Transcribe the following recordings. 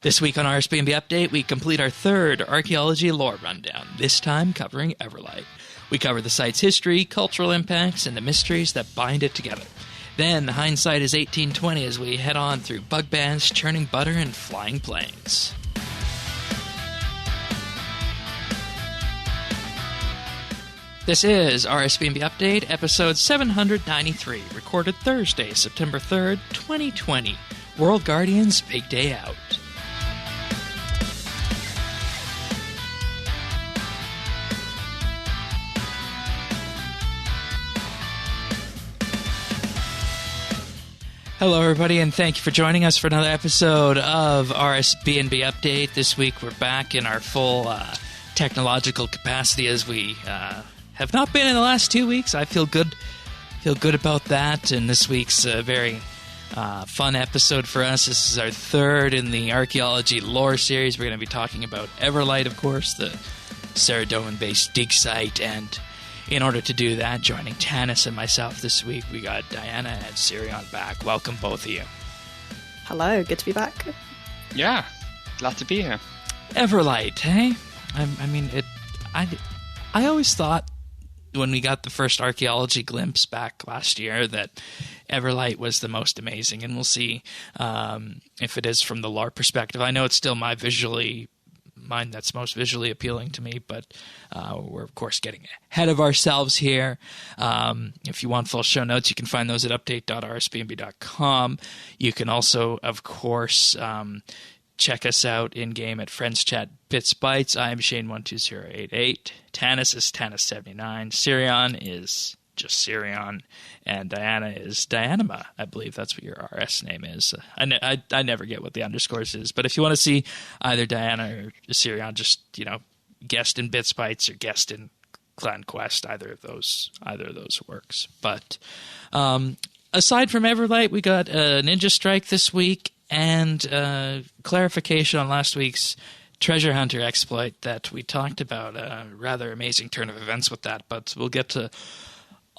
This week on RSBANDB Update, we complete our third Archaeology lore rundown, this time covering Everlight. We cover the site's history, cultural impacts, and the mysteries that bind it together. Then, hindsight is 1820 as we head on through bug bans, churning butter, and flying planes. This is RSBANDB Update, episode 793, recorded Thursday, September 3rd, 2020. World Guardians' Big Day Out. Hello, everybody, and thank you for joining us for another episode of RSBANDB Update. This week, we're back in our full technological capacity as we have not been in the last 2 weeks. I feel good about that, and this week's a very fun episode for us. This is our third in the Archaeology lore series. We're going to be talking about Everlight, of course, the Saradomin-based dig site, and in order to do that, joining Tanis and myself this week, we got Diana and Sirion back. Welcome, both of you. Hello, good to be back. Yeah, glad to be here. Everlight, hey? I always thought when we got the first Archaeology glimpse back last year that Everlight was the most amazing, and we'll see if it is from the lore perspective. I know it's still mine that's most visually appealing to me, but we're, of course, getting ahead of ourselves here. If you want full show notes, you can find those at update.rsbnb.com. You can also, of course, check us out in-game at Friends Chat BitsBytes. I'm Shane12088. Tanis is Tanis79. Sirion is just Sirion. And Diana is Dianima. I believe that's what your RS name is. I never get what the underscores is. But if you want to see either Diana or Sirion, just, guest in BitsBytes or guest in Clan Quest, either of those works. But aside from Everlight, we got a Ninja Strike this week and clarification on last week's treasure hunter exploit that we talked about. A rather amazing turn of events with that, but we'll get to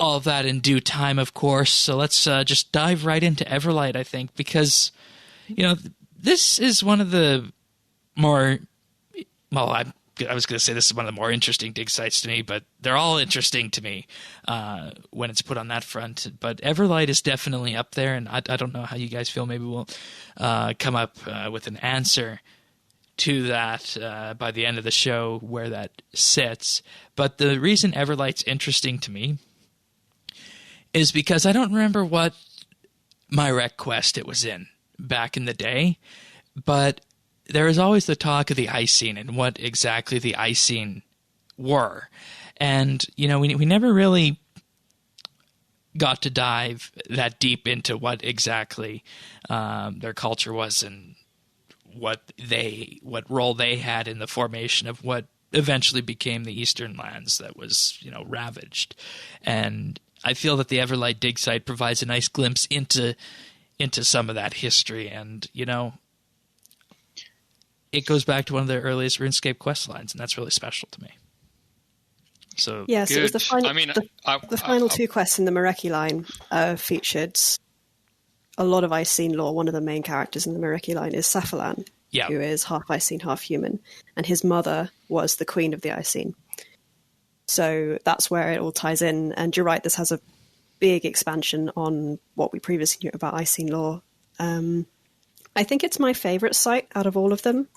all of that in due time, of course. So let's just dive right into Everlight, I think, because, this is one of the more, I was going to say this is one of the more interesting dig sites to me, but they're all interesting to me when it's put on that front. But Everlight is definitely up there, and I don't know how you guys feel. Maybe we'll come up with an answer to that by the end of the show where that sits. But the reason Everlight's interesting to me is because I don't remember what my rec quest it was in back in the day, but there was always the talk of the Icene and what exactly the Icene were. And, we never really got to dive that deep into what exactly their culture was and what role they had in the formation of what eventually became the Eastern lands that was, ravaged. And I feel that the Everlight dig site provides a nice glimpse into some of that history, and it goes back to one of the earliest RuneScape quest lines, and that's really special to me. So yes, it was the final. The final two quests in the Mareki line featured a lot of Icene lore. One of the main characters in the Mareki line is Safalan, who is half Icene, half human, and his mother was the queen of the Icene. So that's where it all ties in. And you're right, this has a big expansion on what we previously knew about Icene lore. I think it's my favourite site out of all of them.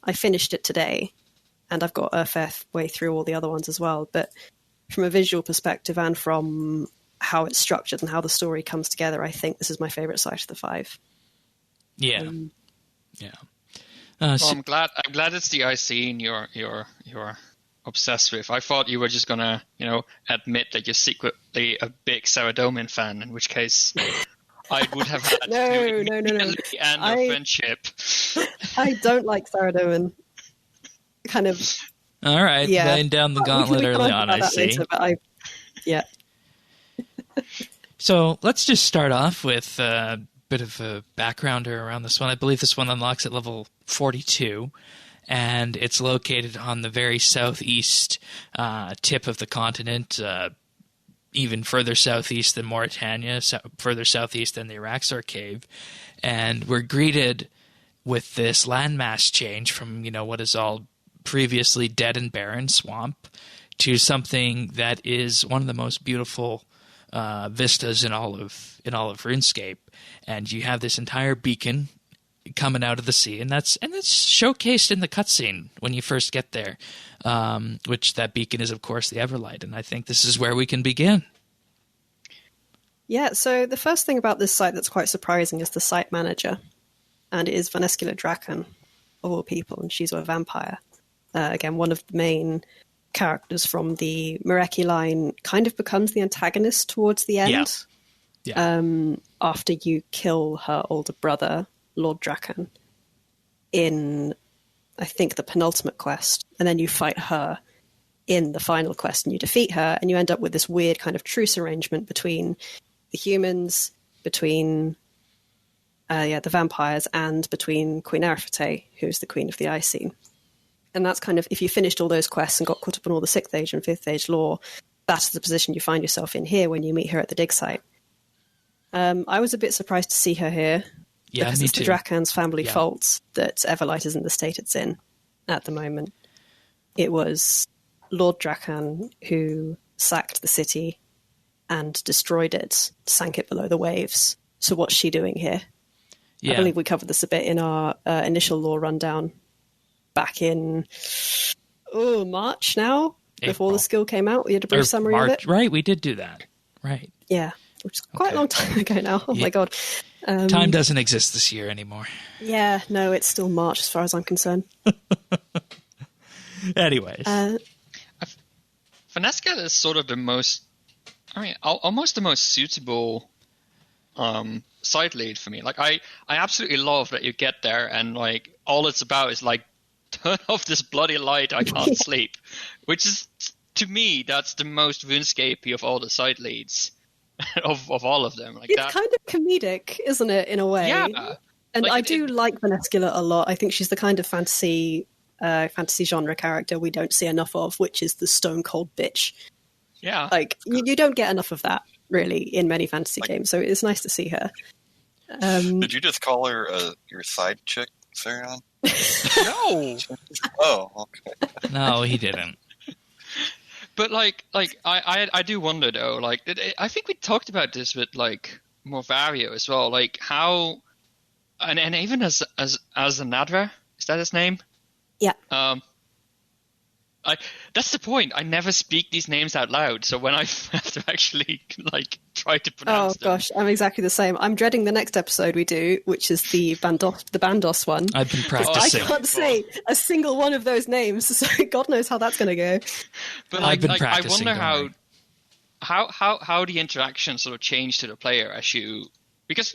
I finished it today, and I've got a fair way through all the other ones as well. But from a visual perspective and from how it's structured and how the story comes together, I think this is my favourite site of the five. Yeah. Well, I'm glad it's the Icene you're obsessed with. I thought you were just gonna, admit that you're secretly a big Saradomin fan, in which case I would have had no. end our friendship. I don't like Saradomin. Kind of. All right, laying down the gauntlet early on, I see. Later, So let's just start off with a bit of a backgrounder around this one. I believe this one unlocks at level 42. And it's located on the very southeast tip of the continent, even further southeast than Mauritania, further southeast than the Araxar Cave. And we're greeted with this landmass change from, what is all previously dead and barren swamp to something that is one of the most beautiful vistas in all of RuneScape. And you have this entire beacon coming out of the sea, and that's showcased in the cutscene when you first get there, which that beacon is, of course, the Everlight. And I think this is where we can begin. Yeah, so the first thing about this site that's quite surprising is the site manager, and it is Vaneskula Drakan, of all people, and she's a vampire. Again, one of the main characters from the Mareki line, kind of becomes the antagonist towards the end. Yeah. After you kill her older brother, Lord Drakan, in, I think, the penultimate quest, and then you fight her in the final quest, and you defeat her, and you end up with this weird kind of truce arrangement between the humans, between the vampires, and between Queen Arifete, who's the Queen of the Ice Scene. And that's kind of, if you finished all those quests and got caught up on all the 6th Age and 5th Age lore, that's the position you find yourself in here when you meet her at the dig site. I was a bit surprised to see her here. Yeah, because me it's too. the Drakan's family fault that Everlight is in the state it's in at the moment. It was Lord Drakan who sacked the city and destroyed it, sank it below the waves. So what's she doing here? Yeah. I believe we covered this a bit in our initial lore rundown back in March now, before the skill came out. We had a brief summary of it. Right, we did do that. Right. Yeah, which is quite a long time ago now. Oh my God. Time doesn't exist this year anymore. Yeah, no, it's still March as far as I'm concerned. Anyways. Vaneskula is sort of the most, almost the most suitable side lead for me. Like, I absolutely love that you get there and, like, all it's about is, like, turn off this bloody light, I can't sleep. Which is, to me, that's the most RuneScapey of all the side leads. of all of them. Like, it's kind of comedic, isn't it, in a way? Yeah. And I do like Vaneskula a lot. I think she's the kind of fantasy genre character we don't see enough of, which is the stone cold bitch. Yeah. Like, you don't get enough of that, really, in many fantasy games, so it's nice to see her. Did you just call her your side chick, Sarion? No! Oh, okay. No, he didn't. But, I do wonder, though, I think we talked about this with, Morvario as well, how, and even as Nadra, is that his name? Yeah. That's the point. I never speak these names out loud, so when I have to actually, try to pronounce them. Oh, gosh, I'm exactly the same. I'm dreading the next episode we do, which is the Bandos one. I've been practicing. I can't say a single one of those names, so God knows how that's going to go. But I've been practicing. I wonder how the interaction sort of changed to the player as you... Because,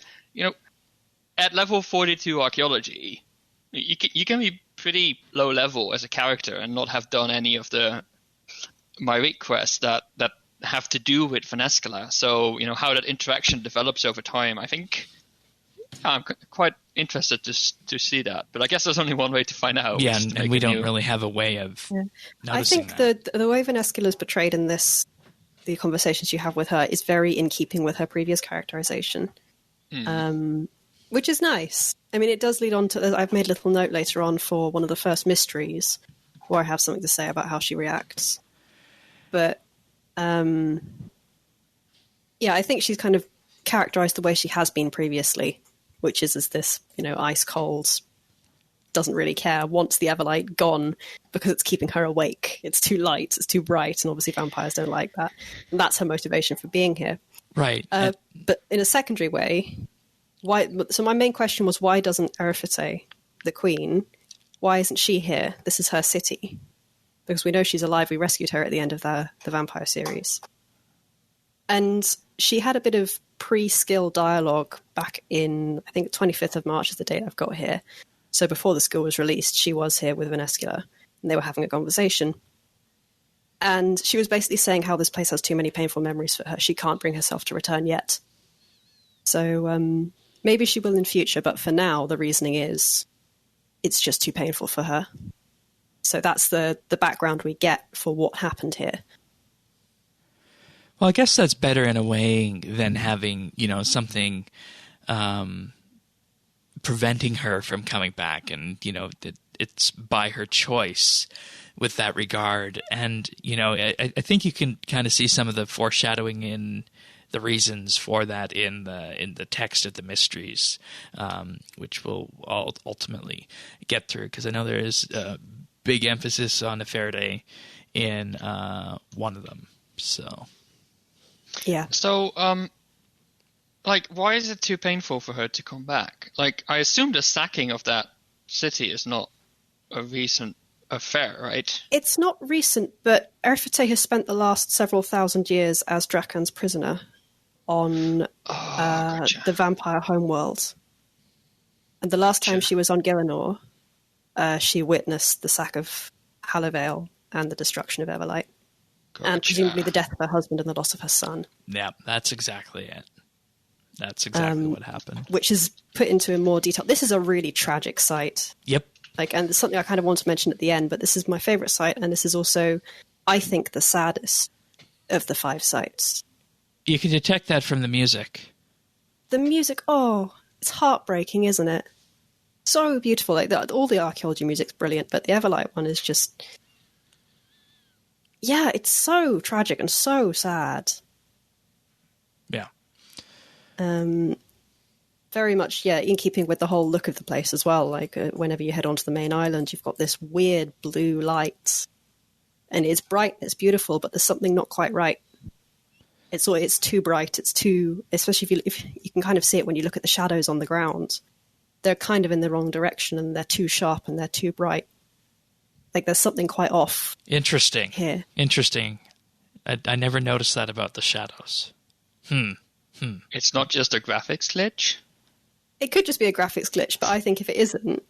at level 42 Archaeology, you can be pretty low level as a character and not have done any of the Myrick quests that have to do with Vaneskula. So, how that interaction develops over time, I think I'm quite interested to see that. But I guess there's only one way to find out. Yeah, and we don't really have a way of noticing I think the way Vaneskula is portrayed in this, the conversations you have with her, is very in keeping with her previous characterization, which is nice. I mean, it does lead on to... I've made a little note later on for one of the first mysteries where I have something to say about how she reacts. But, I think she's kind of characterized the way she has been previously, which is as this, ice cold, doesn't really care, wants the Everlight gone because it's keeping her awake. It's too light, it's too bright, and obviously vampires don't like that. And that's her motivation for being here. Right. But in a secondary way... Why? So my main question was, why doesn't Arifete, the queen, why isn't she here? This is her city. Because we know she's alive. We rescued her at the end of the vampire series. And she had a bit of pre-skill dialogue back in, I think, 25th of March is the date I've got here. So before the skill was released, she was here with Vaneskula, and they were having a conversation. And she was basically saying how this place has too many painful memories for her. She can't bring herself to return yet. So... maybe she will in future, but for now, the reasoning is it's just too painful for her. So that's the background we get for what happened here. Well, I guess that's better in a way than having, something preventing her from coming back, and it's by her choice with that regard. And I think you can kind of see some of the foreshadowing in the reasons for that in the text of the mysteries, which we'll all ultimately get through, because I know there is a big emphasis on Nefertiti in one of them. So yeah. So why is it too painful for her to come back? Like, I assume the sacking of that city is not a recent affair, right? It's not recent, but Erfate has spent the last several thousand years as Drakan's prisoner on gotcha. the vampire homeworld. And the last time she was on Gielinor, she witnessed the sack of Hallivale and the destruction of Everlight. Gotcha. And presumably the death of her husband and the loss of her son. Yeah, that's exactly it. That's exactly what happened. Which is put into more detail. This is a really tragic site. Yep. And it's something I kind of want to mention at the end, but this is my favourite site, and this is also, I think, the saddest of the 5 sites. You can detect that from the music. The music, it's heartbreaking, isn't it? So beautiful. All the archaeology music's brilliant, but the Everlight one is just... Yeah, it's so tragic and so sad. Yeah. Very much, in keeping with the whole look of the place as well. Whenever you head onto the main island, you've got this weird blue light. And it's bright, it's beautiful, but there's something not quite right. It's too bright, it's too... Especially if you can kind of see it when you look at the shadows on the ground. They're kind of in the wrong direction, and they're too sharp and they're too bright. There's something quite off. Interesting. Here. Interesting. I never noticed that about the shadows. It's not just a graphics glitch? It could just be a graphics glitch, but I think if it isn't,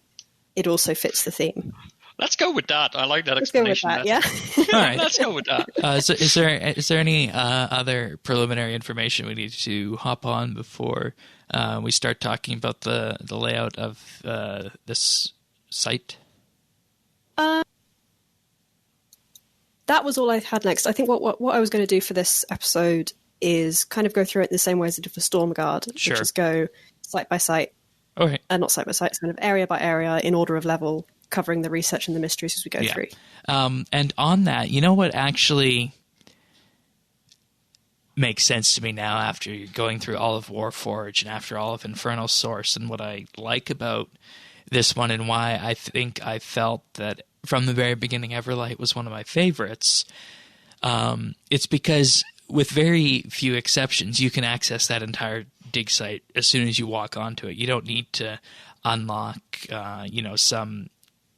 it also fits the theme. Let's go with that. I like that explanation. Let's go with that, All right. Let's go with that. So is there any other preliminary information we need to hop on before we start talking about the layout of this site? That was all I had next. I think what I was going to do for this episode is kind of go through it the same way as I did for Stormguard, Sure. which is go site by site. Okay. Not site by site, kind of area by area in order of level, covering the research and the mysteries as we go through. And on that, you know what actually makes sense to me now after going through all of Warforged and after all of Infernal Source, and what I like about this one and why I think I felt that from the very beginning Everlight was one of my favorites, it's because with very few exceptions, you can access that entire dig site as soon as you walk onto it. You don't need to unlock, some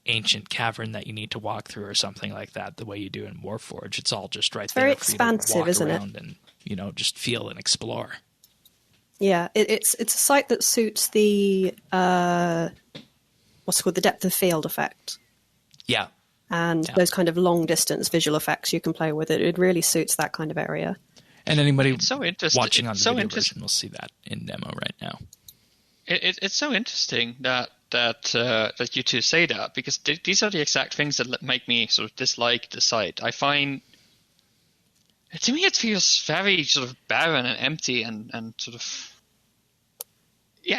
ancient cavern that you need to walk through or something like that the way you do in Warforged. It's all just right there. Very for expansive, you to walk isn't around it? And, just feel and explore. Yeah, it's a site that suits the what's called the depth of field effect. Yeah. And those kind of long distance visual effects you can play with it. It really suits that kind of area. And anybody watching on the video version will see that in demo right now. It's so interesting that you two say that, because these are the exact things that make me sort of dislike the site. I find, to me, it feels very sort of barren and empty and sort of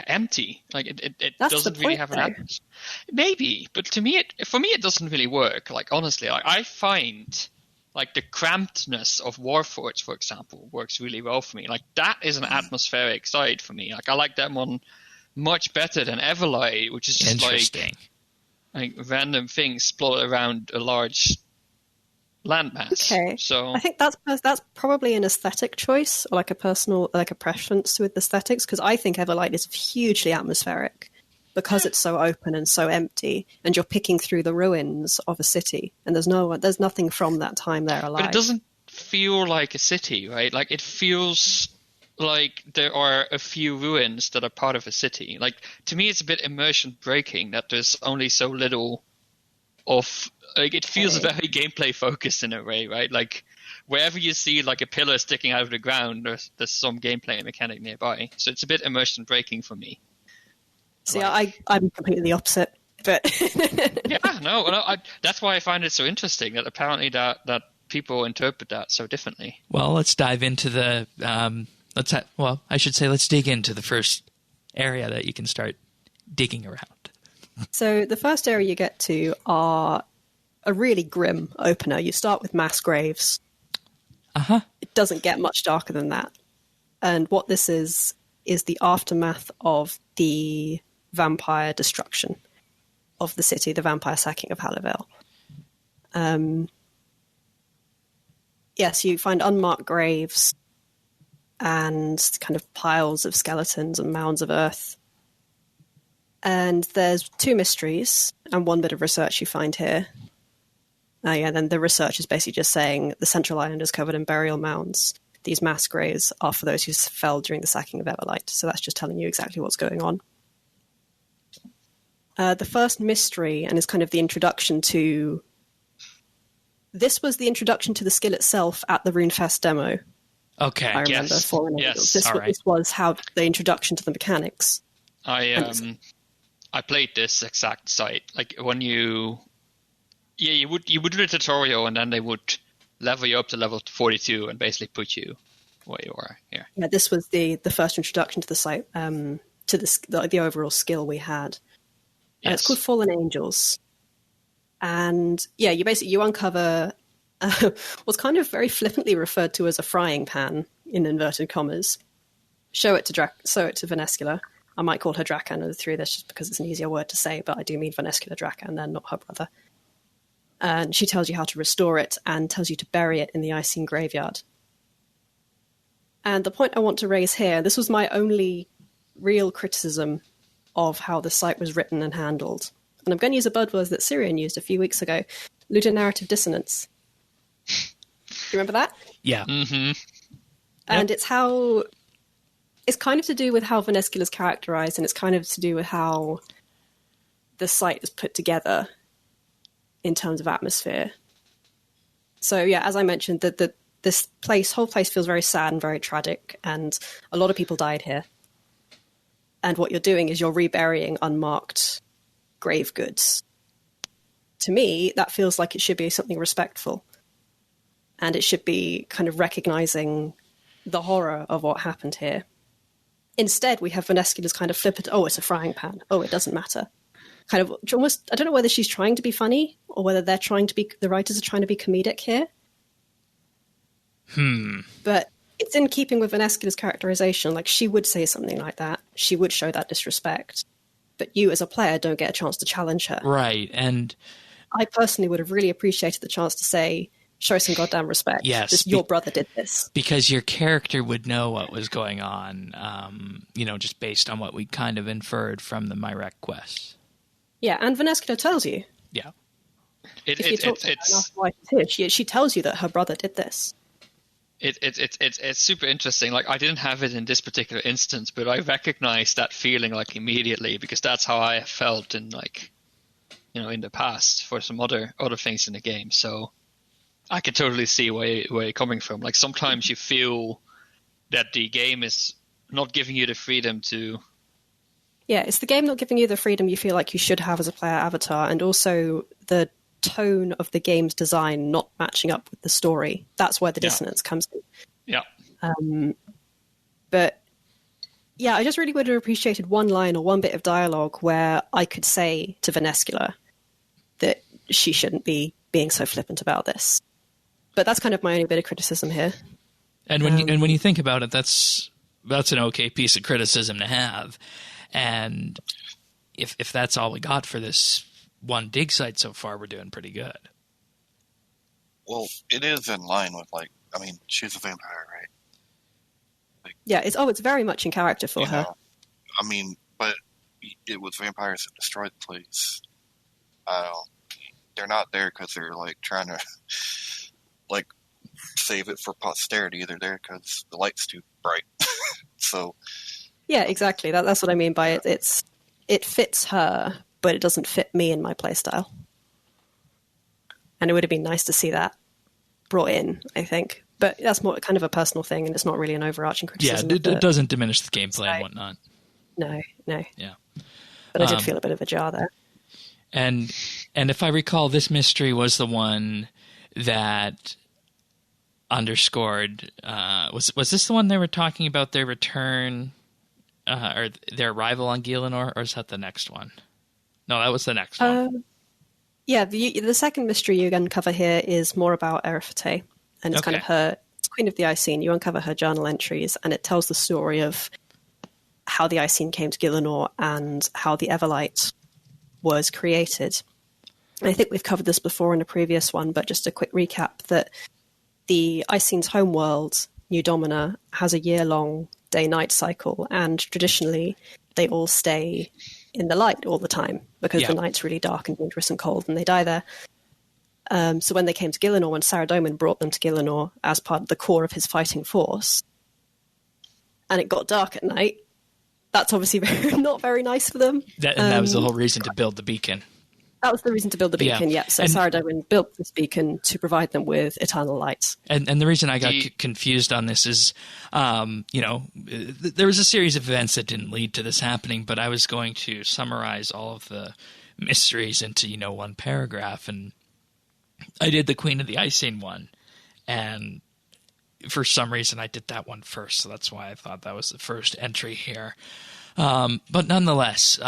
empty. Like it doesn't really have an atmosphere. Maybe, but for me it doesn't really work. Like, honestly, I find like the crampedness of Warforged, for example, works really well for me. Like, that is an atmospheric side for me. Like, I like that one much better than Everlight, which is just like random things plotted around a large landmass. Okay, so I think that's probably an aesthetic choice, or like a preference with aesthetics, because I think Everlight is hugely atmospheric because it's so open and so empty, and you're picking through the ruins of a city, and there's nothing from that time there alive. But it doesn't feel like a city, right? Like, it feels like there are a few ruins that are part of a city. Like, to me, it's a bit immersion breaking that there's only so little of. Like, it feels very gameplay focused in a way, right? Like, wherever you see like a pillar sticking out of the ground, there's some gameplay mechanic nearby. So it's a bit immersion breaking for me. See, I'm completely the opposite. But that's why I find it so interesting that apparently that people interpret that so differently. Well, let's dive into let's dig into the first area that you can start digging around. So the first area you get to are a really grim opener. You start with mass graves. Uh-huh. It doesn't get much darker than that. And what this is the aftermath of the vampire destruction of the city, the vampire sacking of Hallivale. Yes, you find unmarked graves and kind of piles of skeletons and mounds of earth. And there's 2 mysteries and 1 bit of research you find here. Then the research is basically just saying the central island is covered in burial mounds. These mass graves are for those who fell during the sacking of Everlight. So that's just telling you exactly what's going on. The first mystery, and is kind of the introduction to... This was the introduction to the skill itself at the RuneFest demo. Okay, I remember. Yes. This was how the introduction to the mechanics. I played this exact site. Like when you would do the tutorial, and then they would level you up to level 42 and basically put you where you are here. Yeah, this was the first introduction to the site, to the overall skill we had. Yes. It's called Fallen Angels, and you uncover what's kind of very flippantly referred to as a frying pan in inverted commas. Show it to Venescula. I might call her Drakan of the 3 of this just because it's an easier word to say, but I do mean Venescula Drakan, they're not her brother. And she tells you how to restore it and tells you to bury it in the Icene graveyard. And the point I want to raise here, this was my only real criticism of how the site was written and handled. And I'm going to use a buzzword that Syrian used a few weeks ago, ludonarrative dissonance. Do you remember that? Yeah. Mm-hmm. And it's kind of to do with how Venescula is characterized, and it's kind of to do with how the site is put together in terms of atmosphere. So yeah, as I mentioned, this whole place feels very sad and very tragic, and a lot of people died here. And what you're doing is you're reburying unmarked grave goods. To me, that feels like it should be something respectful. And it should be kind of recognizing the horror of what happened here. Instead, we have Venescula's kind of flippant, it's a frying pan. Oh, it doesn't matter. Kind of almost, I don't know whether she's trying to be funny or whether the writers are trying to be comedic here. But it's in keeping with Venescula's characterization. Like, she would say something like that. She would show that disrespect. But you, as a player, don't get a chance to challenge her. Right, and... I personally would have really appreciated the chance to say, show some goddamn respect. Yes. Your brother did this. Because your character would know what was going on, just based on what we kind of inferred from the Myrek quest. Yeah, and Venescula tells you. Yeah. She tells you that her brother did this. It's super interesting. Like, I didn't have it in this particular instance, but I recognized that feeling like immediately, because that's how I felt in in the past for some other things in the game. So I can totally see where you're coming from. Like, sometimes you feel that the game is not giving you the freedom to... Yeah, it's the game not giving you the freedom you feel like you should have as a player avatar, and also the tone of the game's design not matching up with the story. That's where the dissonance comes in. Yeah. But yeah, I just really would have appreciated one line or one bit of dialogue where I could say to Venescula that she shouldn't be being so flippant about this. But that's kind of my only bit of criticism here. And when you think about it, that's an okay piece of criticism to have. And if that's all we got for this one dig site so far, we're doing pretty good. Well, it is in line with, she's a vampire, right? Yeah, it's very much in character for her. But it was vampires that destroyed the place. They're not there because they're, trying to, save it for posterity. They're there because the light's too bright. So... Yeah, exactly. That's what I mean by it. It fits her, but it doesn't fit me in my playstyle. And it would have been nice to see that brought in, I think. But that's more kind of a personal thing, and it's not really an overarching criticism. Yeah, it doesn't diminish the gameplay and whatnot. No. Yeah. But I did feel a bit of a jar there. And if I recall, this mystery was the one that underscored... was this the one they were talking about their return... or their arrival on Gielinor, or is that the next one? No, that was the next one. Yeah, the second mystery you uncover here is more about Erifate, and it's kind of her Queen of the Icene. You uncover her journal entries, and it tells the story of how the Icene came to Gielinor and how the Everlight was created. And I think we've covered this before in a previous one, but just a quick recap that the Icene's homeworld, New Domina, has a year-long day-night cycle, and traditionally they all stay in the light all the time because the night's really dark and dangerous and cold, and they die there. So when they came to Gielinor, when Saradomin brought them to Gielinor as part of the core of his fighting force, and it got dark at night, that's obviously not very nice for them. That was the whole reason to build the beacon. That was the reason to build the beacon, yeah. So Saradomin built this beacon to provide them with eternal light. And the reason I got confused on this is, there was a series of events that didn't lead to this happening, but I was going to summarize all of the mysteries into, one paragraph, and I did the Queen of the Icene one, and for some reason I did that one first, so that's why I thought that was the first entry here. But nonetheless,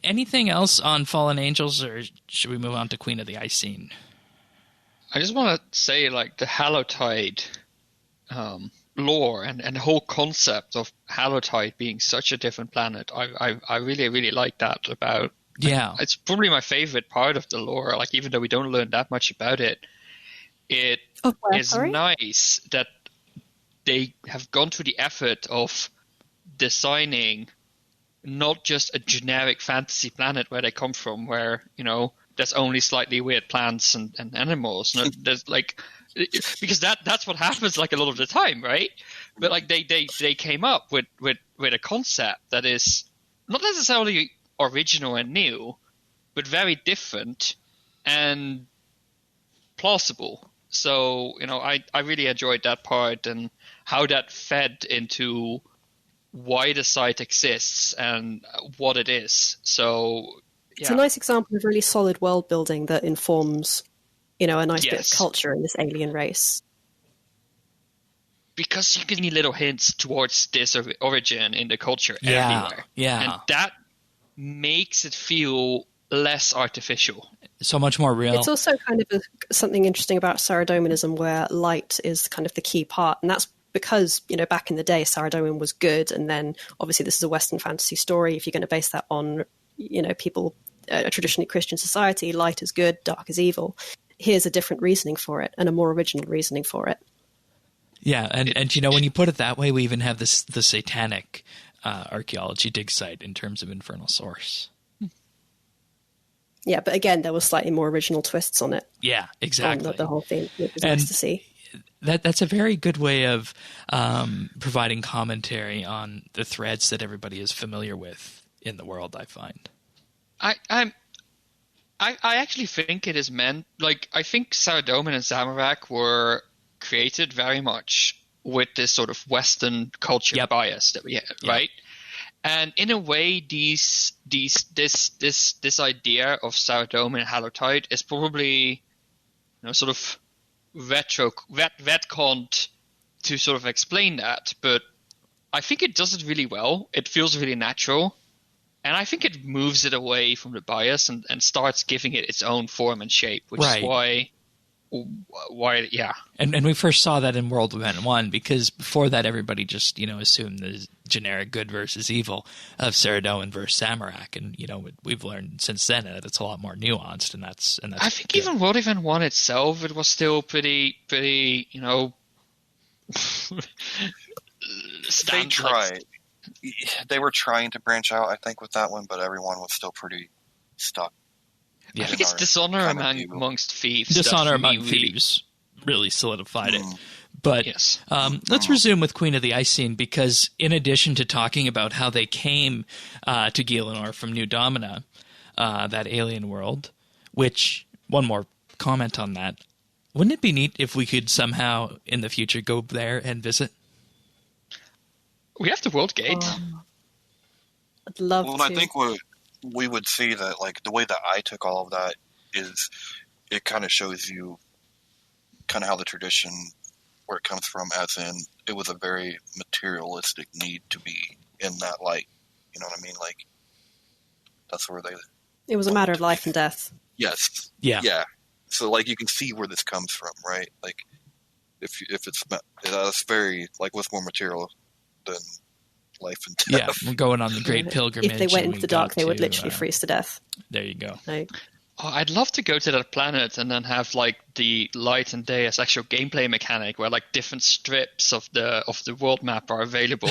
anything else on Fallen Angels, or should we move on to Queen of the Icene? I just want to say, the Hallowtide lore and the whole concept of Hallowtide being such a different planet, I really, really like that about... Yeah. It's probably my favorite part of the lore, even though we don't learn that much about it. It is nice that they have gone to the effort of designing not just a generic fantasy planet where they come from, where, there's only slightly weird plants and animals. No, there's because that's what happens a lot of the time, right? But they came up with a concept that is not necessarily original and new, but very different and plausible. So, I really enjoyed that part and how that fed into why the site exists and what it is. So, it's a nice example of really solid world building that informs, a nice bit of culture in this alien race. Because you can see little hints towards this origin in the culture everywhere. Yeah. And that makes it feel less artificial. So much more real. It's also kind of something interesting about Saradominism, where light is kind of the key part, and that's because, back in the day, Saradomin was good, and then obviously this is a Western fantasy story. If you're going to base that on, people, a traditionally Christian society, light is good, dark is evil. Here's a different reasoning for it, and a more original reasoning for it. Yeah, and when you put it that way, we even have the satanic archaeology dig site in terms of infernal source. Yeah, but again, there was slightly more original twists on it. Yeah, exactly. On the whole thing, it was nice to see. That's a very good way of providing commentary on the threads that everybody is familiar with in the world, I find. I actually think it is meant, I think Saradomin and Zamorak were created very much with this sort of Western culture bias that we have, right? And in a way, this idea of Saradomin and Hallowtide is probably, sort of retconned to sort of explain that. But I think it does it really well. It feels really natural, and I think it moves it away from the bias and starts giving it its own form and shape, which is why. And we first saw that in World Event 1, because before that everybody just assumed the generic good versus evil of Saradomin versus Zamorak, and we've learned since then that it's a lot more nuanced, and that's I think good. Even World Event 1 itself, it was still pretty they tried. They were trying to branch out, I think, with that one, but everyone was still pretty stuck. Yeah. I think it's Dishonor amongst Thieves. Dishonor among Thieves really solidified it. But let's resume with Queen of the Icene, because in addition to talking about how they came to Gielinor from New Domina, that alien world, which, one more comment on that, wouldn't it be neat if we could somehow in the future go there and visit? We have the World Gate. I'd love to. I think we would see that, the way that I took all of that is it kind of shows you kind of how the tradition, where it comes from, as in it was a very materialistic need to be in that light. You know what I mean? Like, that's where they... It was a matter of life and death. Yes. Yeah. Yeah. So, like, you can see where this comes from, right? Like, if it's... That's very, like, with more material than life and death. Yeah, we're going on the Great Pilgrimage. If they went into the dark, they would literally freeze to death. There you go. Like, I'd love to go to that planet and then have like the light and day as actual gameplay mechanic, where like different strips of the world map are available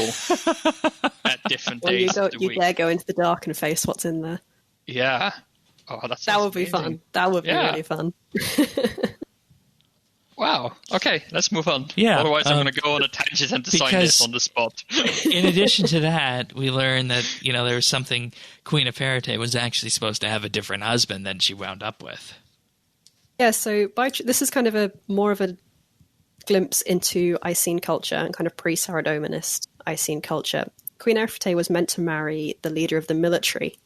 at different days of the week. You dare go into the dark and face what's in there. Yeah. Oh, that would be fun. That would be really fun. Wow. Okay, let's move on. Yeah. Otherwise, I'm going to go on a tangent and design this on the spot. In addition to that, we learned that there was something. Queen Eferete was actually supposed to have a different husband than she wound up with. Yeah. So this is kind of more of a glimpse into Icene culture and kind of pre-Saradominist Icene culture. Queen Eferete was meant to marry the leader of the military,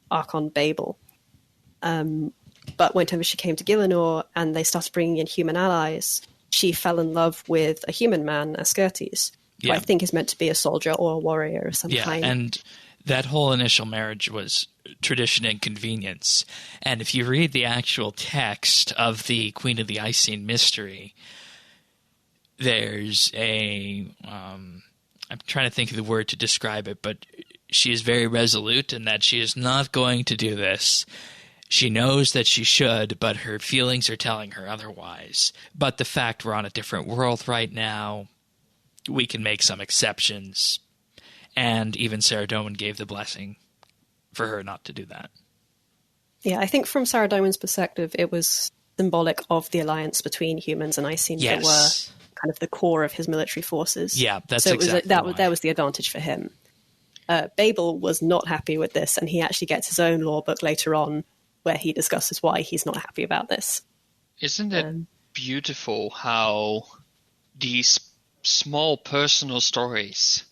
Archon Babel. But whenever she came to Gielinor and they started bringing in human allies, she fell in love with a human man, Askertes, who I think is meant to be a soldier or a warrior of some kind. Yeah, and that whole initial marriage was tradition and convenience. And if you read the actual text of the Queen of the Icene mystery, there's I'm trying to think of the word to describe it, but she is very resolute in that she is not going to do this. She knows that she should, but her feelings are telling her otherwise. But the fact we're on a different world right now, we can make some exceptions. And even Saradomin gave the blessing for her not to do that. Yeah, I think from Saradomin's perspective, it was symbolic of the alliance between humans and Icene that were kind of the core of his military forces. Yeah, that's exactly why. That was the advantage for him. Babel was not happy with this, and he actually gets his own law book later on, where he discusses why he's not happy about this. Isn't it beautiful how these small personal stories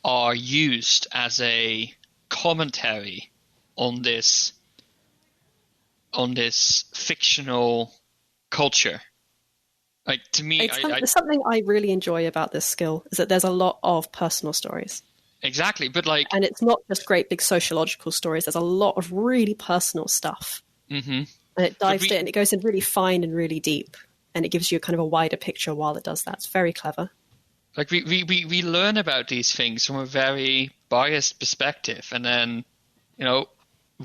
are used as a commentary on this fictional culture? Like, to me, it's something I really enjoy about this skill is that there's a lot of personal stories. Exactly, but like... And it's not just great big sociological stories. There's a lot of really personal stuff. Mm-hmm. And it dives in. It goes in really fine and really deep. And it gives you kind of a wider picture while it does that. It's very clever. Like, we learn about these things from a very biased perspective. And then,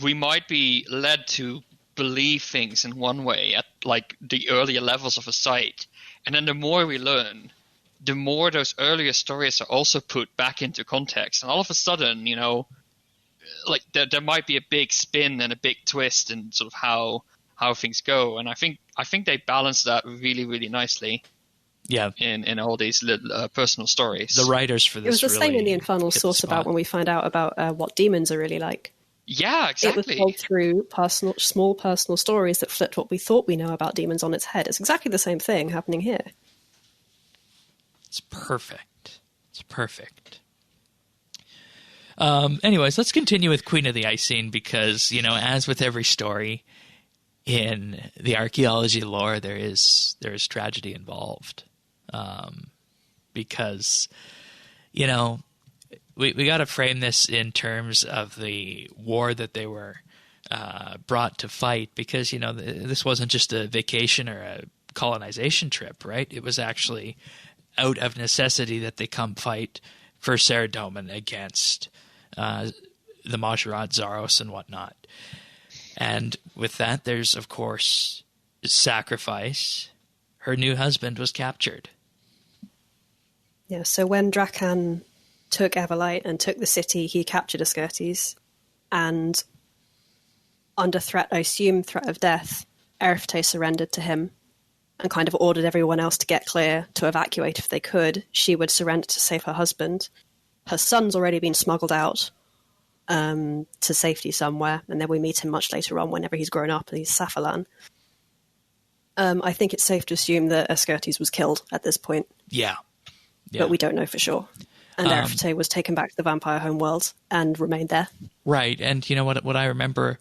we might be led to believe things in one way at, like, the earlier levels of a site. And then the more we learn, the more those earlier stories are also put back into context. And all of a sudden, like there might be a big spin and a big twist in sort of how things go. And I think they balance that really, really nicely. Yeah. In all these little personal stories. The writers for this. It was the same in the Infernal Source about when we find out about what demons are really like. Yeah, exactly. It was told through small personal stories that flipped what we thought we know about demons on its head. It's exactly the same thing happening here. It's perfect. It's perfect. Anyways, let's continue with Queen of the Icene because, as with every story in the archaeology lore, there is tragedy involved. Because, we got to frame this in terms of the war that they were brought to fight because, this wasn't just a vacation or a colonization trip, right? It was actually out of necessity that they come fight for Saradomin against the Mazharat, Zaros, and whatnot. And with that, there's, of course, sacrifice. Her new husband was captured. Yeah, so when Drakan took Everlight and took the city, he captured Askertes, and under threat, I assume threat of death, Eferete surrendered to him and kind of ordered everyone else to get clear, to evacuate if they could. She would surrender to save her husband. Her son's already been smuggled out to safety somewhere, and then we meet him much later on whenever he's grown up and he's Safalan. I think it's safe to assume that Askertes was killed at this point. Yeah. But we don't know for sure. And Eferete was taken back to the vampire homeworld and remained there. Right, and what I remember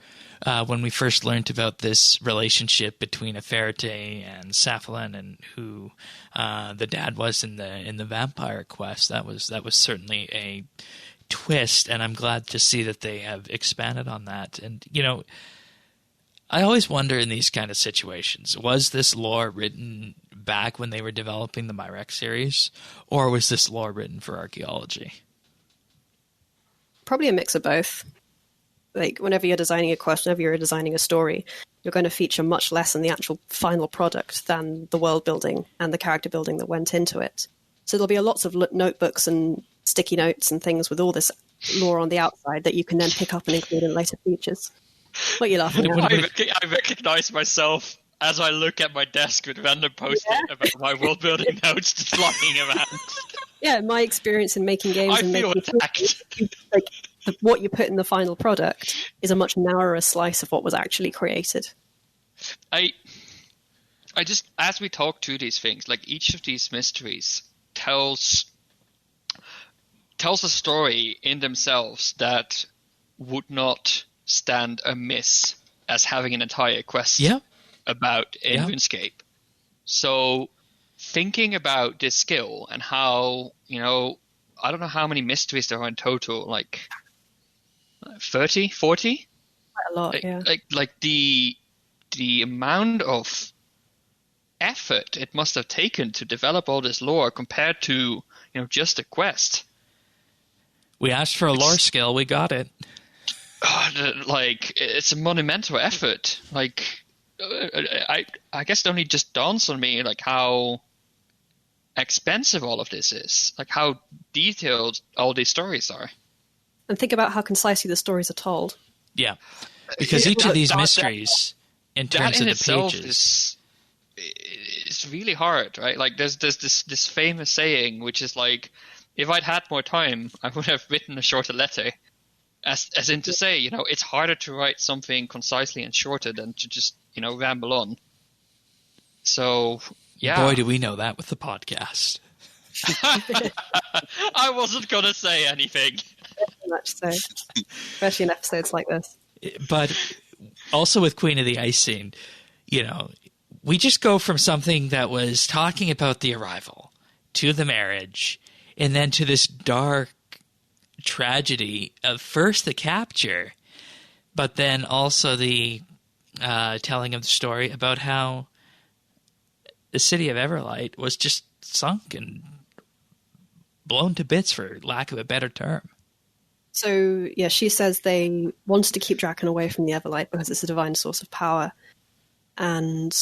when we first learned about this relationship between Eferete and Safalan and who the dad was in the vampire quest, that was certainly a twist, and I'm glad to see that they have expanded on that. And, I always wonder in these kind of situations, was this lore written back when they were developing the Myrek series, or was this lore written for Archaeology? Probably a mix of both. Like, whenever you're designing a quest, whenever you're designing a story, you're going to feature much less in the actual final product than the world building and the character building that went into it. So there'll be lots of notebooks and sticky notes and things with all this lore on the outside that you can then pick up and include in later features. What are you laughing at? I recognize myself as I look at my desk with random post-it about my world-building notes just lying around. Yeah, my experience in making games I feel attacked. What you put in the final product is a much narrower slice of what was actually created. I just, as we talk through these things, like each of these mysteries tells a story in themselves that would not stand amiss as having an entire quest about in RuneScape. So thinking about this skill and how, I don't know how many mysteries there are in total, like 30, 40? Quite a lot, yeah. Like the amount of effort it must have taken to develop all this lore compared to, just a quest. We asked for a lore skill, we got it. It's a monumental effort. I guess it only just dawns on me how expensive all of this is, how detailed all these stories are. And think about how concisely the stories are told. Yeah, because each of these mysteries, in terms of the pages, it's really hard, right? There's this famous saying, which is if I'd had more time, I would have written a shorter letter. As in to say, it's harder to write something concisely and shorter than to just, ramble on. So, yeah. Boy, do we know that with the podcast. I wasn't going to say anything. Very much so. Especially in episodes like this. But also with Queen of the Ice Scene, we just go from something that was talking about the arrival to the marriage and then to this dark tragedy of first the capture, but then also the telling of the story about how the city of Everlight was just sunk and blown to bits, for lack of a better term. So, yeah, she says they wanted to keep Draken away from the Everlight because it's a divine source of power. And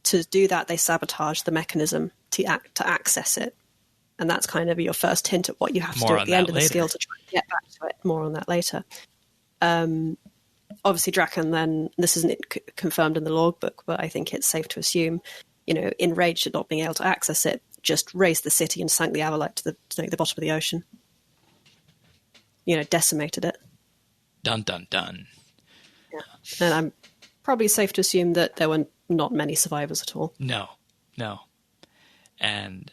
to do that, they sabotage the mechanism to access it. And that's kind of your first hint at what you have to do at the end of the skill to try and get back to it. More on that later. Obviously, Draken then, this isn't confirmed in the logbook, but I think it's safe to assume, enraged at not being able to access it, just razed the city and sank the Everlight to the bottom of the ocean. Decimated it. Dun, dun, dun. Yeah. And I'm probably safe to assume that there were not many survivors at all. No. And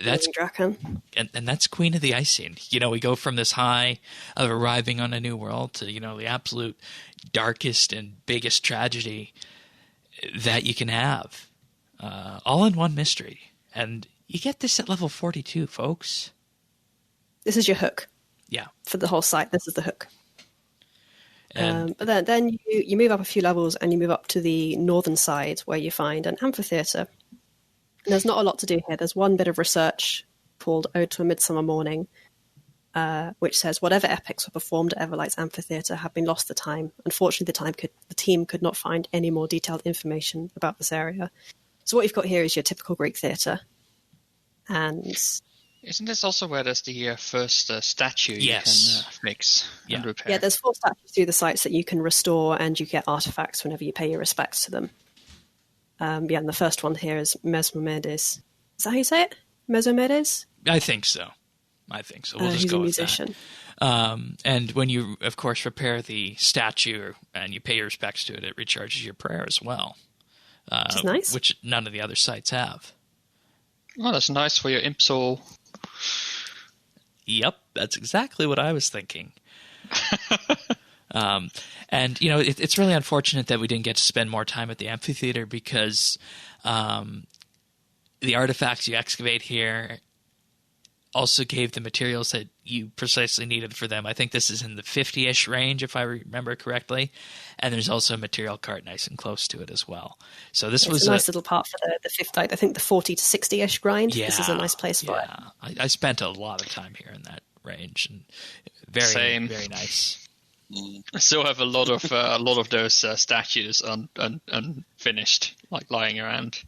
that's Draken. And that's Queen of the Ice Scene. We go from this high of arriving on a new world to, the absolute darkest and biggest tragedy that you can have. All in one mystery. And you get this at level 42, folks. This is your hook. Yeah. For the whole site, this is the hook. But then you move up a few levels and you move up to the northern side where you find an amphitheatre. And there's not a lot to do here. There's one bit of research called Ode to a Midsummer Morning, which says whatever epics were performed at Everlight's amphitheatre have been lost to time. Unfortunately, the team could not find any more detailed information about this area. So what you've got here is your typical Greek theatre. And isn't this also where there's the first statue you can fix and repair? Yeah, there's 4 statues through the sites that you can restore, and you get artifacts whenever you pay your respects to them. And the first one here is Mesmomedes. Is that how you say it? Mesmomedes? I think so. We'll just go with that. And when you, of course, repair the statue and you pay your respects to it, it recharges your prayer as well. Which is nice. Which none of the other sites have. Well, that's nice for your imp soul. Yep, that's exactly what I was thinking. And, it's really unfortunate that we didn't get to spend more time at the amphitheater because the artifacts you excavate here also gave the materials that you precisely needed for them. I think this is in the 50-ish range, if I remember correctly. And there's also a material cart nice and close to it as well. So this was a nice little part for the fifth, I think the 40 to 60-ish grind. Yeah, this is a nice place for it. I spent a lot of time here in that range, and very nice. I still have a lot of those statues unfinished, like lying around.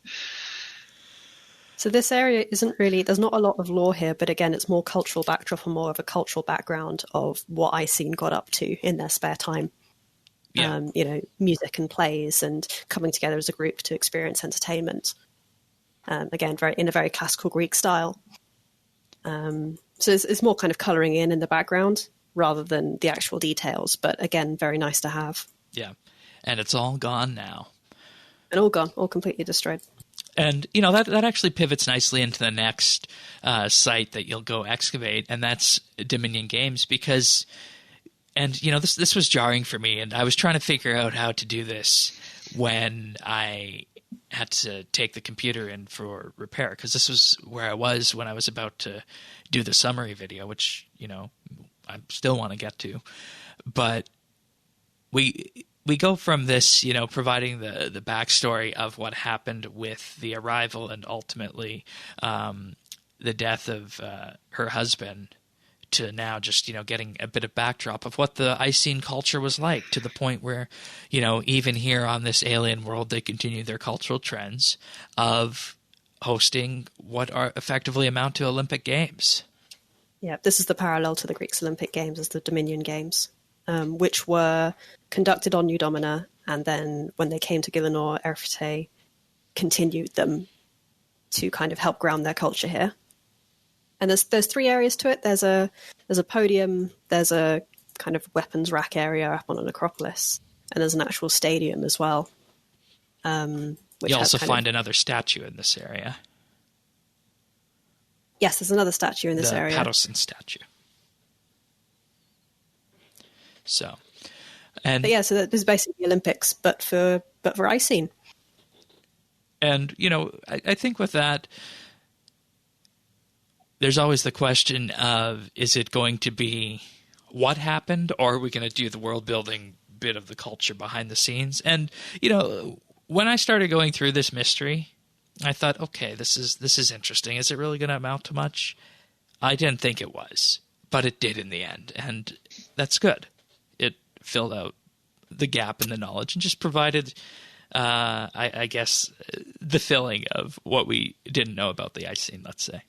So this area isn't really, there's not a lot of lore here, but again, it's more cultural backdrop and more of a cultural background of what Icene got up to in their spare time. Yeah. Music and plays and coming together as a group to experience entertainment. Again, in a very classical Greek style. So it's more kind of colouring in the background rather than the actual details, but again, very nice to have. Yeah, and it's all gone now. And all gone, all completely destroyed. And, that actually pivots nicely into the next site that you'll go excavate, and that's Dominion Games, because, this was jarring for me, and I was trying to figure out how to do this when I had to take the computer in for repair, because this was where I was when I was about to do the summary video, which, I still want to get to. But we go from this, providing the backstory of what happened with the arrival and ultimately the death of her husband, to now just, getting a bit of backdrop of what the Icene culture was like, to the point where, even here on this alien world, they continue their cultural trends of hosting what are effectively amount to Olympic Games. Yeah, this is the parallel to the Greeks' Olympic Games as the Dominion Games, which were conducted on New Domina, and then when they came to Gillinor, Erfite continued them to kind of help ground their culture here. And there's three areas to it. There's a podium, there's a kind of weapons rack area up on an Acropolis, and there's an actual stadium as well. You also find another statue in this area. Yes, there's another statue in this area. The Patterson statue. So this is basically the Olympics, but for Icene. And I think with that, there's always the question of, is it going to be what happened, or are we going to do the world building bit of the culture behind the scenes? And when I started going through this mystery, I thought, okay, this is interesting. Is it really going to amount to much? I didn't think it was, but it did in the end, and that's good. It filled out the gap in the knowledge and just provided, I guess, the filling of what we didn't know about the Icene, let's say.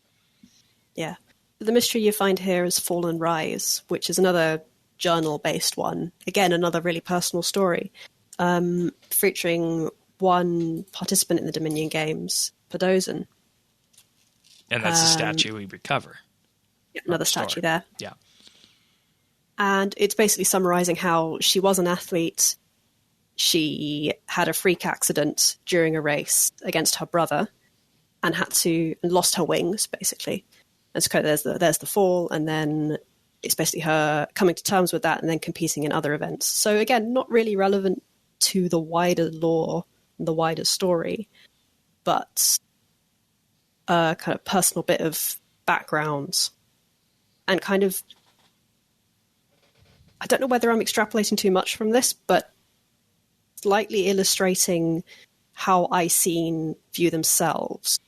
Yeah. The mystery you find here is Fall and Rise, which is another journal-based one. Again, another really personal story, featuring one participant in the Dominion Games, Podozan. And that's the statue we recover. Yeah, another statue there. Yeah. And it's basically summarizing how she was an athlete. She had a freak accident during a race against her brother and lost her wings, basically. And so there's the fall, and then it's basically her coming to terms with that and then competing in other events. So again, not really relevant to the wider lore, the wider story, but a kind of personal bit of background and kind of, I don't know whether I'm extrapolating too much from this, but slightly illustrating how Icene view themselves.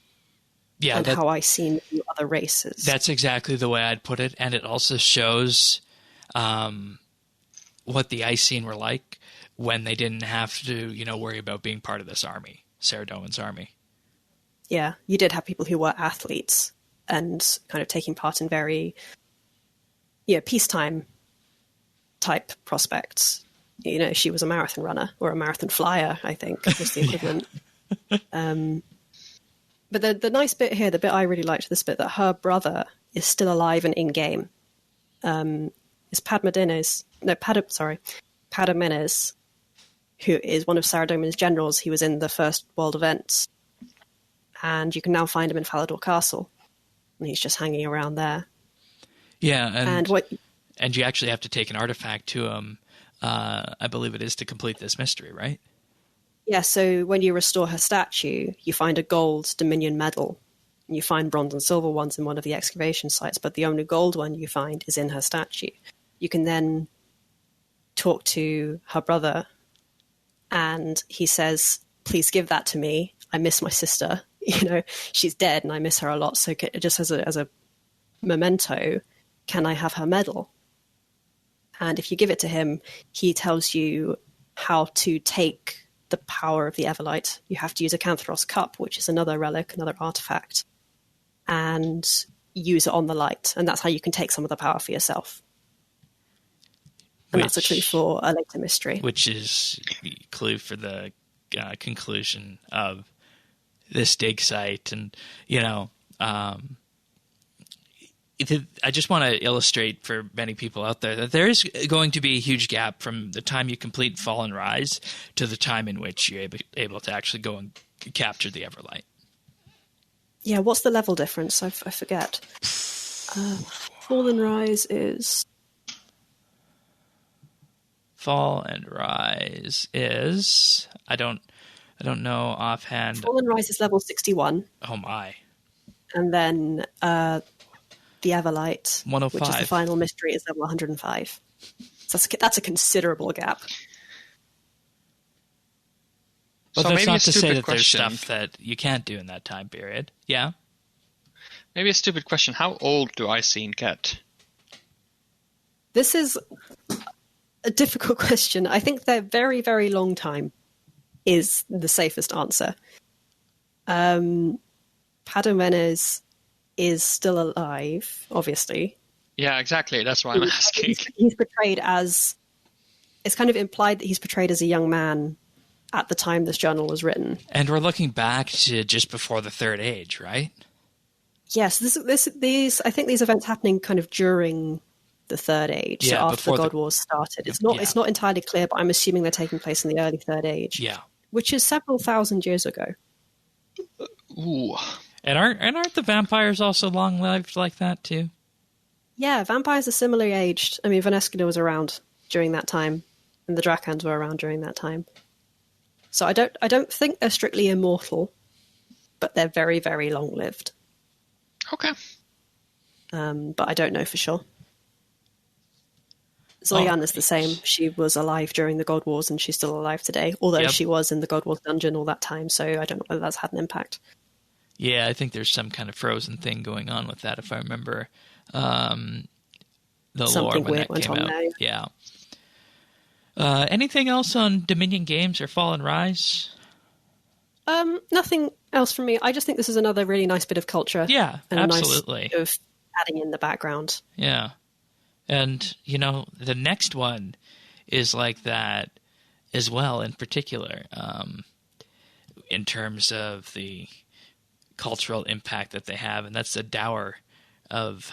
Yeah, and how Icene view other races. That's exactly the way I'd put it, and it also shows what the Icene were like when they didn't have to, worry about being part of this army, Saradomin's army. Yeah, you did have people who were athletes and kind of taking part in very, peacetime type prospects. She was a marathon runner or a marathon flyer, I think, was the equivalent. But the nice bit here, the bit I really liked, this bit that her brother is still alive and in-game, is Padmenes, who is one of Saradomin's generals. He was in the first world events, and you can now find him in Falador Castle, and he's just hanging around there. Yeah, and you actually have to take an artifact to him, I believe it is, to complete this mystery, right? Yeah, so when you restore her statue, you find a gold Dominion medal You find bronze and silver ones in one of the excavation sites, but the only gold one you find is in her statue. You can then talk to her brother, and he says, please give that to me. I miss my sister. She's dead and I miss her a lot. So just as a memento, can I have her medal? And if you give it to him, he tells you how to take the power of the Everlight. You have to use a Cantheros cup, which is another relic, another artifact, and use it on the light. And that's how you can take some of the power for yourself. And that's a clue for a later mystery. Which is the clue for the conclusion of this dig site. And, I just want to illustrate for many people out there that there is going to be a huge gap from the time you complete Fall and Rise to the time in which you're able to actually go and capture the Everlight. Yeah, what's the level difference? I forget. Fall and Rise is... Fall and Rise is... I don't know offhand. Fall and Rise is level 61. Oh my. And then the Everlight, 105. which is the final mystery, is level 105. So that's a considerable gap. But that's not to say that there's stuff that you can't do in that time period. Yeah? Maybe a stupid question. How old do Icene get? This is a difficult question. I think their very, very long time is the safest answer. Padomenes is still alive, obviously. Yeah, exactly. That's why I'm asking. He's portrayed as... It's kind of implied that he's portrayed as a young man at the time this journal was written. And we're looking back to just before the Third Age, right? Yes, I think these events happening kind of during the Third Age, so after the God Wars started. It's not entirely clear, but I'm assuming they're taking place in the early Third Age. Yeah. Which is several thousand years ago. Ooh. And aren't the vampires also long-lived like that, too? Yeah, vampires are similarly aged. I mean, Vaneskina was around during that time, and the Drakans were around during that time. So I don't think they're strictly immortal, but they're very, very long-lived. Okay. But I don't know for sure. Zoyan is the same. She was alive during the God Wars, and she's still alive today, although she was in the God Wars dungeon all that time, so I don't know whether that's had an impact. Yeah, I think there's some kind of frozen thing going on with that, if I remember the Something lore when weird that came out. there. Yeah. Anything else on Dominion Games or Fall and Rise? Nothing else from me. I just think this is another really nice bit of culture. Yeah, and absolutely. A nice bit of adding in the background. Yeah. And, the next one is like that as well, in particular, in terms of the cultural impact that they have, and that's the Dower of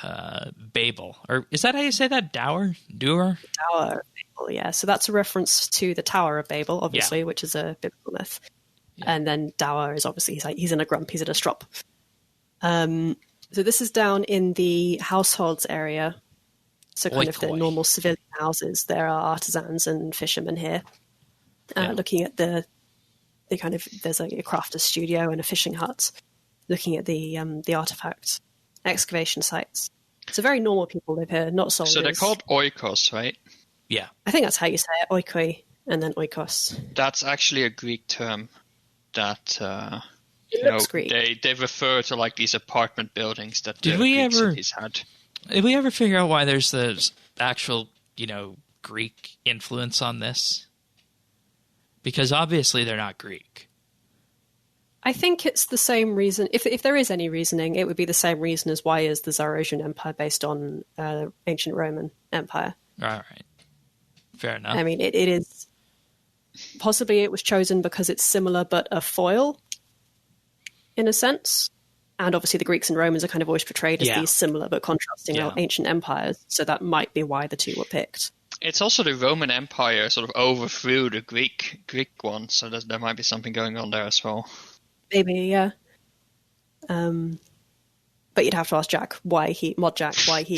Babel. Or is that how you say that? Dower? Doer? Tower of Babel, yeah. So that's a reference to the Tower of Babel, obviously, which is a biblical myth. Yeah. And then Dower is obviously, he's in a grump, he's in a strop. So this is down in the households area. So kind of the normal civilian houses. There are artisans and fishermen here. Looking at the kind of, there's a crafter's studio and a fishing hut. Looking at the artifact excavation sites. So very normal people live here, not soldiers. So they're called oikos, right? Yeah. I think that's how you say it, oikoi, and then oikos. That's actually a Greek term that Greek. They refer to like these apartment buildings that Greek cities had. Did we ever figure out why there's the actual, Greek influence on this? Because obviously they're not Greek. I think it's the same reason. If there is any reasoning, it would be the same reason as why is the Zoroastrian Empire based on ancient Roman Empire. All right. Fair enough. I mean, it is... Possibly it was chosen because it's similar but a foil, in a sense. And obviously the Greeks and Romans are kind of always portrayed as these similar but contrasting ancient empires. So that might be why the two were picked. It's also the Roman Empire sort of overthrew the Greek one, so there might be something going on there as well. Maybe, yeah. But you'd have to ask Jack why he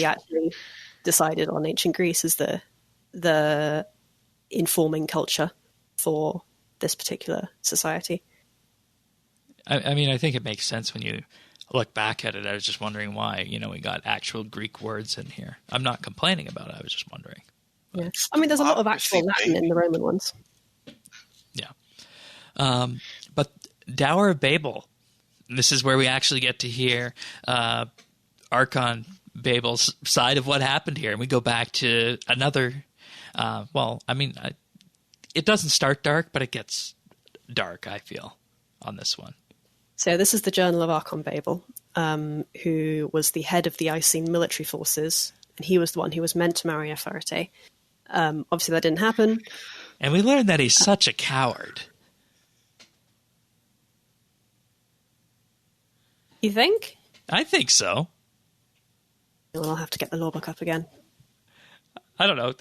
actually decided on ancient Greece as the informing culture for this particular society. I mean, I think it makes sense when you look back at it, I was just wondering why, we got actual Greek words in here. I'm not complaining about it. I was just wondering. Yeah. I mean, there's a lot of actual Latin in the Roman ones. Yeah. But Tower of Babel, this is where we actually get to hear Archon Babel's side of what happened here. And we go back to another, it doesn't start dark, but it gets dark, I feel, on this one. So this is the Journal of Archon Babel, who was the head of the Icene military forces, and he was the one who was meant to marry Nefertiti. Obviously, that didn't happen. And we learned that he's such a coward. You think? I think so. Well, I'll have to get the law book up again. I don't know.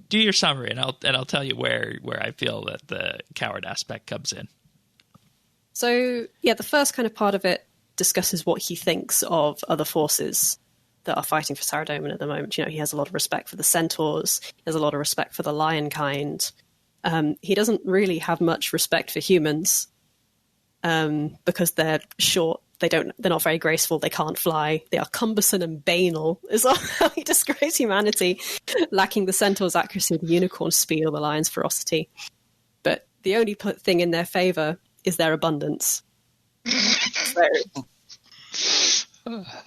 Do your summary, and I'll tell you where I feel that the coward aspect comes in. So, yeah, the first kind of part of it discusses what he thinks of other forces that are fighting for Saradomin at the moment. He has a lot of respect for the centaurs. He has a lot of respect for the lion kind. He doesn't really have much respect for humans because they're short. They're not very graceful. They can't fly. They are cumbersome and banal, is how he describes humanity, lacking the centaur's accuracy, the unicorn's speed, or the lion's ferocity. But the only thing in their favor is their abundance. So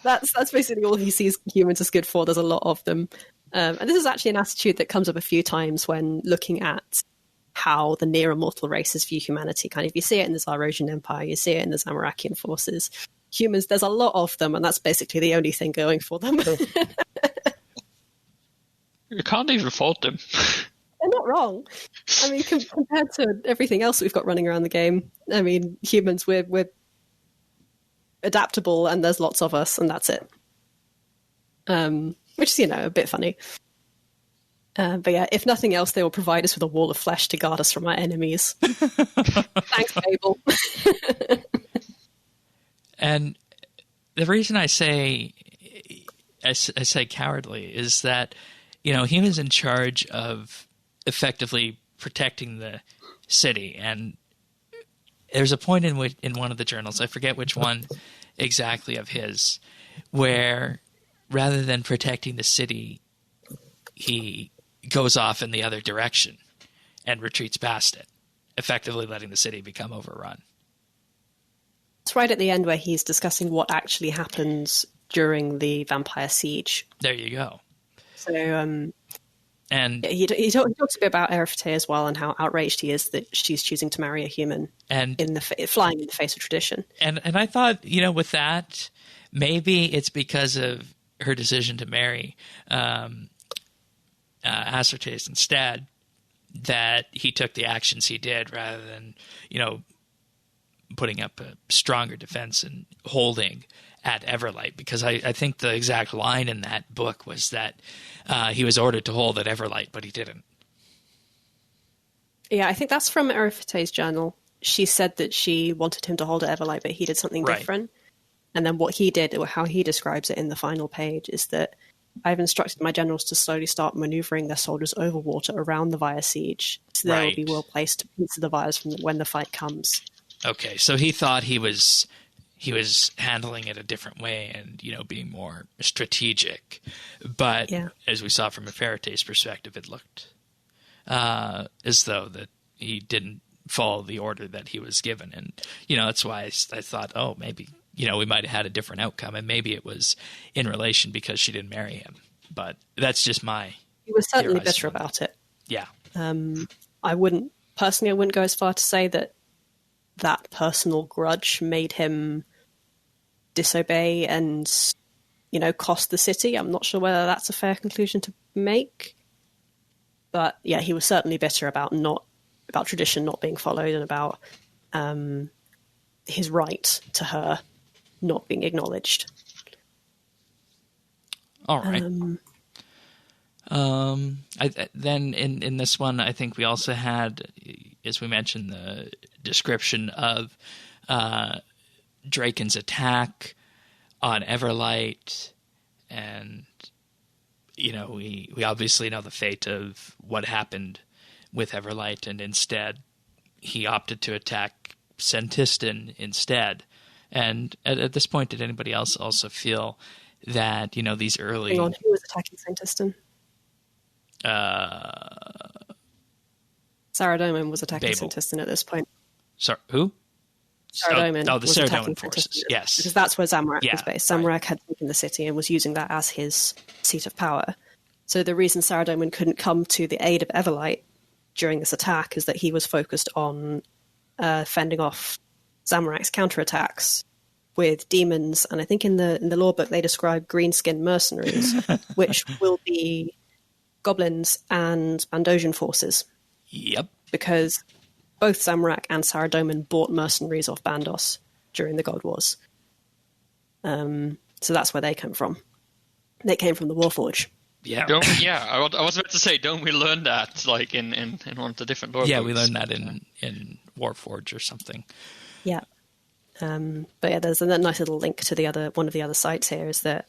that's basically all he sees humans as good for. There's a lot of them. And this is actually an attitude that comes up a few times when looking at how the near immortal races view humanity. Kind of, you see it in the Zarosian Empire, you see it in the Zamorakian forces. Humans, there's a lot of them, and that's basically the only thing going for them. You can't even fault them. They're not wrong. I mean, compared to everything else we've got running around the game, I mean, humans, we're adaptable, and there's lots of us, and that's it. Which is, a bit funny. But yeah, if nothing else, they will provide us with a wall of flesh to guard us from our enemies. Thanks, Babel. And the reason I say cowardly is that, he was in charge of effectively protecting the city. And there's a point in one of the journals, I forget which one exactly of his, where rather than protecting the city, he goes off in the other direction and retreats past it, effectively letting the city become overrun. It's right at the end where he's discussing what actually happens during the vampire siege. There you go. So, and he talks a bit about Nefertiti as well, and how outraged he is that she's choosing to marry a human and flying in the face of tradition. And I thought, with that, maybe it's because of her decision to marry Acertes instead that he took the actions he did rather than, putting up a stronger defense and holding at Everlight, because I think the exact line in that book was that he was ordered to hold at Everlight, but he didn't. Yeah, I think that's from Nefertiti's journal. She said that she wanted him to hold at Everlight, but he did something different. And then what he did, or how he describes it in the final page, is that I've instructed my generals to slowly start maneuvering their soldiers over water around the Via siege, so they will be well placed to pincer the Vias from when the fight comes. Okay, so he thought he was handling it a different way and, being more strategic. But as we saw from Nefertiti's perspective, it looked as though that he didn't follow the order that he was given. And, that's why I thought, oh, maybe, we might have had a different outcome. And maybe it was in relation because she didn't marry him. But that's just my... He was certainly bitter about it. Yeah. I wouldn't go as far to say that personal grudge made him disobey and, cost the city. I'm not sure whether that's a fair conclusion to make. But yeah, he was certainly bitter about tradition not being followed and about his right to her not being acknowledged. All right. Then in this one, I think we also had, as we mentioned, the description of Draken's attack on Everlight, and we obviously know the fate of what happened with Everlight, and instead he opted to attack Sentistan instead, And at this point, did anybody else also feel that, these early... Hang on, who was attacking St. Iston? Saradomin was attacking St. Iston at this point. Sorry, who? Saradomin the was attacking Saradomin forces, yes. Because that's where Zamorak was based. Zamorak right. had taken the city and was using that as his seat of power. So the reason Saradomin couldn't come to the aid of Everlight during this attack is that he was focused on fending off Zamorak's counterattacks with demons, and I think in the lore book they describe green-skinned mercenaries, which will be goblins and Bandosian forces. Yep. Because both Zamorak and Saradomin bought mercenaries off Bandos during the God Wars. So that's where they come from. They came from the Warforge. Yeah. I was about to say, don't we learn that in one of the different lore books? Yeah, we learned that in Warforge or something. Yeah. But yeah, there's a nice little link to one of the other sites here is that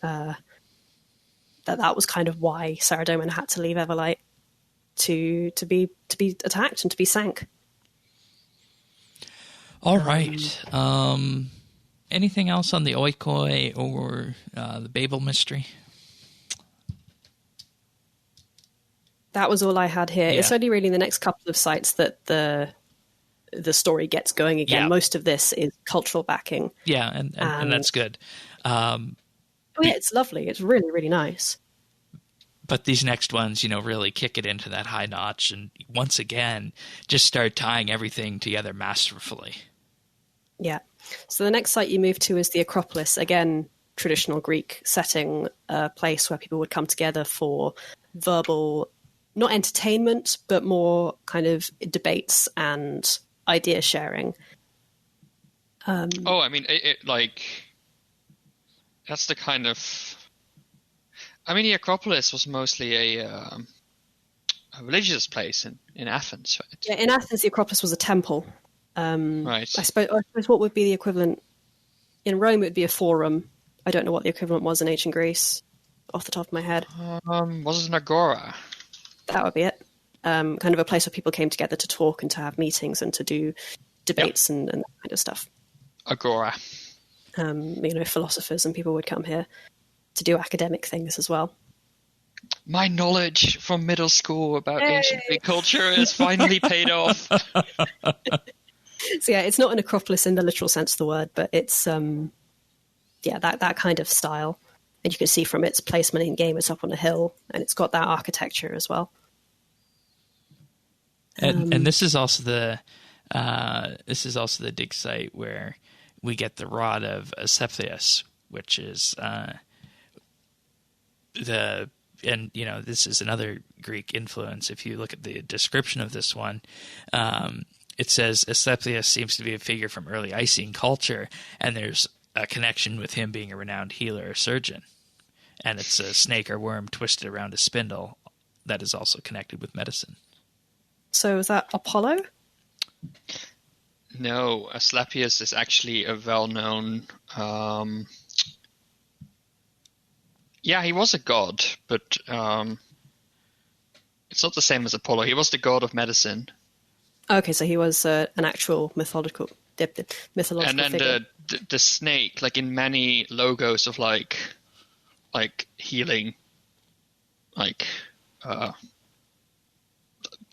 that was kind of why Saradomin had to leave Everlight to be attacked and to be sank. All right. Anything else on the Oikoi or the Babel mystery? That was all I had here. Yeah. It's only really the next couple of sites that the story gets going again. Yeah. Most of this is cultural backing. Yeah, and that's good. It's lovely. It's really, really nice. But these next ones, really kick it into that high notch and once again just start tying everything together masterfully. Yeah. So the next site you move to is the Acropolis. Again, traditional Greek setting, a place where people would come together for verbal, not entertainment, but more kind of debates and idea sharing. That's the kind of... the Acropolis was mostly a religious place in Athens, right? Yeah, in Athens, the Acropolis was a temple. Right. I suppose what would be the equivalent? In Rome, it would be a forum. I don't know what the equivalent was in ancient Greece, off the top of my head. Was it an agora? That would be it. Kind of a place where people came together to talk and to have meetings and to do debates and that kind of stuff. Agora. Philosophers and people would come here to do academic things as well. My knowledge from middle school about ancient Greek culture has finally paid off. So yeah, it's not an Acropolis in the literal sense of the word, but it's that kind of style. And you can see from its placement in game, it's up on a hill, and it's got that architecture as well. And this is also the dig site where we get the rod of Asclepius, which is this is another Greek influence. If you look at the description of this one, it says Asclepius seems to be a figure from early Icene culture, and there's a connection with him being a renowned healer or surgeon. And it's a snake or worm twisted around a spindle that is also connected with medicine. So is that Apollo? No, Asclepius is actually a well-known... he was a god, but it's not the same as Apollo. He was the god of medicine. Okay, so he was an actual mythological and then figure. the snake, like in many logos of like healing,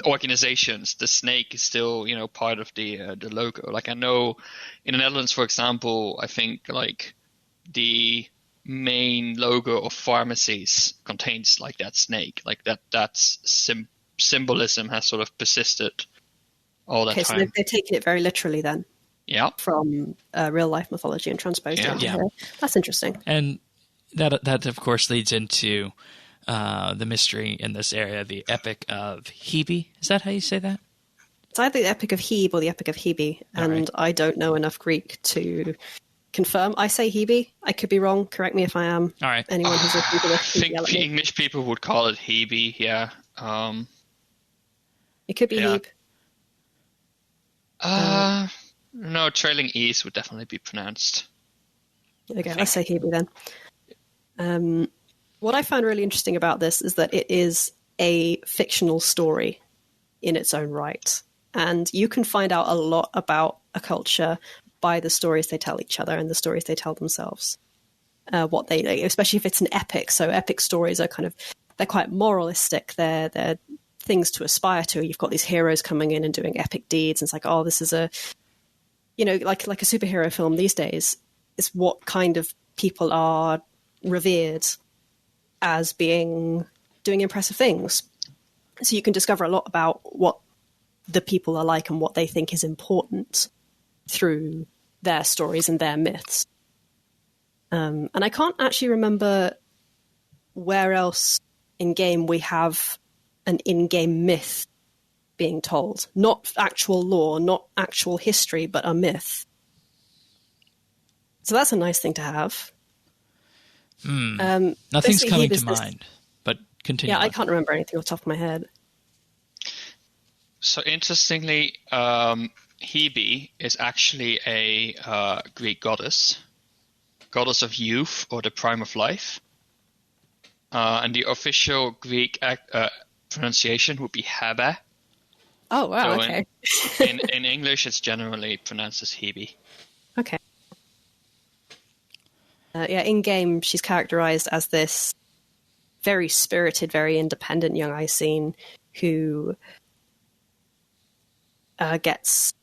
organizations, the snake is still part of the logo. Like I know in the Netherlands, for example, I think like the main logo of pharmacies contains like that snake, like that's symbolism has sort of persisted all that time. So they're taking it very literally then. Yeah. From real life mythology and transposed it into here. That's interesting. And that of course leads into the mystery in this area, the Epic of Hebe. Is that how you say that? It's either the Epic of Hebe or the Epic of Hebe, and I don't know enough Greek to confirm. I say Hebe. I could be wrong. Correct me if I am. All right. Anyone who's listening to this, I think English people would call it Hebe. Yeah. It could be Hebe. No, trailing E's would definitely be pronounced. Okay, let's say Hebe then. What I found really interesting about this is that it is a fictional story in its own right. And you can find out a lot about a culture by the stories they tell each other and the stories they tell themselves. What they, especially if it's an epic. So epic stories are they're quite moralistic. They're things to aspire to. You've got these heroes coming in and doing epic deeds. And it's like, oh, this is a, like a superhero film these days. It's what kind of people are revered as doing impressive things. So you can discover a lot about what the people are like and what they think is important through their stories and their myths. And I can't actually remember where else in-game we have an in-game myth being told. Not actual lore, not actual history, but a myth. So that's a nice thing to have. Nothing's coming to mind, but continue. Yeah, I can't remember anything off the top of my head. So interestingly, Hebe is actually a Greek goddess of youth or the prime of life. And the official Greek pronunciation would be Hebe. Oh, wow, so okay. in English, it's generally pronounced as Hebe. Okay. In-game, she's characterized as this very spirited, very independent young Icene who gets...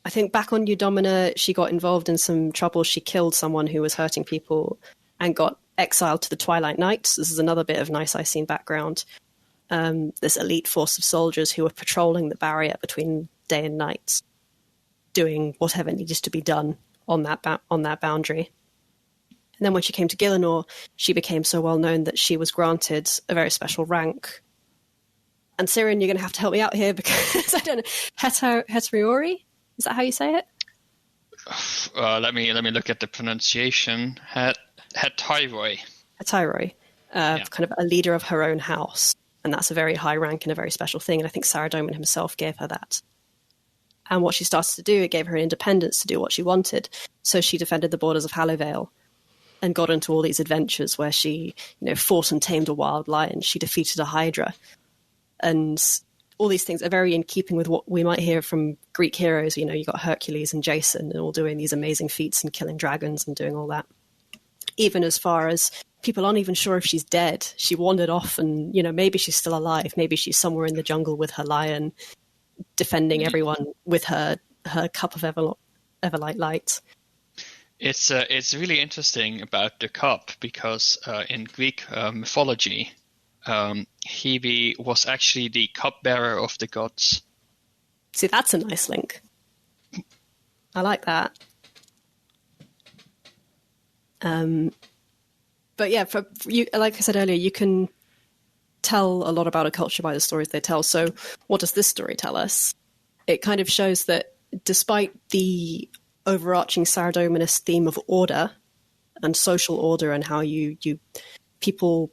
I think back on Eudomina, she got involved in some trouble. She killed someone who was hurting people and got exiled to the Twilight Knights. This is another bit of nice Icene background. This elite force of soldiers who were patrolling the barrier between day and night, doing whatever needed to be done on that boundary. And then when she came to Gielinor, she became so well known that she was granted a very special rank. And Sirin, you're going to have to help me out here because I don't know. Heteriori? Is that how you say it? Let me look at the pronunciation. Hetiroi. Hetiroi, kind of a leader of her own house. And that's a very high rank and a very special thing. And I think Saradomin himself gave her that. And what she started to do, it gave her independence to do what she wanted. So she defended the borders of Hallowvale and got into all these adventures where she, fought and tamed a wild lion. She defeated a hydra. And all these things are very in keeping with what we might hear from Greek heroes. You got Hercules and Jason and all doing these amazing feats and killing dragons and doing all that. Even as far as people aren't even sure if she's dead. She wandered off and, maybe she's still alive. Maybe she's somewhere in the jungle with her lion, defending everyone with her cup of Everlight light. It's really interesting about the cup because in Greek mythology, Hebe was actually the cupbearer of the gods. See, that's a nice link. I like that. But yeah, for you, like I said earlier, you can tell a lot about a culture by the stories they tell. So what does this story tell us? It kind of shows that despite the overarching Saradominist theme of order and social order and how you people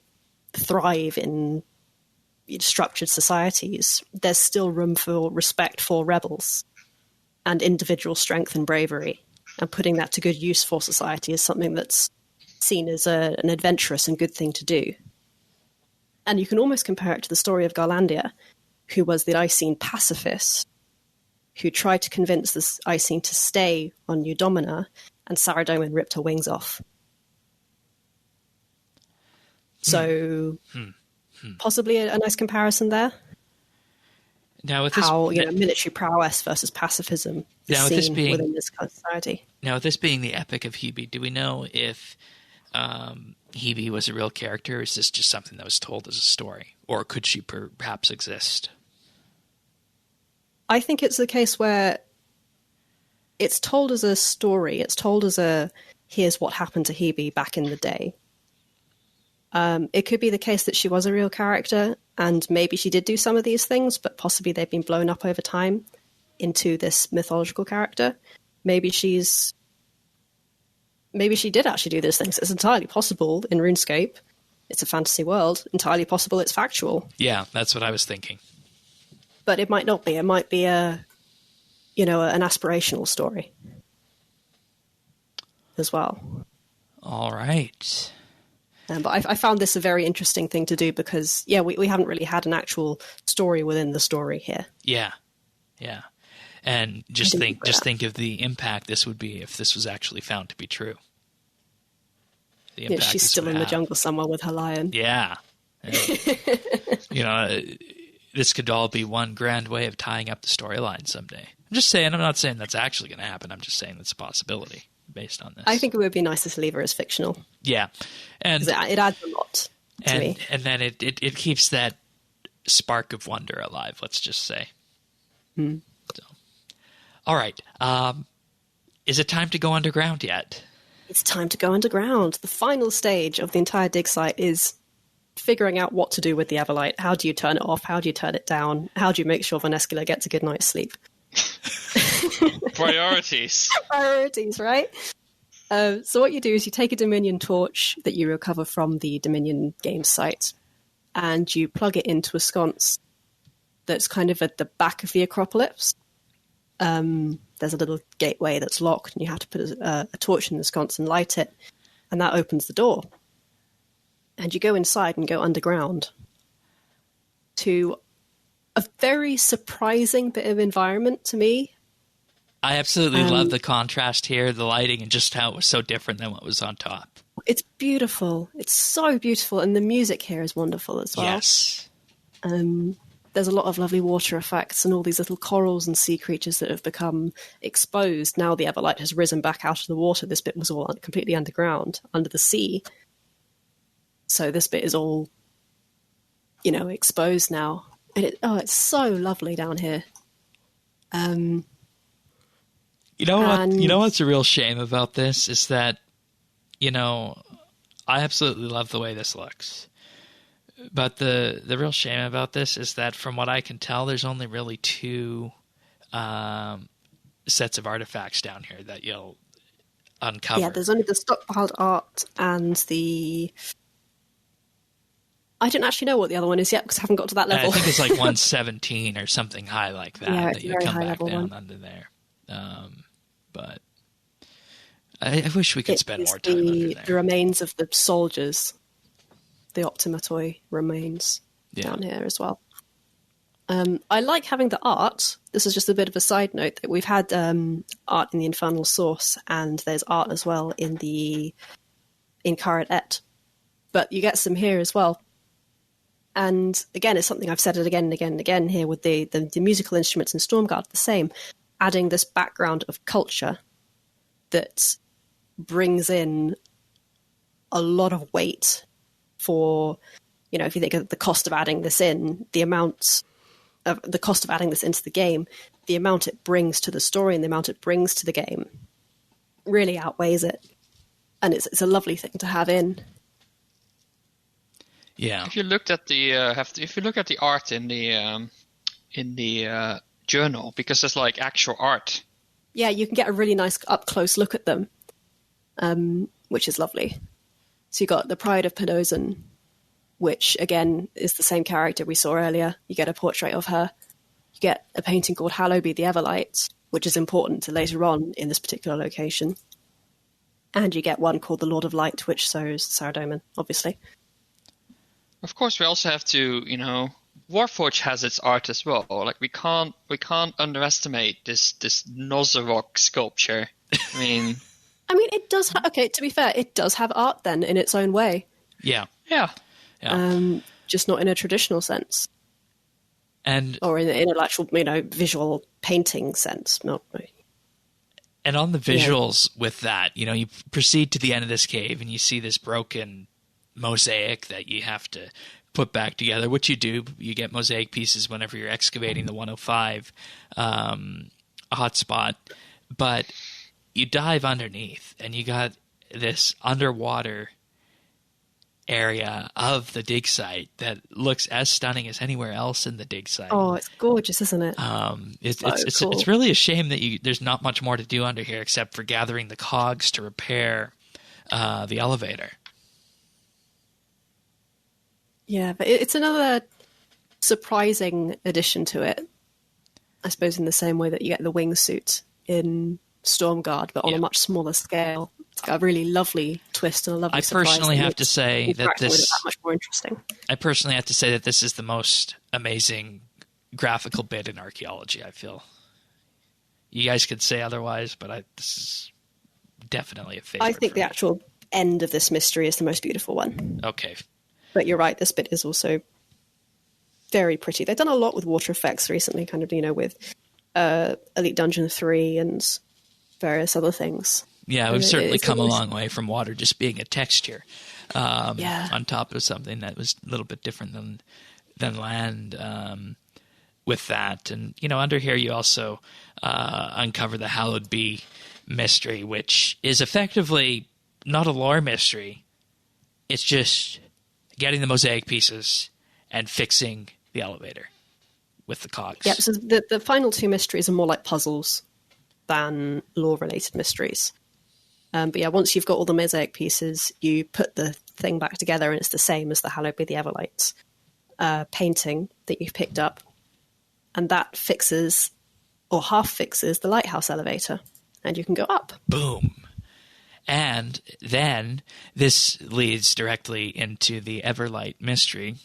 thrive in structured societies, there's still room for respect for rebels and individual strength and bravery. And putting that to good use for society is something that's seen as an adventurous and good thing to do. And you can almost compare it to the story of Garlandia, who was the Icene pacifist, who tried to convince this Icene to stay on Eudomina, and Saradomin ripped her wings off. So possibly a nice comparison there. Now, with how military prowess versus pacifism is seen within this kind of society. Now, with this being the epic of Hebe, do we know if Hebe was a real character, or is this just something that was told as a story? Or could she perhaps exist? I think it's the case where it's told as a story. It's told as here's what happened to Hebe back in the day. It could be the case that she was a real character and maybe she did do some of these things, but possibly they've been blown up over time into this mythological character. Maybe she did actually do these things. It's entirely possible in RuneScape. It's a fantasy world. Entirely possible it's factual. Yeah, that's what I was thinking. But it might not be. It might be an aspirational story as well. All right. But I found this a very interesting thing to do because, we haven't really had an actual story within the story here. Yeah. And just think of the impact this would be if this was actually found to be true. She's still in the jungle somewhere with her lion. Yeah. This could all be one grand way of tying up the storyline someday. I'm just saying, I'm not saying that's actually going to happen. I'm just saying that's a possibility based on this. I think it would be nicer to leave her as fictional. Yeah. And it adds a lot to me. And then it keeps that spark of wonder alive, let's just say. Hmm. So, all right. Is it time to go underground yet? It's time to go underground. The final stage of the entire dig site is figuring out what to do with the Everlight. How do you turn it off? How do you turn it down? How do you make sure Vanescula gets a good night's sleep? Priorities. Priorities, right? So what you do is you take a Dominion torch that you recover from the Dominion game site, and you plug it into a sconce that's kind of at the back of the Acropolis. There's a little gateway that's locked, and you have to put a torch in the sconce and light it, and that opens the door. And you go inside and go underground to a very surprising bit of environment to me. I absolutely love the contrast here, the lighting, and just how it was so different than what was on top. It's beautiful. It's so beautiful, and the music here is wonderful as well. Yes. There's a lot of lovely water effects and all these little corals and sea creatures that have become exposed. Now the Everlight has risen back out of the water. This bit was all completely underground, under the sea. So this bit is all, exposed now. And it's so lovely down here. You know what's a real shame about this is that, I absolutely love the way this looks. But the real shame about this is that from what I can tell, there's only really two sets of artifacts down here that you'll uncover. Yeah, there's only the stockpiled art and the... I don't actually know what the other one is yet because I haven't got to that level. I think it's like 117 or something high like that, yeah, that you come back down under there. But I wish we could spend more time under there. The remains of the soldiers, the Optimatoi remains down here as well. I like having the art. This is just a bit of a side note that we've had art in the Infernal Source, and there's art as well in Karat Et. But you get some here as well. And again, it's something I've said it again and again and again here with the musical instruments in Stormguard, the same, adding this background of culture that brings in a lot of weight for, if you think of the cost of adding this in, the cost of adding this into the game, the amount it brings to the story and the amount it brings to the game really outweighs it. And it's a lovely thing to have in. Yeah. If you looked at the art in the journal, because there's like actual art. Yeah, you can get a really nice up close look at them, which is lovely. So you got the Pride of Penozan, which again is the same character we saw earlier. You get a portrait of her. You get a painting called Hallowby the Everlight, which is important to later on in this particular location. And you get one called the Lord of Light, which shows Saradomin, obviously. Of course, we also have to, Warforged has its art as well. Like we can't underestimate this Nosarok sculpture. I mean, it does. To be fair, it does have art then in its own way. Yeah. Just not in a traditional sense, or in an actual, visual painting sense. Not really. And on the visuals with that, you proceed to the end of this cave and you see this broken mosaic that you have to put back together, which you do. You get mosaic pieces whenever you're excavating the 105 hotspot, but you dive underneath and you got this underwater area of the dig site that looks as stunning as anywhere else in the dig site. Oh, it's gorgeous, isn't it? It's really a shame that there's not much more to do under here except for gathering the cogs to repair the elevator. Yeah, but it's another surprising addition to it. I suppose in the same way that you get the wingsuit in Stormguard, but on a much smaller scale. It's got a really lovely twist and a lovely surprise. I personally have to say that that much more interesting. I personally have to say that this is the most amazing graphical bit in Archaeology, I feel. You guys could say otherwise, but this is definitely a favorite. I think the actual end of this mystery is the most beautiful one. Okay. But you're right, this bit is also very pretty. They've done a lot with water effects recently, kind of, with Elite Dungeon 3 and various other things. Yeah, we've certainly come a long way from water just being a texture on top of something that was a little bit different than land with that. And, under here you also uncover the Hallowed Be mystery, which is effectively not a lore mystery. It's just getting the mosaic pieces and fixing the elevator with the cogs. Yeah, so the final two mysteries are more like puzzles than lore-related mysteries. But yeah, once you've got all the mosaic pieces, you put the thing back together and it's the same as the Hallowed Be the Everlight painting that you've picked up. And that fixes, or half fixes, the lighthouse elevator. And you can go up. Boom. And then this leads directly into the Everlight mystery.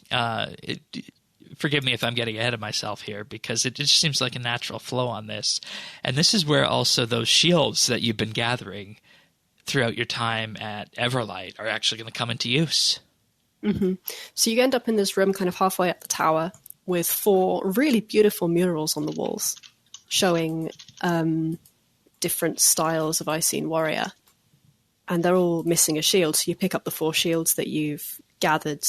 Forgive me if I'm getting ahead of myself here, because it just seems like a natural flow on this. And this is where also those shields that you've been gathering throughout your time at Everlight are actually going to come into use. Mm-hmm. So you end up in this room kind of halfway up the tower with 4 really beautiful murals on the walls showing different styles of Icene warrior. And they're all missing a shield. So you pick up the 4 shields that you've gathered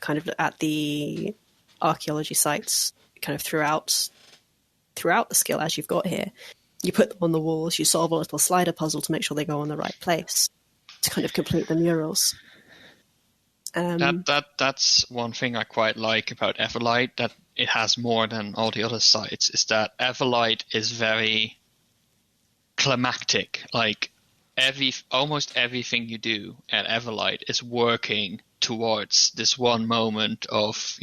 kind of at the archaeology sites kind of throughout the skill as you've got here. You put them on the walls, you solve a little slider puzzle to make sure they go on the right place to kind of complete the murals. That's one thing I quite like about Everlight, that it has more than all the other sites, is that Everlight is very climactic. Like almost everything you do at Everlight is working towards this one moment of,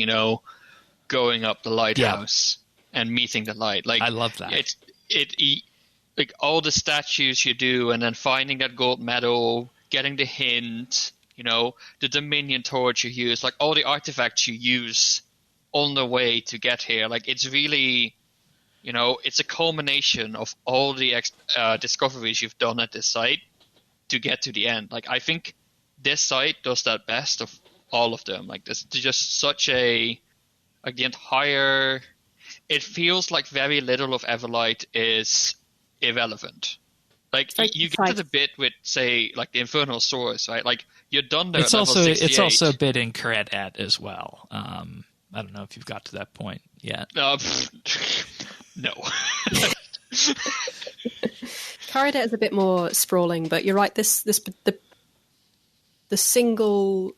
going up the lighthouse and meeting the light. Like, I love that. It like all the statues you do, and then finding that gold medal, getting the hint, the Dominion torch you use, like all the artifacts you use on the way to get here. Like, it's really, it's a culmination of all the discoveries you've done at this site to get to the end. Like, I think this site does that best of all of them. Like, there's just such the entire, it feels like very little of Everlight is irrelevant. Like, you get to the bit with, say, like the Infernal Source, right? Like, you're done there. It's also a bit in Caret as well. I don't know if you've got to that point yet. No. Caret is a bit more sprawling, but you're right. The single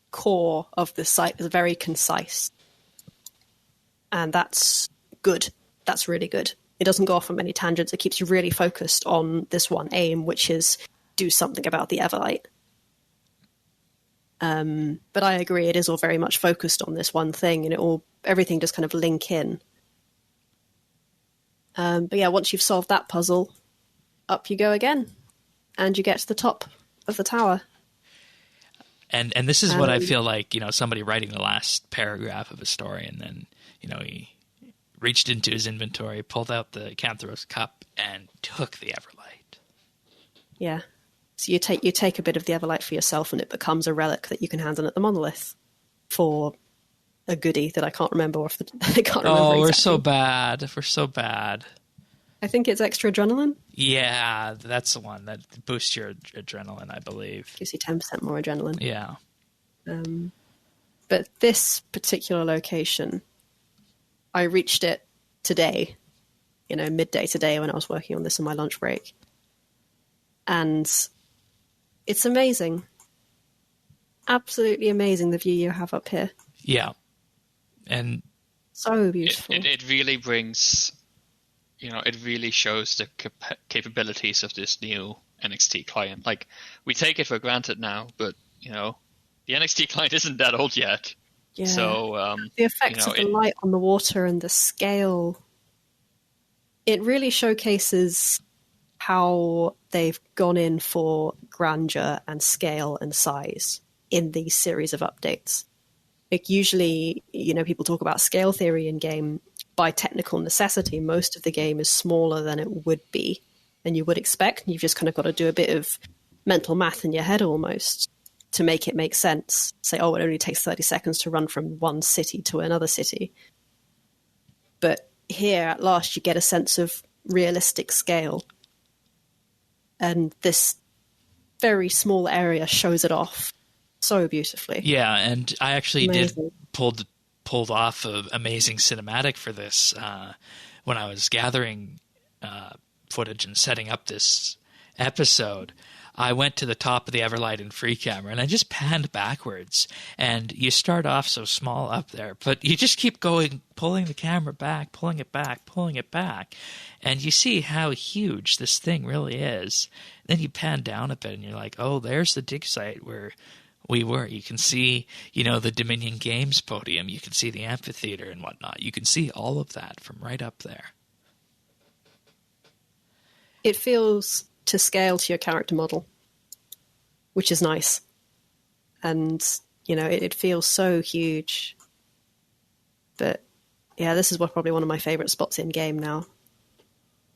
core of the site is very concise, and that's good. That's really good. It doesn't go off on many tangents. It keeps you really focused on this one aim, which is do something about the Everlight. But I agree, it is all very much focused on this one thing, and everything just kind of link in. But yeah, once you've solved that puzzle, up you go again, and you get to the top of the tower. And this is what I feel like, somebody writing the last paragraph of a story, and then, he reached into his inventory, pulled out the Cantharos cup, and took the Everlight. Yeah. So you take a bit of the Everlight for yourself, and it becomes a relic that you can hand in at the monolith for a goodie that I can't remember. I can't remember. Oh, exactly. We're so bad. I think it's extra adrenaline. Yeah, that's the one that boosts your adrenaline, I believe. Gives you 10% more adrenaline. Yeah. But this particular location, I reached it today, midday today when I was working on this in my lunch break. And it's amazing. Absolutely amazing, the view you have up here. Yeah. And so beautiful. It really brings, it really shows the capabilities of this new NXT client. Like, we take it for granted now, but, the NXT client isn't that old yet. Yeah. So, the effects of the light on the water and the scale, it really showcases how they've gone in for grandeur and scale and size in these series of updates. Like, usually, people talk about scale theory in game, by technical necessity, most of the game is smaller than it would be, than you would expect. You've just kind of got to do a bit of mental math in your head almost to make it make sense. Say, oh, it only takes 30 seconds to run from one city to another city. But here, at last, you get a sense of realistic scale. And this very small area shows it off so beautifully. Yeah, and I actually did pulled off an amazing cinematic for this when I was gathering footage and setting up this episode. I went to the top of the Everlight in free camera and I just panned backwards, and you start off so small up there, but you just keep going, pulling the camera back, pulling it back, and you see how huge this thing really is. Then you pan down a bit and you're like, oh, there's the dig site where we were. You can see, the Dominion Games podium. You can see the amphitheater and whatnot. You can see all of that from right up there. It feels to scale to your character model, which is nice. And, it feels so huge. But, yeah, this is probably one of my favorite spots in game now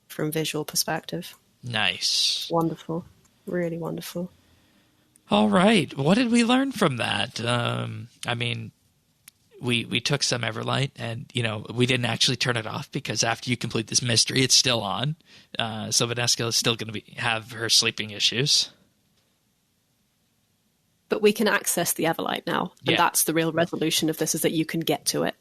from visual perspective. Nice. Wonderful. Really wonderful. All right. What did we learn from that? We took some Everlight and, we didn't actually turn it off because after you complete this mystery, it's still on. So Vanessa is still going to have her sleeping issues. But we can access the Everlight now. And that's the real resolution of this, is that you can get to it.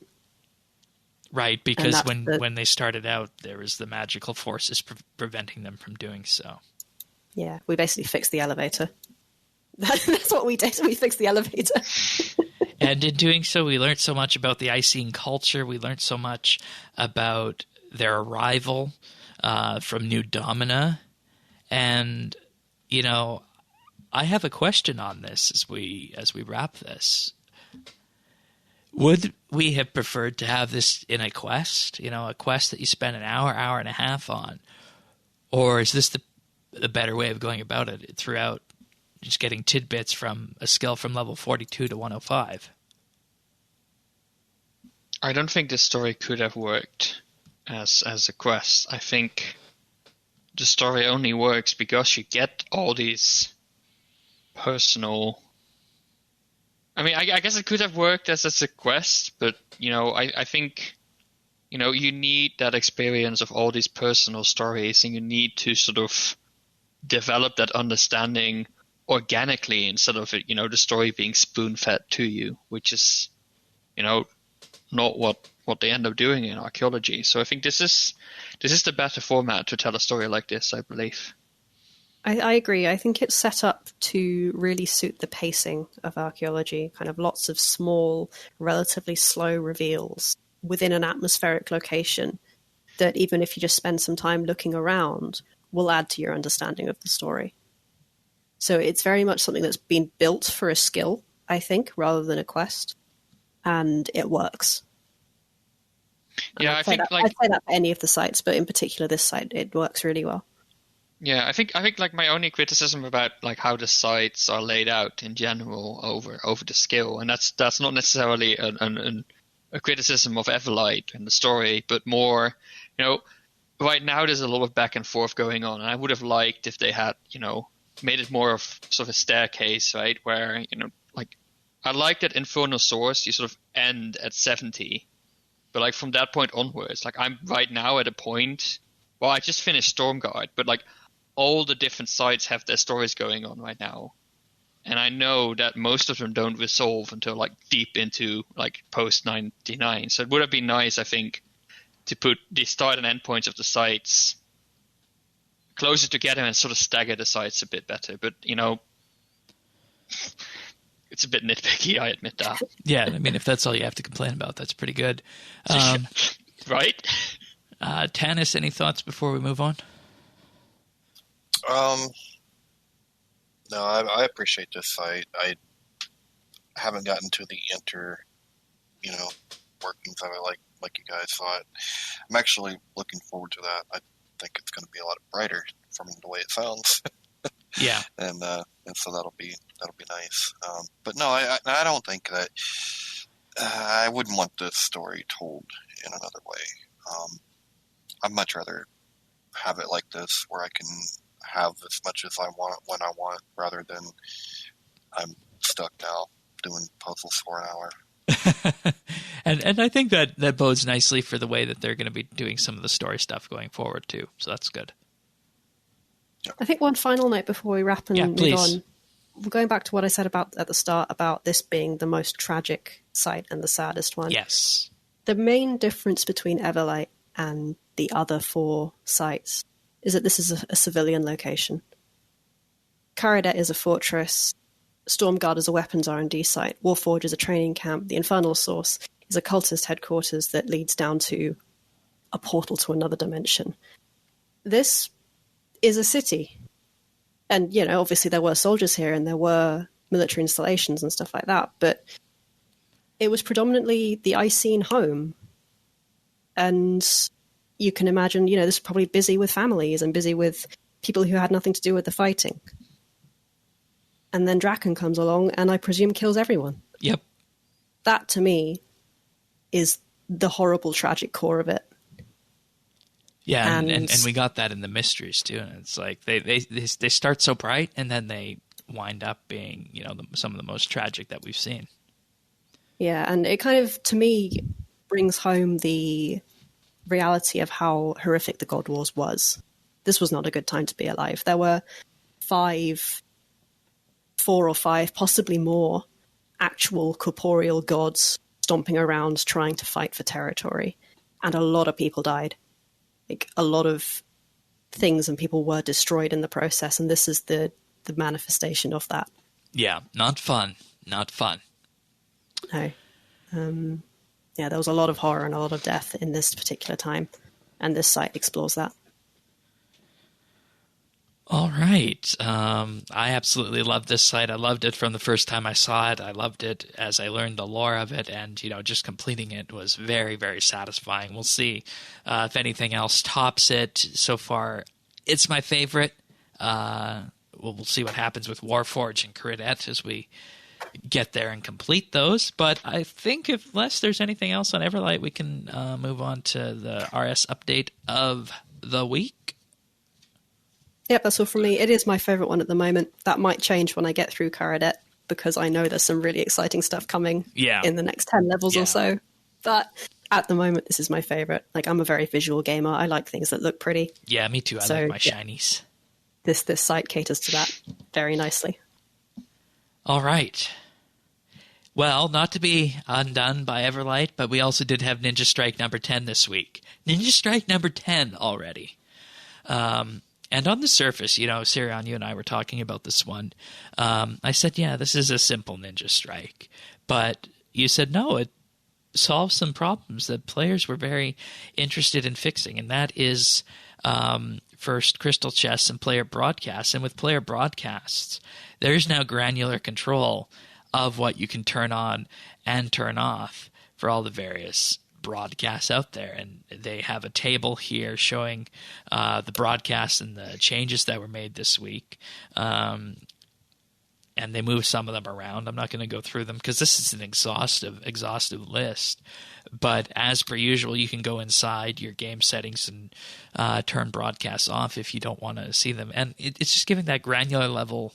Right, because when they started out, there was the magical forces preventing them from doing so. Yeah, we basically fixed the elevator. That's what we did. We fixed the elevator. And in doing so, we learned so much about the Icene culture. We learned so much about their arrival from New Domina. And, I have a question on this as we wrap this. Would we have preferred to have this in a quest? A quest that you spend an hour and a half on? Or is this the better way of going about it throughout just getting tidbits from a skill from level 42 to 105? I don't think this story could have worked as a quest. I think the story only works because you get all these personal... I guess it could have worked as a quest, but, I think, you need that experience of all these personal stories, and you need to sort of develop that understanding organically instead of, the story being spoon-fed to you, which is, not what they end up doing in Archaeology. So I think this is the better format to tell a story like this, I believe. I agree. I think it's set up to really suit the pacing of Archaeology, kind of lots of small, relatively slow reveals within an atmospheric location that even if you just spend some time looking around, will add to your understanding of the story. So it's very much something that's been built for a skill, I think, rather than a quest, and it works. Yeah, I'd say that for any of the sites, but in particular this site, it works really well. Yeah, I think like my only criticism about like how the sites are laid out in general over the skill, and that's not necessarily a criticism of Everlight and the story, but more, right now there's a lot of back and forth going on, and I would have liked if they had, made it more of sort of a staircase, right, where, like, I like that Infernal Source, you sort of end at 70, but like from that point onwards, like I'm right now at a point, well, I just finished Stormguard, but like all the different sites have their stories going on right now. And I know that most of them don't resolve until like deep into like post 99. So it would have been nice, I think, to put the start and end points of the sites closer together and sort of stagger the sites a bit better. But, it's a bit nitpicky, I admit that. Yeah, if that's all you have to complain about, that's pretty good. Right? Tanis, any thoughts before we move on? No, I appreciate this site. I haven't gotten to the workings of it like you guys thought. I'm actually looking forward to that. I think it's going to be a lot brighter from the way it sounds. Yeah, and so that'll be nice. But no, I don't think that I wouldn't want this story told in another way. I'd much rather have it like this, where I can have as much as I want when I want, rather than I'm stuck now doing puzzles for an hour. and I think that bodes nicely for the way that they're going to be doing some of the story stuff going forward too. So that's good. I think one final note before we wrap and move on. Going back to what I said about at the start about this being the most tragic site and the saddest one. Yes. The main difference between Everlight and the other 4 sites is that this is a civilian location. Caradet is a fortress. Stormguard is a weapons R&D site. Warforge is a training camp. The Infernal Source is a cultist headquarters that leads down to a portal to another dimension. This is a city. And, obviously there were soldiers here and there were military installations and stuff like that, but it was predominantly the Icene home. And you can imagine, this is probably busy with families and busy with people who had nothing to do with the fighting. And then Draken comes along and I presume kills everyone. Yep. That, to me, is the horrible, tragic core of it. Yeah, and we got that in the mysteries, too. And it's like they start so bright and then they wind up being, some of the most tragic that we've seen. Yeah, and it kind of, to me, brings home the reality of how horrific the God Wars was. This was not a good time to be alive. There were 4 or 5, possibly more, actual corporeal gods stomping around trying to fight for territory. And a lot of people died. Like, a lot of things and people were destroyed in the process, and this is the manifestation of that. Yeah, not fun. Not fun. No. Yeah, there was a lot of horror and a lot of death in this particular time, and this site explores that. All right. I absolutely love this site. I loved it from the first time I saw it. I loved it as I learned the lore of it, and just completing it was very, very satisfying. We'll see if anything else tops it. So far, it's my favorite. We'll see what happens with Warforge and Caradet as we get there and complete those. But I think unless there's anything else on Everlight, we can move on to the RS update of the week. Yep, that's all from me. It is my favourite one at the moment. That might change when I get through Caradet, because I know there's some really exciting stuff coming in the next 10 levels or so. But at the moment, this is my favourite. Like, I'm a very visual gamer. I like things that look pretty. Yeah, me too. I like my shinies. This site caters to that very nicely. All right. Well, not to be undone by Everlight, but we also did have Ninja Strike number 10 this week. Ninja Strike number 10 already. And on the surface, Sirion, you and I were talking about this one. I said, yeah, this is a simple Ninja Strike. But you said, no, it solves some problems that players were very interested in fixing. And that is, first, crystal chests and player broadcasts. And with player broadcasts, there's now granular control of what you can turn on and turn off for all the various broadcasts out there, and they have a table here showing the broadcasts and the changes that were made this week, and they move some of them around. I'm not going to go through them because this is an exhaustive list, but as per usual, you can go inside your game settings and turn broadcasts off if you don't want to see them, and it's just giving that granular level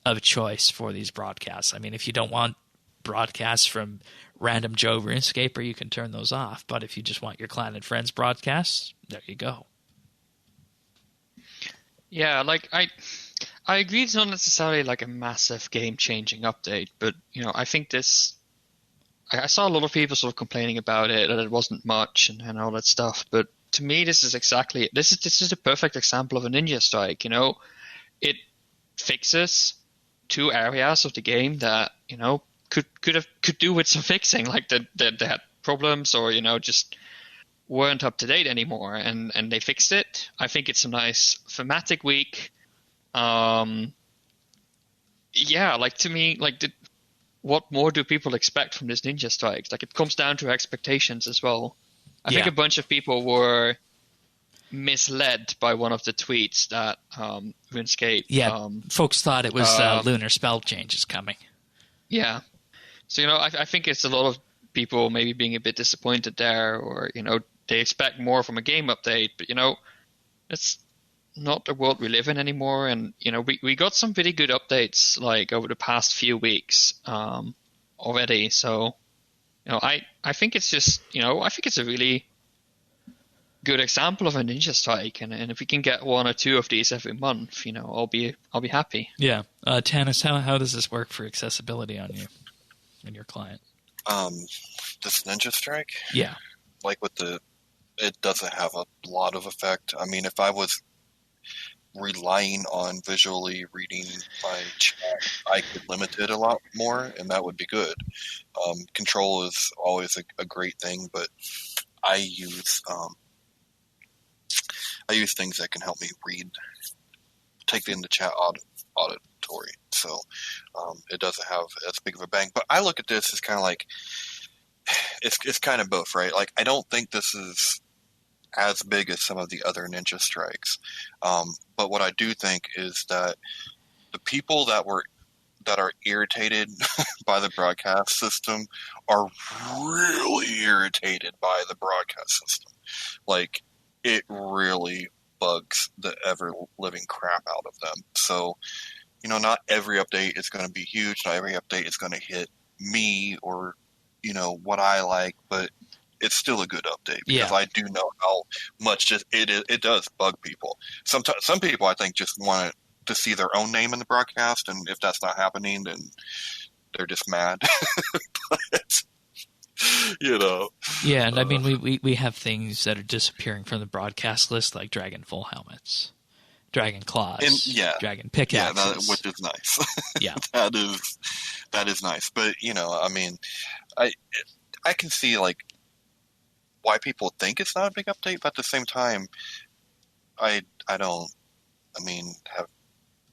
of choice for these broadcasts. I mean, if you don't want broadcasts from Random Joe RuneScaper, you can turn those off. But if you just want your clan and friends broadcasts, there you go. Yeah, like I agree it's not necessarily like a massive game-changing update, but I think this. I saw a lot of people sort of complaining about it, that it wasn't much and all that stuff. But to me, this is exactly this is a perfect example of a Ninja Strike. It fixes 2 areas of the game that could do with some fixing, like they had problems or just weren't up to date anymore, and they fixed it. I think it's a nice thematic week. Like, to me, like, what more do people expect from this Ninja Strikes? Like, it comes down to expectations as well. I think a bunch of people were misled by one of the tweets that RuneScape. Folks thought it was lunar spell changes coming. Yeah. So, I think it's a lot of people maybe being a bit disappointed there, or, they expect more from a game update, but it's not the world we live in anymore. And we got some pretty good updates like over the past few weeks already. So I think it's just I think it's a really good example of a ninja strike, and if we can get one or two of these every month, I'll be happy. Yeah, Tanis, how does this work for accessibility on you and your client? This ninja strike, yeah, like it doesn't have a lot of effect. I mean, if I was relying on visually reading my chat, I could limit it a lot more, and that would be good. Control is always a great thing, but I use things that can help me take in the chat auditory. So it doesn't have as big of a bang. But I look at this as kind of like it's kind of both, right? Like, I don't think this is as big as some of the other ninja strikes. But what I do think is that the people that are irritated by the broadcast system are really irritated by the broadcast system. Like, it really bugs the ever-living crap out of them. So, not every update is going to be huge. Not every update is going to hit me or, what I like, but it's still a good update because I do know how much it does bug people. Some people, I think, just want to see their own name in the broadcast, and if that's not happening, then they're just mad. But, Yeah, and I mean, we have things that are disappearing from the broadcast list, like Dragon Full helmets, Dragon Claws, Dragon Pickaxes. Which is nice. Yeah. That is nice. But, I mean, I can see, like, why people think it's not a big update, but at the same time, I don't,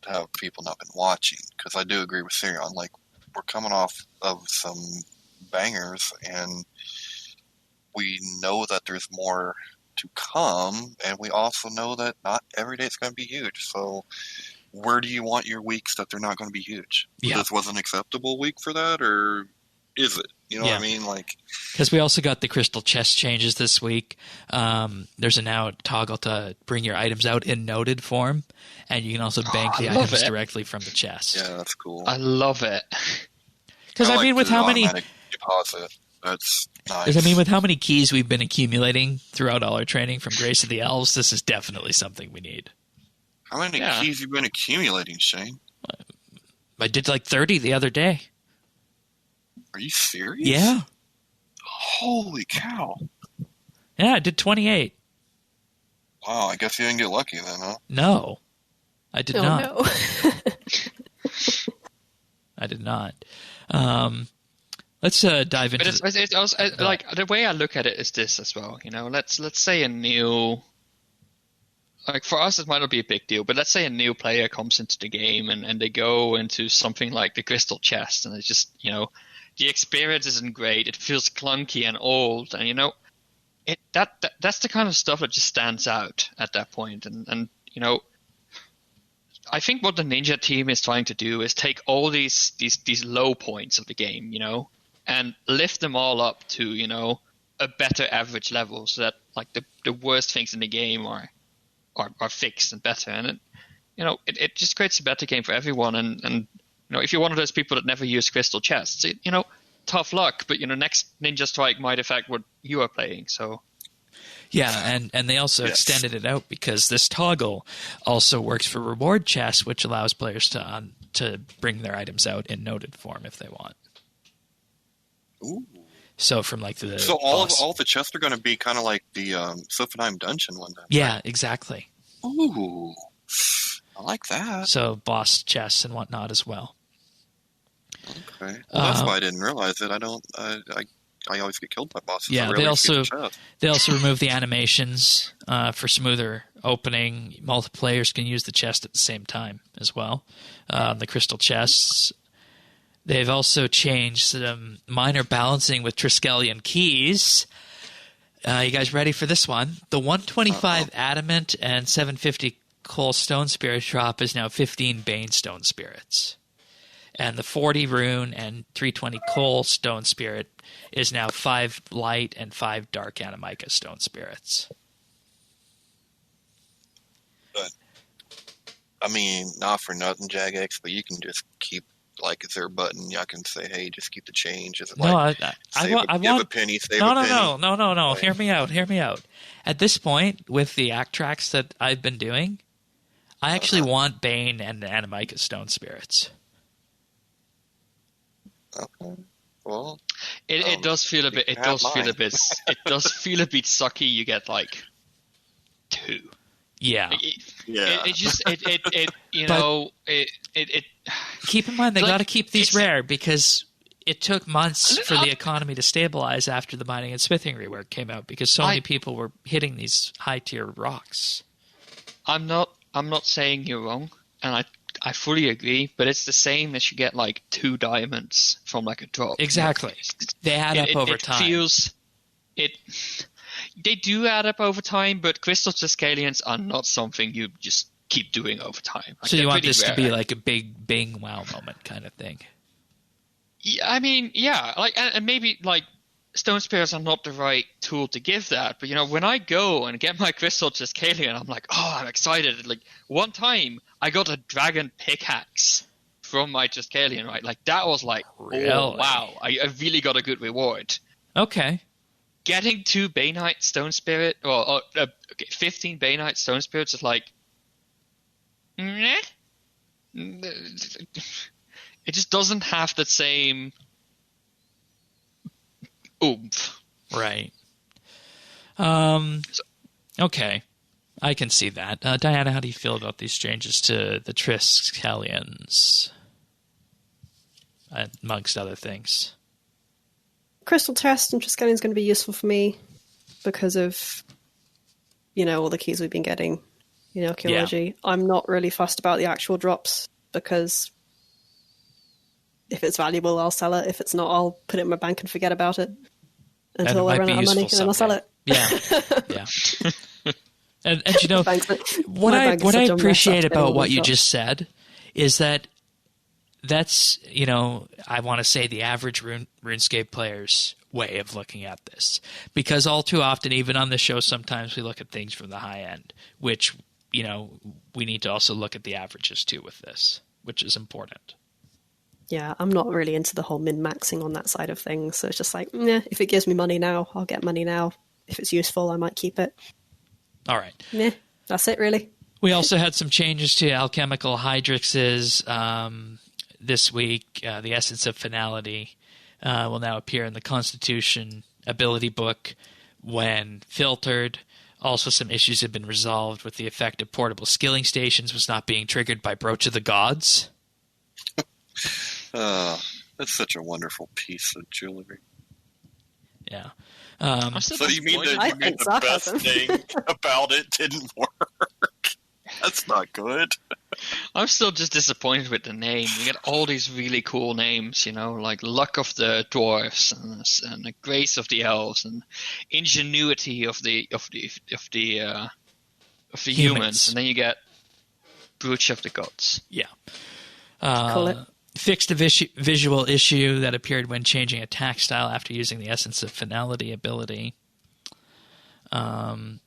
have people not been watching, because I do agree with Sirion. Like, we're coming off of some bangers, and we know that there's more to come, and we also know that not every day it's going to be huge. So where do you want your weeks that they're not going to be huge? Yeah. This was an acceptable week for that, or is it? You know what I mean? Like, because we also got the crystal chest changes this week. There's a now toggle to bring your items out in noted form, and you can also bank the items directly from the chest. Yeah, that's cool. I love it. Because I mean, with how many deposit, that's nice. Because I mean, with how many keys we've been accumulating throughout all our training from Grace of the Elves, this is definitely something we need. How many keys you been accumulating, Shane? I did like 30 the other day. Are you serious? Yeah. Holy cow. Yeah, I did 28. Wow, I guess you didn't get lucky then, huh? No, I did not. No. I did not. Let's dive into. But it's also, like, the way I look at it is this as well. Let's say a new, like, for us it might not be a big deal, but let's say a new player comes into the game and they go into something like the Crystal Chest, and it's just the experience isn't great. It feels clunky and old, and that's the kind of stuff that just stands out at that point. And I think what the Ninja team is trying to do is take all these low points of the game, and lift them all up to a better average level, so that, like, the worst things in the game are fixed and better, and it just creates a better game for everyone. And if you're one of those people that never use crystal chests, tough luck, but next Ninja Strike might affect what you are playing. So yeah, and they also extended it out because this toggle also works for reward chests, which allows players to bring their items out in noted form if they want. Ooh. So from like the all the chests are going to be kind of like the Sylphenheim dungeon one then. Yeah, right? Exactly. Ooh, I like that. So boss chests and whatnot as well. Okay, well, that's why I didn't realize it. I always get killed by bosses. Yeah, they also remove the animations for smoother opening. Multiplayers can use the chest at the same time as well. The crystal chests. They've also changed some minor balancing with Triskelion keys. You guys ready for this one? The 125 Adamant and 750 Coal Stone Spirit drop is now 15 Bane Stone Spirits. And the 40 rune and 320 coal stone spirit is now 5 light and 5 dark Animica stone spirits. But, I mean, not for nothing, Jagex, but you can just keep, like, is there a button I can say, hey, just keep the change? Is it like, I want a penny, save no, a penny? No. Hear me out. At this point, with the act tracks that I've been doing, I actually want Bane and the Animica stone spirits. Okay. Well, it does feel a bit. It does feel a bit sucky. You get like 2. Yeah. It keep in mind they got to keep these rare because it took months for the economy to stabilize after the mining and smithing rework came out because so many people were hitting these high tier rocks. I'm not saying you're wrong, and I fully agree, but it's the same as you get like 2 diamonds from like a drop. Exactly. They add up over time. They do add up over time, but crystal Triskelions are not something you just keep doing over time. Like, so you want this to be like a big bing wow moment kind of thing? Yeah, I mean, yeah, like, and maybe like stone spirits are not the right tool to give that, but when I go and get my crystal Triskelion, I'm like, oh, I'm excited. Like one time I got a dragon pickaxe from my Triskelion, right? Like that was like, really? Oh wow, I really got a good reward. Okay. Getting 2 Banite Stone Spirit, 15 Banite Stone Spirits is like, meh. It just doesn't have the same oomph. Right. Okay. I can see that. Diana, how do you feel about these changes to the Triskelions, amongst other things? Crystal Test and Triskelion is going to be useful for me because of, all the keys we've been getting in Archaeology. Yeah. I'm not really fussed about the actual drops because if it's valuable, I'll sell it. If it's not, I'll put it in my bank and forget about it until I run out of money, and then I'll sell it. Yeah, yeah. And what I appreciate about what you just said is that's I want to say the average RuneScape player's way of looking at this, because all too often, even on the show, sometimes we look at things from the high end, which we need to also look at the averages too with this, which is important. Yeah, I'm not really into the whole min-maxing on that side of things, so it's just like, if it gives me money now, I'll get money now. If it's useful, I might keep it. All right. That's it, really. We also had some changes to alchemical hydrixes this week. The Essence of Finality will now appear in the Constitution ability book when filtered. Also, some issues have been resolved with the effect of portable skilling stations was not being triggered by Brooch of the Gods. That's such a wonderful piece of jewelry. Yeah. So you mean the best thing about it didn't work? That's not good. I'm still just disappointed with the name. You get all these really cool names, like Luck of the Dwarfs and the Grace of the Elves and Ingenuity of the humans, and then you get Brooch of the Gods. Yeah. Call it. Fixed a visual issue that appeared when changing attack style after using the Essence of Finality ability. Now,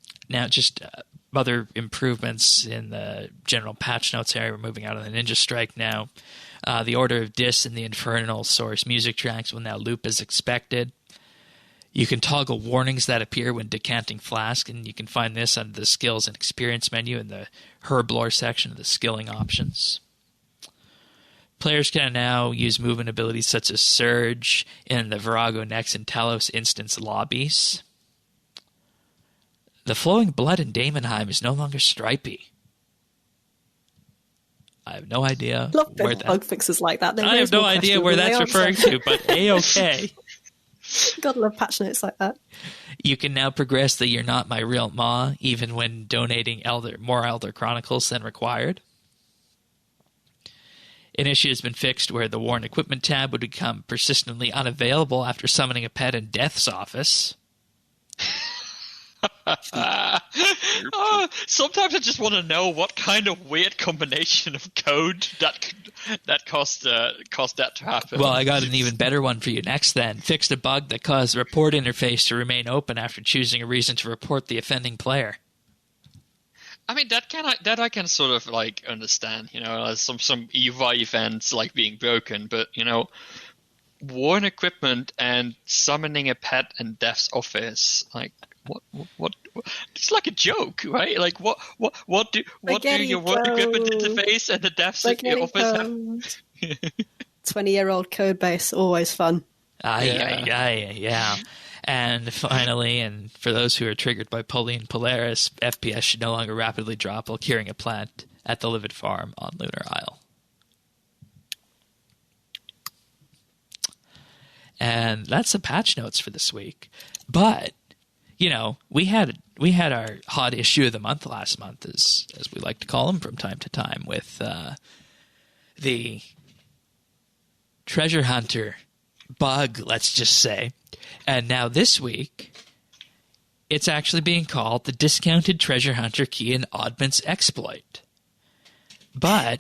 just other improvements in the general patch notes area. We're moving out of the Ninja Strike now. The Order of Dis and the Infernal Source music tracks will now loop as expected. You can toggle warnings that appear when decanting flask, and you can find this under the Skills and Experience menu in the Herb Lore section of the skilling options. Players can now use movement abilities such as Surge in the Virago Nex and Talos instance lobbies. The Flowing Blood in Daemonheim is no longer stripy. I have no idea where that... bug fixes like that. I have no idea where that's referring to, but A-okay. Gotta love patch notes like that. You can now progress the You're Not My Real Ma, even when donating more Elder Chronicles than required. An issue has been fixed where the Worn Equipment tab would become persistently unavailable after summoning a pet in Death's office. Sometimes I just want to know what kind of weird combination of code that caused that to happen. Well, I got an even better one for you next then. Fixed a bug that caused the report interface to remain open after choosing a reason to report the offending player. I mean, that I can sort of like understand, some UI events like being broken, but worn equipment and summoning a pet in Dev's office, like what? It's like a joke, right? Like what do your work equipment interface and the Dev's office have? 20-year-old code base, always fun. Yeah. And finally, and for those who are triggered by Pauline Polaris, FPS should no longer rapidly drop while curing a plant at the Livid Farm on Lunar Isle. And that's the patch notes for this week. But, we had our hot issue of the month last month, as we like to call them from time to time, with the treasure hunter bug, let's just say. And now this week, it's actually being called the discounted treasure hunter key in Oddments exploit. But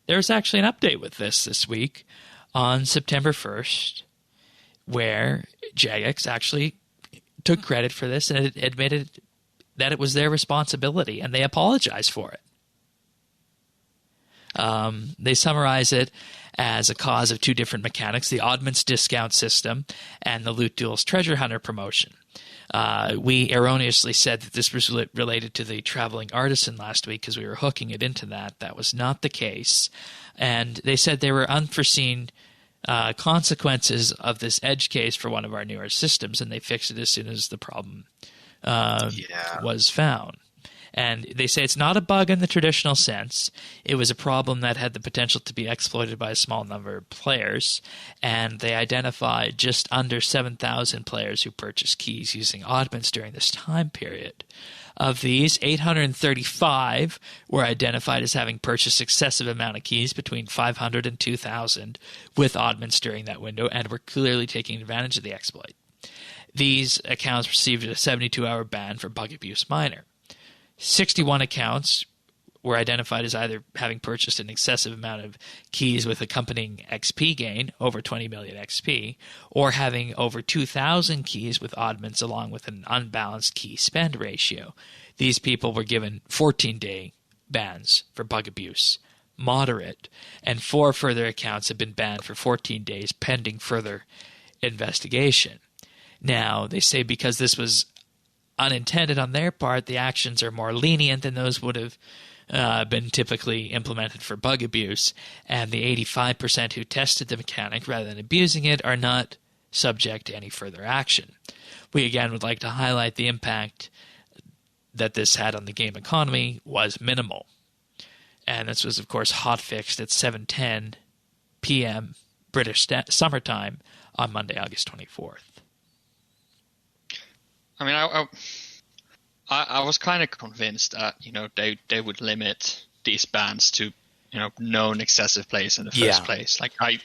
there's actually an update with this week on September 1st, where Jagex actually took credit for this and admitted that it was their responsibility, and they apologized for it. They summarize it as a cause of two different mechanics, the Oddments discount system and the Loot Duels treasure hunter promotion. We erroneously said that this was related to the traveling artisan last week because we were hooking it into that. That was not the case. And they said there were unforeseen consequences of this edge case for one of our newer systems, and they fixed it as soon as the problem was found. And they say it's not a bug in the traditional sense. It was a problem that had the potential to be exploited by a small number of players, and they identified just under 7,000 players who purchased keys using Oddments during this time period. Of these, 835 were identified as having purchased excessive amount of keys, between 500 and 2,000, with Oddments during that window, and were clearly taking advantage of the exploit. These accounts received a 72-hour ban for bug abuse minor. 61 accounts were identified as either having purchased an excessive amount of keys with accompanying XP gain, over 20 million XP, or having over 2,000 keys with Oddments along with an unbalanced key spend ratio. These people were given 14-day bans for bug abuse, moderate, and 4 further accounts have been banned for 14 days pending further investigation. Now, they say because this was unintended on their part, the actions are more lenient than those would have been typically implemented for bug abuse, and the 85% who tested the mechanic rather than abusing it are not subject to any further action. We again would like to highlight the impact that this had on the game economy was minimal. And this was, of course, hotfixed at 7:10 p.m. British summertime on Monday, August 24th. I mean, I was kind of convinced that they would limit these bans to known excessive plays in the first place. Like I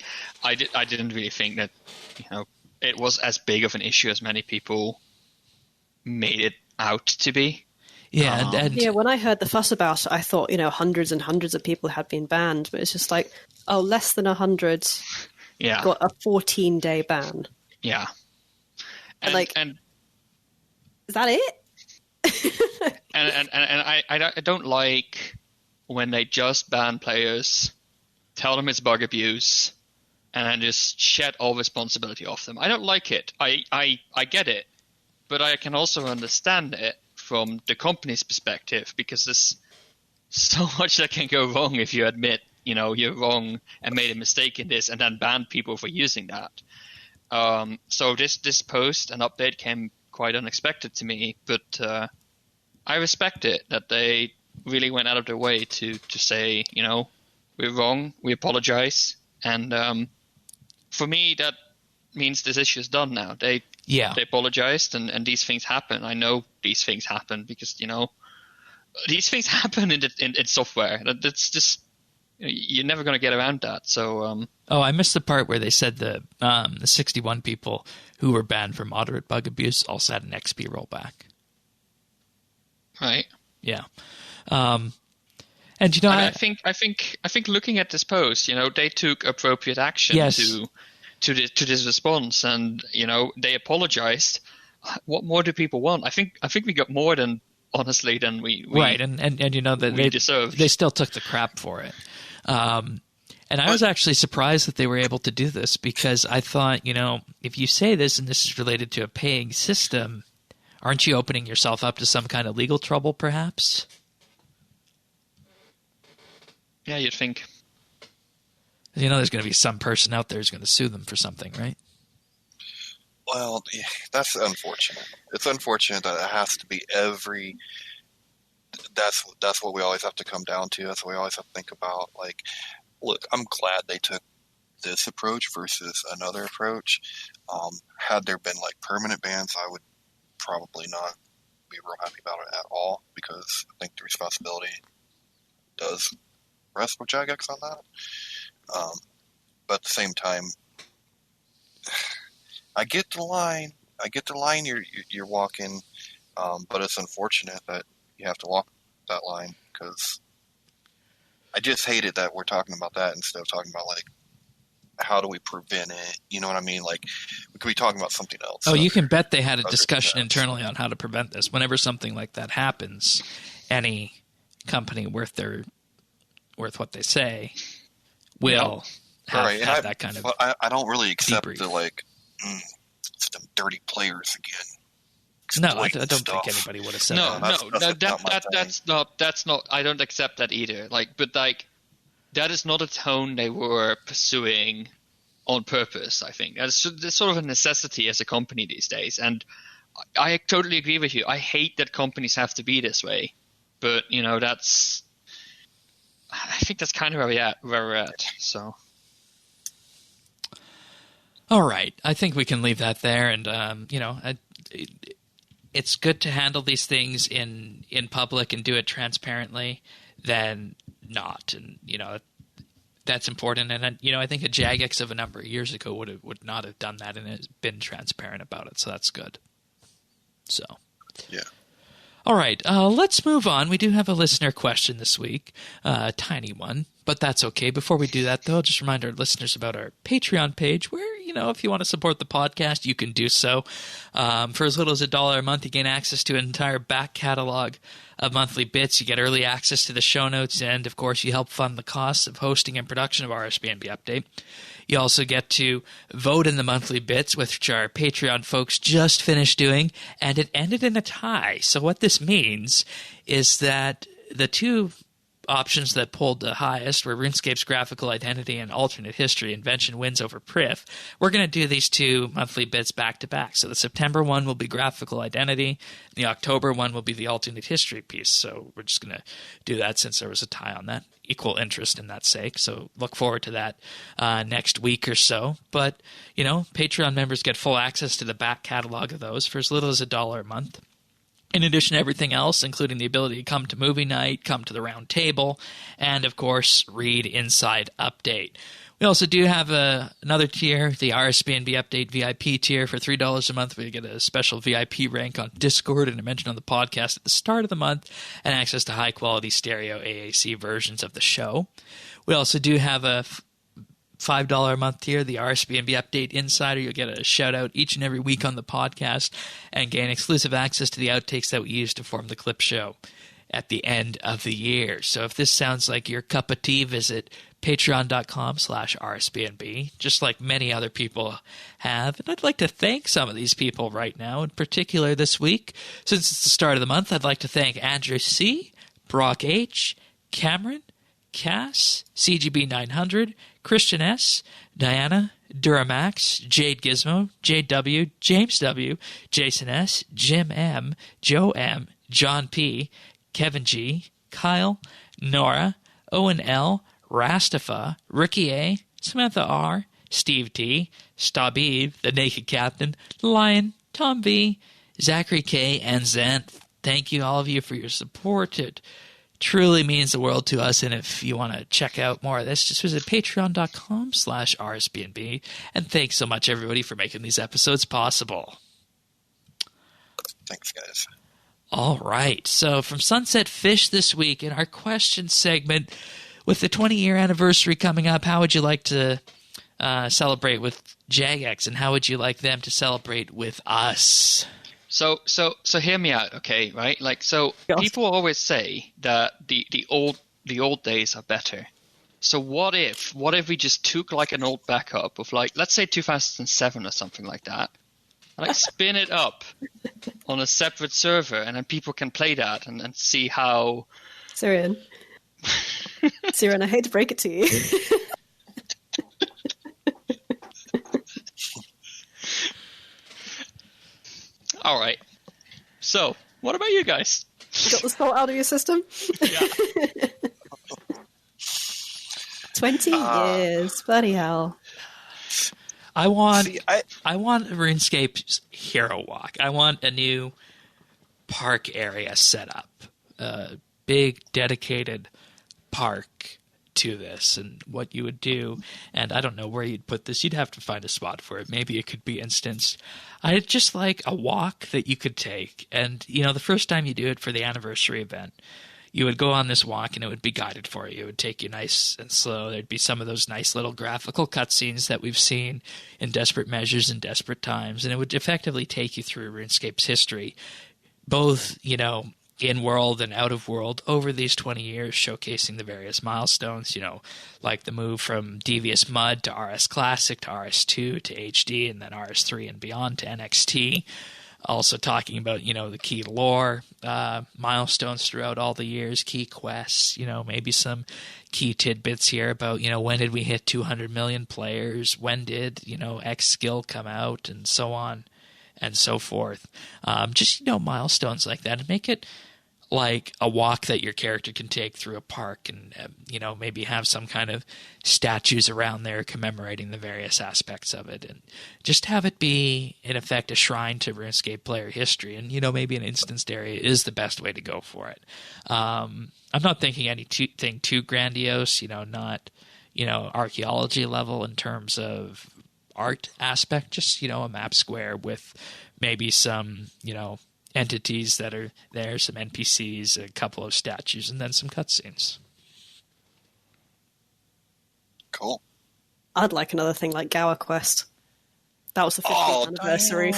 didn't really think that it was as big of an issue as many people made it out to be. Yeah, when I heard the fuss about it, I thought hundreds and hundreds of people had been banned, but it's just like, less than 100 got a 14-day ban. Yeah, and is that it? and I don't like when they just ban players, tell them it's bug abuse, and then just shed all responsibility off them. I don't like it. I get it, but I can also understand it from the company's perspective, because there's so much that can go wrong if you admit you're wrong and made a mistake in this and then ban people for using that. So this post and update came quite unexpected to me, but I respect it that they really went out of their way to say, we're wrong, we apologize, and for me that means this issue is done now. They apologized, and these things happen. I know these things happen because these things happen in software. That's just you're never going to get around that. So, I missed the part where they said the 61 people who were banned for moderate bug abuse also had an XP rollback. Right. Yeah. And I think looking at this post, they took appropriate action to this response, and they apologized. What more do people want? I think we got more than honestly than we right, and that we deserved. They still took the crap for it. And I was actually surprised that they were able to do this, because I thought, if you say this and this is related to a paying system, aren't you opening yourself up to some kind of legal trouble, perhaps? Yeah, you'd think. There's going to be some person out there who's going to sue them for something, right? Well, that's unfortunate. It's unfortunate that it has to be every. That's what we always have to come down to. That's what we always have to think about. Like, look, I'm glad they took this approach versus another approach. Had there been like permanent bans, I would probably not be real happy about it at all, because I think the responsibility does rest with Jagex on that. But at the same time, I get the line. You're walking, but it's unfortunate that you have to walk that line, because I just hate it that we're talking about that instead of talking about like how do we prevent it. You know what I mean? Like, we could be talking about something else. Oh, you can bet they had a discussion internally on how to prevent this. Whenever something like that happens, any company worth what they say will have that kind of. I don't really accept debrief. the like. It's them dirty players again. No, I don't think anybody would have said that. That's not. I don't accept that either. That is not a tone they were pursuing on purpose. I think that's sort of a necessity as a company these days, and I totally agree with you. I hate that companies have to be this way, but that's. I think that's kind of where we're at. So. All right, I think we can leave that there, and it's good to handle these things in public and do it transparently than not, and that's important. And I think a Jagex of a number of years ago would not have done that and has been transparent about it, so that's good. So yeah. All right, let's move on. We do have a listener question this week, a tiny one, but that's okay. Before we do that, though, I'll just remind our listeners about our Patreon page where, if you want to support the podcast, you can do so. For as little as $1 a month, you gain access to an entire back catalog of monthly bits. You get early access to the show notes, and, of course, you help fund the costs of hosting and production of RSBANDB Update. You also get to vote in the monthly bits, which our Patreon folks just finished doing, and it ended in a tie. So what this means is that the two options that pulled the highest were RuneScape's graphical identity and alternate history. Invention wins over Prif. We're going to do these two monthly bits back to back. So the September one will be graphical identity. The October one will be the alternate history piece. So we're just going to do that since there was a tie on that. Equal interest in that sake. So look forward to that next week or so. But, Patreon members get full access to the back catalog of those for as little as $1 a month. In addition to everything else, including the ability to come to movie night, come to the round table, and, of course, read Inside Update. We also do have another tier, the RSBANDB Update VIP tier. For $3 a month, we get a special VIP rank on Discord and a mention on the podcast at the start of the month, and access to high-quality stereo AAC versions of the show. We also do have a $5 a month tier, the RSBANDB Update Insider. You'll get a shout-out each and every week on the podcast and gain exclusive access to the outtakes that we use to form the clip show at the end of the year. So if this sounds like your cup of tea, visit patreon.com/RSBANDB, just like many other people have. And I'd like to thank some of these people right now, in particular this week. Since it's the start of the month, I'd like to thank Andrew C., Brock H., Cameron, Cass, CGB900, Christian S., Diana, Duramax, Jade Gizmo, JW, James W., Jason S., Jim M., Joe M., John P., Kevin G., Kyle, Nora, Owen L., Rastafa, Ricky A., Samantha R., Steve T., Stabib, The Naked Captain, Lion, Tom V., Zachary K., and Zen. Thank you, all of you, for your support. It truly means the world to us. And if you want to check out more of this, just visit patreon.com/RSBANDB. And thanks so much, everybody, for making these episodes possible. Thanks, guys. All right. So from Sunset Fish this week, in our question segment, with the 20-year anniversary coming up, how would you like to celebrate with Jagex, and how would you like them to celebrate with us? So hear me out, okay? Right? Like, so people always say that the old days are better. So what if we just took like an old backup of, like, let's say 2007 or something like that, and like spin it up on a separate server, and then people can play that and see how. Syrian, I hate to break it to you. All right. So, what about you guys? You got the salt out of your system? Yeah. 20 years, bloody hell. I want RuneScape's Hero Walk. I want a new park area set up, a big dedicated park to this, and what you would do. And I don't know where you'd put this. You'd have to find a spot for it. Maybe it could be instanced. I'd just like a walk that you could take. And, the first time you do it for the anniversary event, you would go on this walk, and it would be guided for you. It would take you nice and slow. There'd be some of those nice little graphical cutscenes that we've seen in Desperate Measures and Desperate Times, and it would effectively take you through RuneScape's history, both, in world and out of world over these 20 years, showcasing the various milestones, like the move from Devious Mud to RS Classic to RS2 to HD, and then RS3 and beyond to NXT. Also talking about, the key lore milestones throughout all the years, key quests, maybe some key tidbits here about, when did we hit 200 million players? When did, X skill come out? And so on and so forth. Just, milestones like that, and make it like a walk that your character can take through a park, and, maybe have some kind of statues around there commemorating the various aspects of it, and just have it be, in effect, a shrine to RuneScape player history. And, maybe an instanced area is the best way to go for it. I'm not thinking anything too grandiose, not, archaeology level in terms of art aspect, just, a map square with maybe some, entities that are there, some NPCs, a couple of statues, and then some cutscenes. Cool. I'd like another thing like Gower Quest. That was the 50th anniversary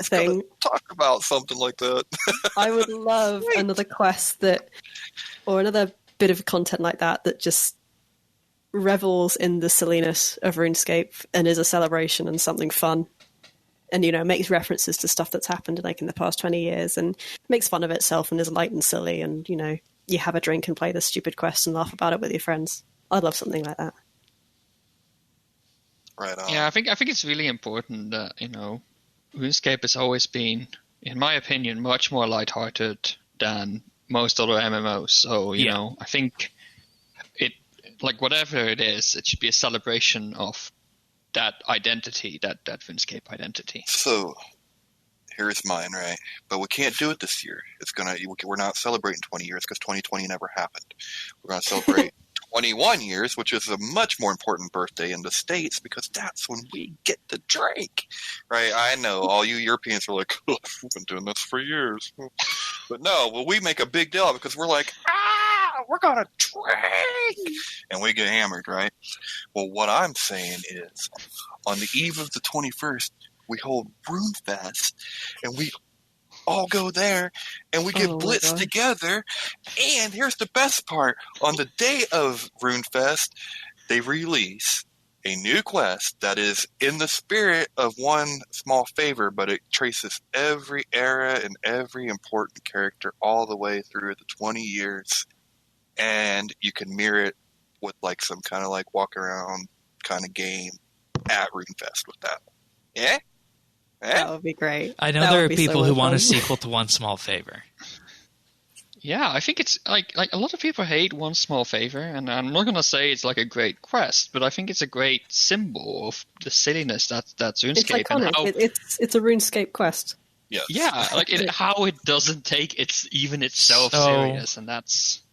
thing. Talk about something like that. I would love another quest or another bit of content like that just revels in the silliness of RuneScape and is a celebration and something fun. And, makes references to stuff that's happened like in the past 20 years and makes fun of itself and is light and silly. And, you have a drink and play the stupid quest and laugh about it with your friends. I'd love something like that. Right on. Yeah, I think it's really important that, RuneScape has always been, in my opinion, much more lighthearted than most other MMOs. So, I think it, like, whatever it is, it should be a celebration of that identity, that RuneScape identity. So here's mine, right? But we can't do it this year. We're not celebrating 20 years because 2020 never happened. We're going to celebrate 21 years, which is a much more important birthday in the States because that's when we get to drink, right? I know all you Europeans are like, oh, we've been doing this for years. But no, well, we make a big deal because we're like, we're going to drink. And we get hammered, right? Well, what I'm saying is on the eve of the 21st, we hold RuneFest, and we all go there, and we get blitzed together. And here's the best part. On the day of RuneFest, they release a new quest that is in the spirit of One Small Favor, but it traces every era and every important character all the way through the 20 years. And you can mirror it with like some kind of like walk around kind of game at RuneFest with that. Yeah? That would be great. I know there are people who want a sequel to One Small Favor. Yeah, I think it's like a lot of people hate One Small Favor, and I'm not gonna say it's like a great quest, but I think it's a great symbol of the silliness that's RuneScape. It's iconic. And how, it's a RuneScape quest. Yes. Yeah, like how it doesn't take itself serious, and that's.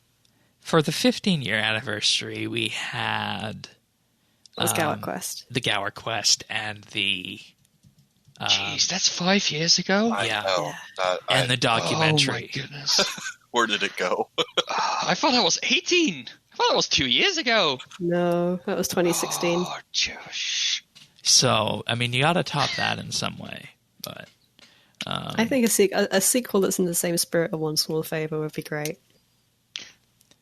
For the 15-year anniversary, we had It was Gower Quest. The Gower Quest and the... Jeez, that's 5 years ago? Yeah. And the documentary. Oh, my goodness. Where did it go? I thought that was 18. I thought that was 2 years ago. No, that was 2016. Oh, Josh. So, I mean, you got to top that in some way. But I think a sequel that's in the same spirit of One Small Favor would be great.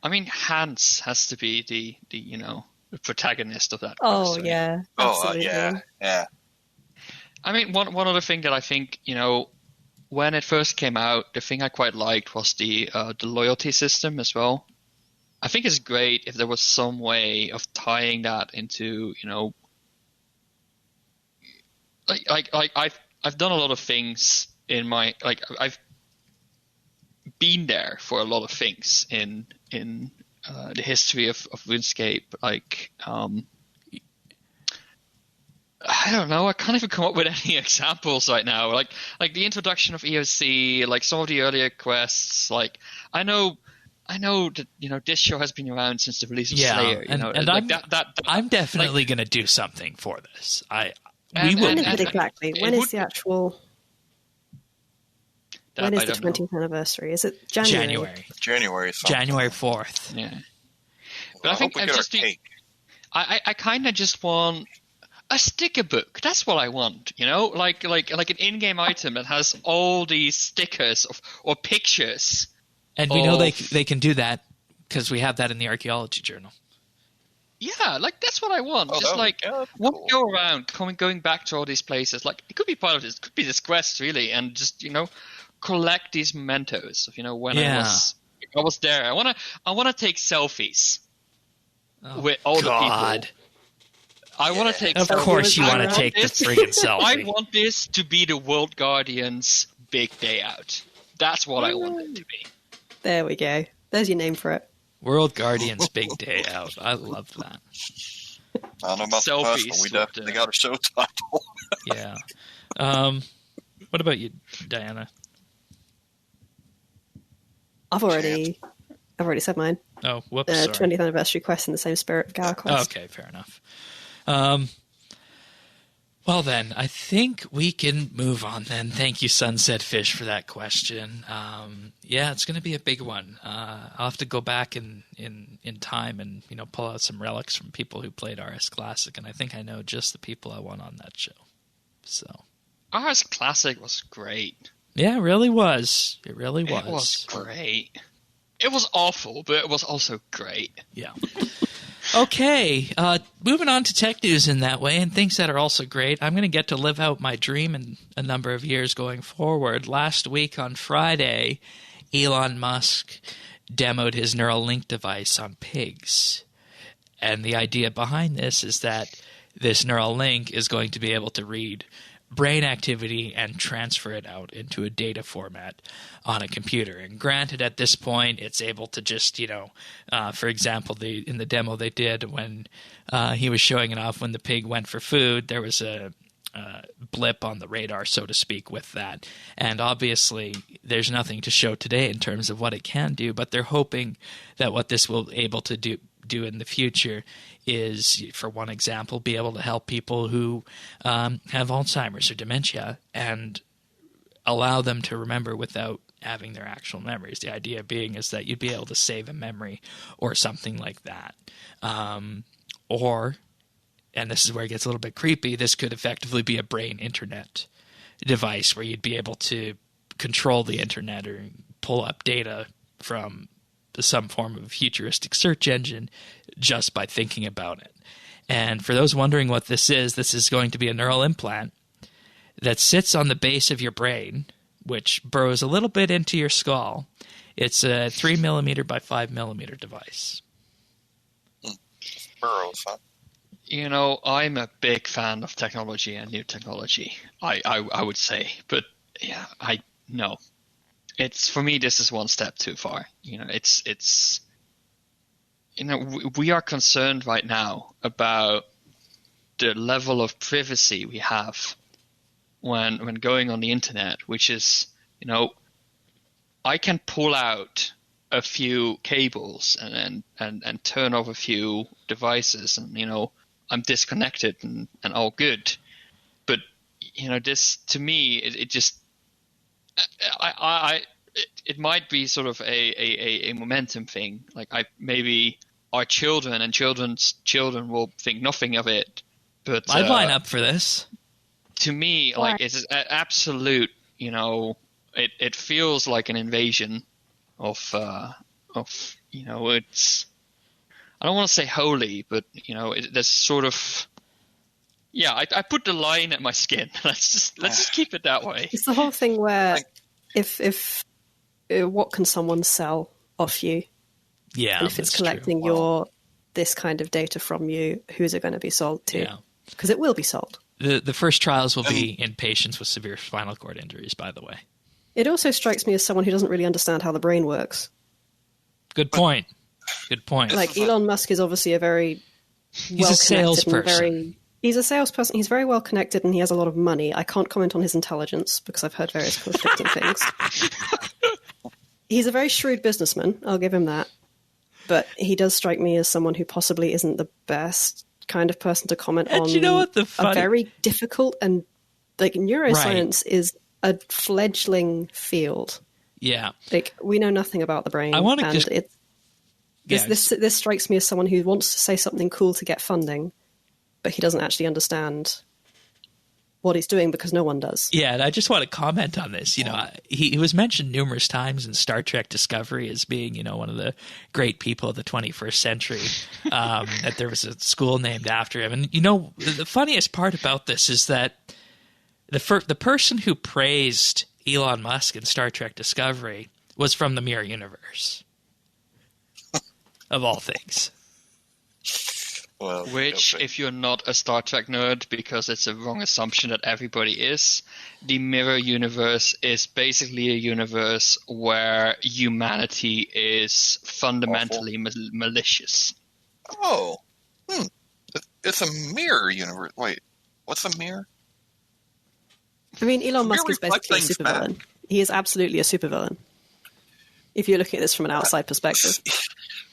I mean, Hans has to be the the protagonist of that. Oh, yeah. Absolutely. yeah. I mean, one other thing that I think, when it first came out, the thing I quite liked was the loyalty system as well. I think it's great if there was some way of tying that into, like I've done a lot of things in my, like, I've been there for a lot of things in the history of RuneScape. Like, I don't know. I can't even come up with any examples right now. Like the introduction of EOC, like some of the earlier quests. Like I know that this show has been around since the release of Slayer. I'm definitely going to do something for this. We will. Exactly. When is the actual? When is the 20th anniversary? Is it January? January 4th. Yeah. But I think I kind of just want a sticker book. That's what I want, like an in-game item that has all these stickers or pictures. And we know they can do that because we have that in the Archaeology journal. Yeah, like that's what I want. Want to go around, going back to all these places. Like it could be part of this, could be this quest really, and just collect these mementos of when I was there. I wanna take selfies with all the people. I want to take. Of course, you want to take the friggin' selfie. I want this to be the World Guardian's big day out. That's what I want it to be. There we go. There's your name for it. World Guardian's big day out. I love that. I don't know about selfies. The we definitely got a show title. Yeah. What about you, Diana? I've already said mine. Oh, whoops. The 20th anniversary quest in the same spirit of Gower Quest. Okay, fair enough. Well then, I think we can move on then. Thank you, Sunset Fish, for that question. Yeah, it's going to be a big one. I'll have to go back in time and pull out some relics from people who played RS Classic, and I think I know just the people I want on that show. So RS Classic was great. Yeah, it really was. It really was. It was great. It was awful, but it was also great. Yeah. Okay, moving on to tech news in that way, and things that are also great. I'm going to get to live out my dream in a number of years going forward. Last week on Friday, Elon Musk demoed his Neuralink device on pigs. And the idea behind this is that this Neuralink is going to be able to read brain activity and transfer it out into a data format on a computer. And granted, at this point, it's able to just, for example, in the demo they did when he was showing it off when the pig went for food, there was a blip on the radar, so to speak, with that. And obviously, there's nothing to show today in terms of what it can do, but they're hoping that what this will be able to do in the future is, for one example, be able to help people who have Alzheimer's or dementia and allow them to remember without having their actual memories. The idea being is that you'd be able to save a memory or something like that. Or, and this is where it gets a little bit creepy, this could effectively be a brain internet device where you'd be able to control the internet or pull up data from some form of futuristic search engine just by thinking about it. And for those wondering what this is going to be a neural implant that sits on the base of your brain, which burrows a little bit into your skull. It's a 3 millimeter by 5 millimeter device. Burrows, huh? I'm a big fan of technology and new technology, I would say. But yeah, no. It's, for me, this is one step too far. It's we are concerned right now about the level of privacy we have when going on the internet, which is, I can pull out a few cables and turn off a few devices, and I'm disconnected and all good. But this, to me, it just it might be sort of a momentum thing. Like maybe our children and children's children will think nothing of it. But I'd line up for this. To me, like, it's an absolute. It feels like an invasion of it's. I don't want to say holy, but there's sort of. Yeah, I put the line at my skin. Let's just keep it that way. It's the whole thing where if what can someone sell off you? Yeah, and if it's collecting this kind of data from you, who's it going to be sold to? Yeah, because it will be sold. The first trials will be in patients with severe spinal cord injuries, by the way. It also strikes me as someone who doesn't really understand how the brain works. Good point. Like, Elon Musk is obviously a very he's a salesperson. He's a salesperson. He's very well connected and he has a lot of money. I can't comment on his intelligence because I've heard various conflicting things. He's a very shrewd businessman. I'll give him that. But he does strike me as someone who possibly isn't the best kind of person to comment on a very difficult and neuroscience is a fledgling field. Yeah. Like, we know nothing about the brain. I want to this strikes me as someone who wants to say something cool to get funding, but he doesn't actually understand what he's doing because no one does. Yeah, and I just want to comment on this. He was mentioned numerous times in Star Trek Discovery as being, one of the great people of the 21st century, that there was a school named after him. And, the funniest part about this is that the person who praised Elon Musk in Star Trek Discovery was from the Mirror Universe, of all things. Well, which, if you're not a Star Trek nerd, because it's a wrong assumption that everybody is, the Mirror Universe is basically a universe where humanity is fundamentally malicious. Oh. It's a mirror universe. Wait, what's a mirror? I mean, Elon Musk is basically a supervillain. He is absolutely a supervillain, if you're looking at this from an outside perspective.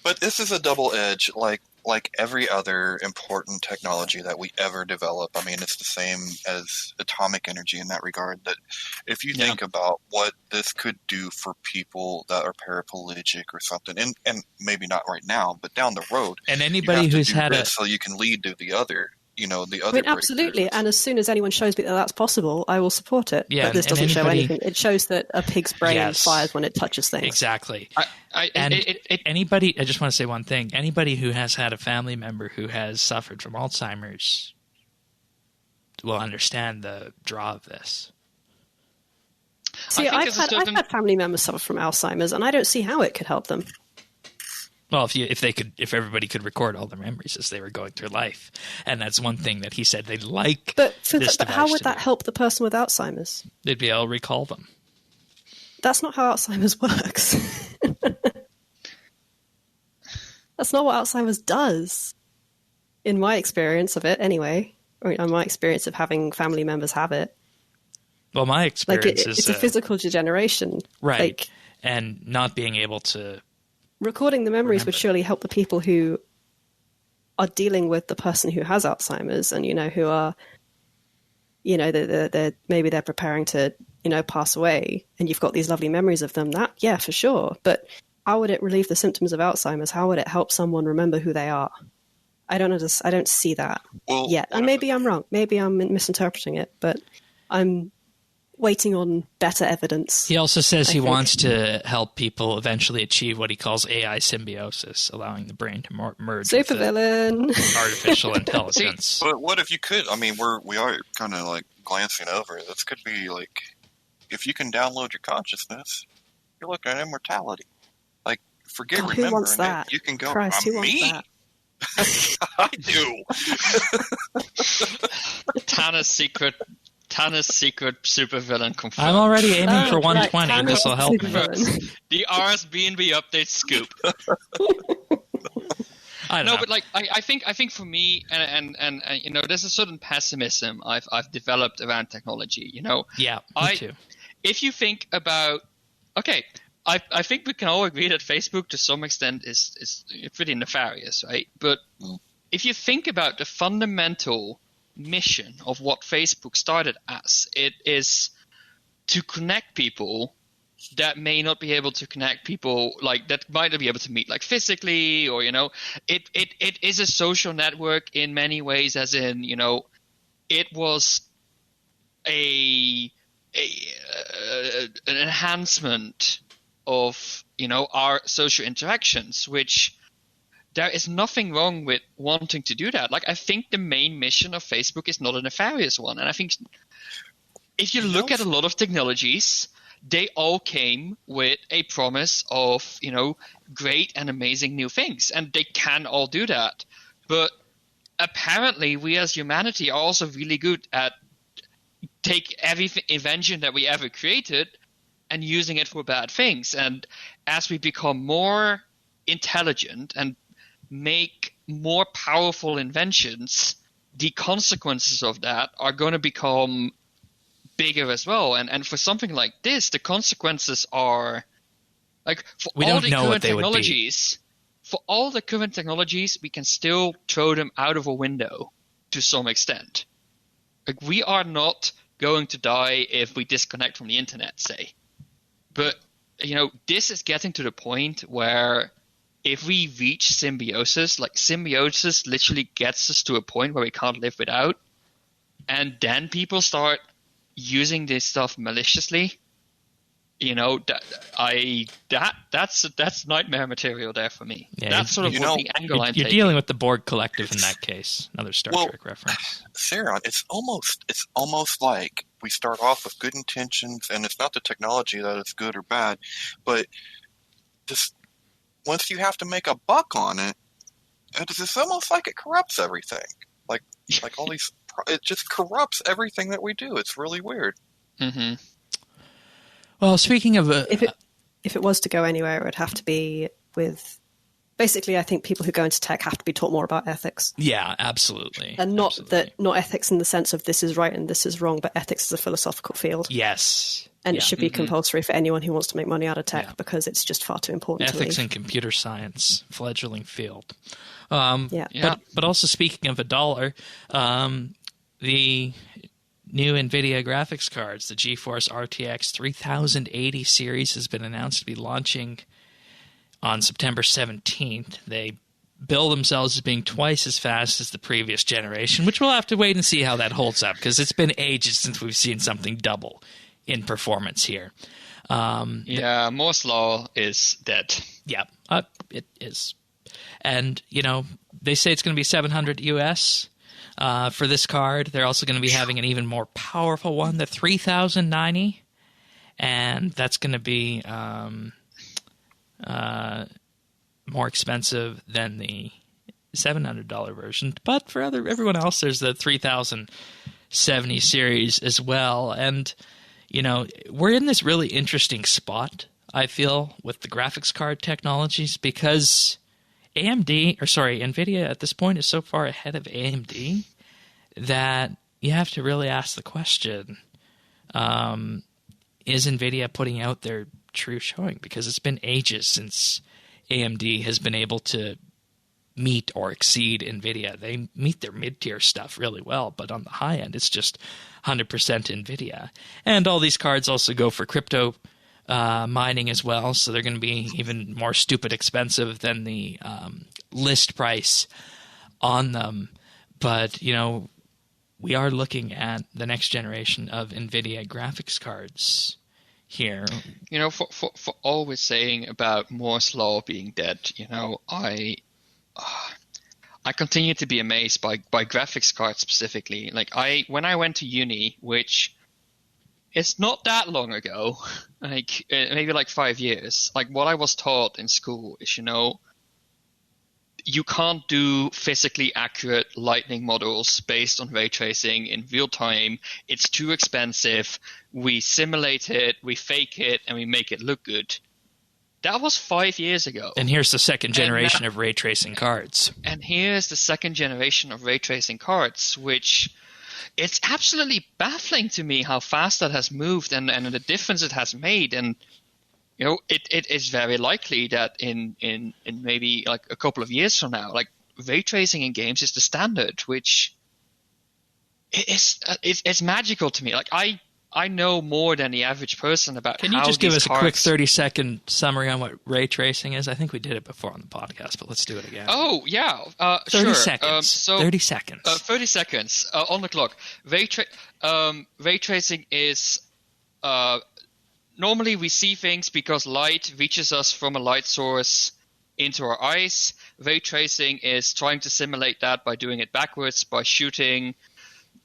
But this is a double edge, like every other important technology that we ever develop. I mean, it's the same as atomic energy in that regard, that if you think about what this could do for people that are paraplegic or something, and maybe not right now, but down the road. And anybody who's had so you can lead to the other, the other. Absolutely. And as soon as anyone shows me that that's possible, I will support it. Yeah, but this doesn't show anything. It shows that a pig's brain fires when it touches things. Exactly. Anybody, I just want to say one thing. Anybody who has had a family member who has suffered from Alzheimer's will understand the draw of this. See, I've had family members suffer from Alzheimer's, and I don't see how it could help them. Well, if everybody could record all their memories as they were going through life, and that's one thing that he said they'd like. But how would that help the person with Alzheimer's? They'd be able to recall them. That's not how Alzheimer's works. That's not what Alzheimer's does. In my experience of it, anyway, or in my experience of having family members have it. Well, my experience is it's a physical degeneration, right? And not being able to. Recording the memories would surely help the people who are dealing with the person who has Alzheimer's and, who are, maybe they're preparing to, pass away, and you've got these lovely memories of them. That, yeah, for sure. But how would it relieve the symptoms of Alzheimer's? How would it help someone remember who they are? I don't see that yet. And maybe I'm wrong. Maybe I'm misinterpreting it, but I'm waiting on better evidence. He also says he wants to help people eventually achieve what he calls AI symbiosis, allowing the brain to merge supervillain artificial intelligence. But what if you could? I mean, we are kind of like glancing over. This could be like, if you can download your consciousness, you're looking at immortality. Like, forget remembering who wants that? It. You can go. Christ, who wants me? That? I do. Tana's secret supervillain confirmed. I'm already aiming for 120. Right. This will help me. The RSBANDB update scoop. I don't know. But like I think for me and there's a certain pessimism I've developed around technology. Yeah, me too. If you think about, okay, I think we can all agree that Facebook to some extent is pretty nefarious, right? But if you think about the fundamental mission of what Facebook started as, it is to connect people that may not be able to connect people, like that might not be able to meet like physically, or it is a social network in many ways, as in it was an enhancement of our social interactions, which there is nothing wrong with wanting to do that. Like, I think the main mission of Facebook is not a nefarious one, and I think if you look at a lot of technologies, they all came with a promise of great and amazing new things, and they can all do that. But apparently we as humanity are also really good at take every invention that we ever created and using it for bad things. And as we become more intelligent and make more powerful inventions, the consequences of that are going to become bigger as well. And for something like this, the consequences are like for all the current technologies. For all the current technologies, we can still throw them out of a window to some extent. Like, we are not going to die if we disconnect from the internet, say. But this is getting to the point where if we reach symbiosis, like symbiosis literally gets us to a point where we can't live without, and then people start using this stuff maliciously, that's nightmare material there for me. Yeah, that's sort of what the angle I'm taking. You're dealing with the Borg Collective in that case. Another Star Trek reference. Sarah, it's almost like we start off with good intentions, and it's not the technology that is good or bad, but just once you have to make a buck on it, it's almost like it corrupts everything. Like all these, it just corrupts everything that we do. It's really weird. Mm-hmm. Well, speaking of if it was to go anywhere, it would have to be with. Basically, I think people who go into tech have to be taught more about ethics. Yeah, absolutely. And not ethics in the sense of this is right and this is wrong, but ethics is a philosophical field. Yes. And it should be compulsory for anyone who wants to make money out of tech because it's just far too important ethics to leave. and computer science, fledgling field. But also, speaking of $1, the new NVIDIA graphics cards, the GeForce RTX 3080 series, has been announced to be launching on September 17th. They bill themselves as being twice as fast as the previous generation, which we'll have to wait and see how that holds up, because it's been ages since we've seen something double in performance here. Moore's Law is dead. Yeah, it is. And, they say it's going to be $700 US for this card. They're also going to be having an even more powerful one, the 3090, and that's going to be more expensive than the $700 version. But for everyone else, there's the 3070 series as well. And, we're in this really interesting spot, I feel, with the graphics card technologies, because NVIDIA at this point is so far ahead of AMD that you have to really ask the question, is NVIDIA putting out their true showing? Because it's been ages since AMD has been able to meet or exceed NVIDIA. They meet their mid-tier stuff really well, but on the high end, it's just 100% NVIDIA. And all these cards also go for crypto mining as well, so they're going to be even more stupid expensive than the list price on them. But, we are looking at the next generation of NVIDIA graphics cards here. For all we're saying about Moore's Law being dead, I continue to be amazed by graphics cards specifically. Like, when I went to uni, which is not that long ago, like maybe like 5 years, like what I was taught in school is, you can't do physically accurate lighting models based on ray tracing in real time. It's too expensive. We simulate it, we fake it, and we make it look good. That was 5 years ago. And here's the second generation of ray tracing cards. And here's the second generation of ray tracing cards, which it's absolutely baffling to me how fast that has moved and the difference it has made. And, it is very likely that in maybe like a couple of years from now, like ray tracing in games is the standard, which it's magical to me. Like I know more than the average person about. Can you just give us a quick 30-second summary on what ray tracing is? I think we did it before on the podcast, but let's do it again. Oh yeah, 30 sure. seconds. 30 seconds. 30 seconds on the clock. Ray tracing is normally we see things because light reaches us from a light source into our eyes. Ray tracing is trying to simulate that by doing it backwards, by shooting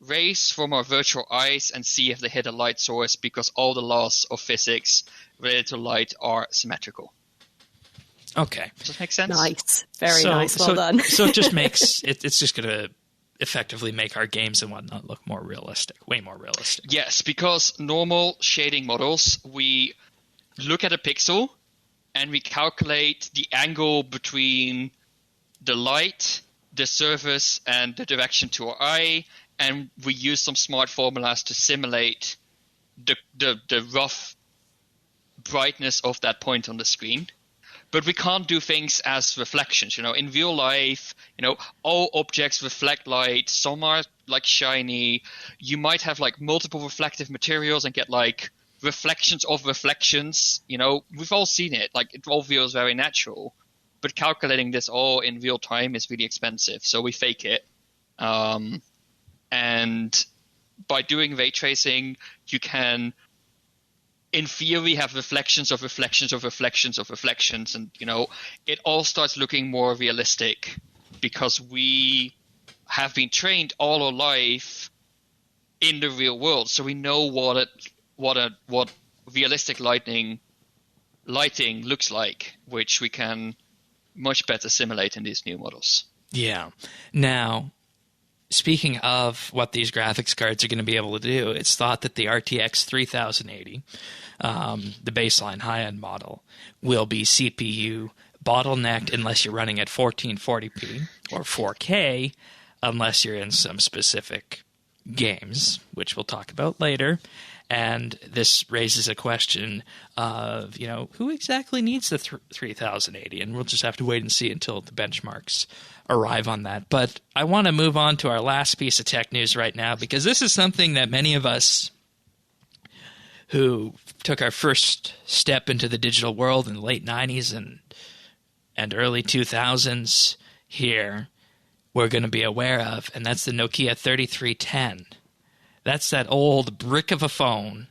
rays from our virtual eyes and see if they hit a light source, because all the laws of physics related to light are symmetrical. Okay. Does that make sense? Nice. Very nice. Well done. So it just makes it's just going to effectively make our games and whatnot look more realistic, way more realistic. Yes, because normal shading models, we look at a pixel and we calculate the angle between the light, the surface, and the direction to our eye, and we use some smart formulas to simulate the rough brightness of that point on the screen. But we can't do things as reflections. In real life, all objects reflect light. Some are like shiny. You might have like multiple reflective materials and get like reflections of reflections. We've all seen it. Like it all feels very natural. But calculating this all in real time is really expensive. So we fake it. And by doing ray tracing, you can, in theory, have reflections of reflections of reflections of reflections. And, it all starts looking more realistic because we have been trained all our life in the real world. So we know what realistic lighting looks like, which we can much better simulate in these new models. Yeah. Now, speaking of what these graphics cards are going to be able to do, it's thought that the RTX 3080, the baseline high-end model, will be CPU bottlenecked unless you're running at 1440p or 4K, unless you're in some specific games, which we'll talk about later. And this raises a question of, who exactly needs the 3080? And we'll just have to wait and see until the benchmarks arrive on that. But I want to move on to our last piece of tech news right now, because this is something that many of us who took our first step into the digital world in the late 90s and early 2000s here we're going to be aware of, and that's the Nokia 3310. That's that old brick of a phone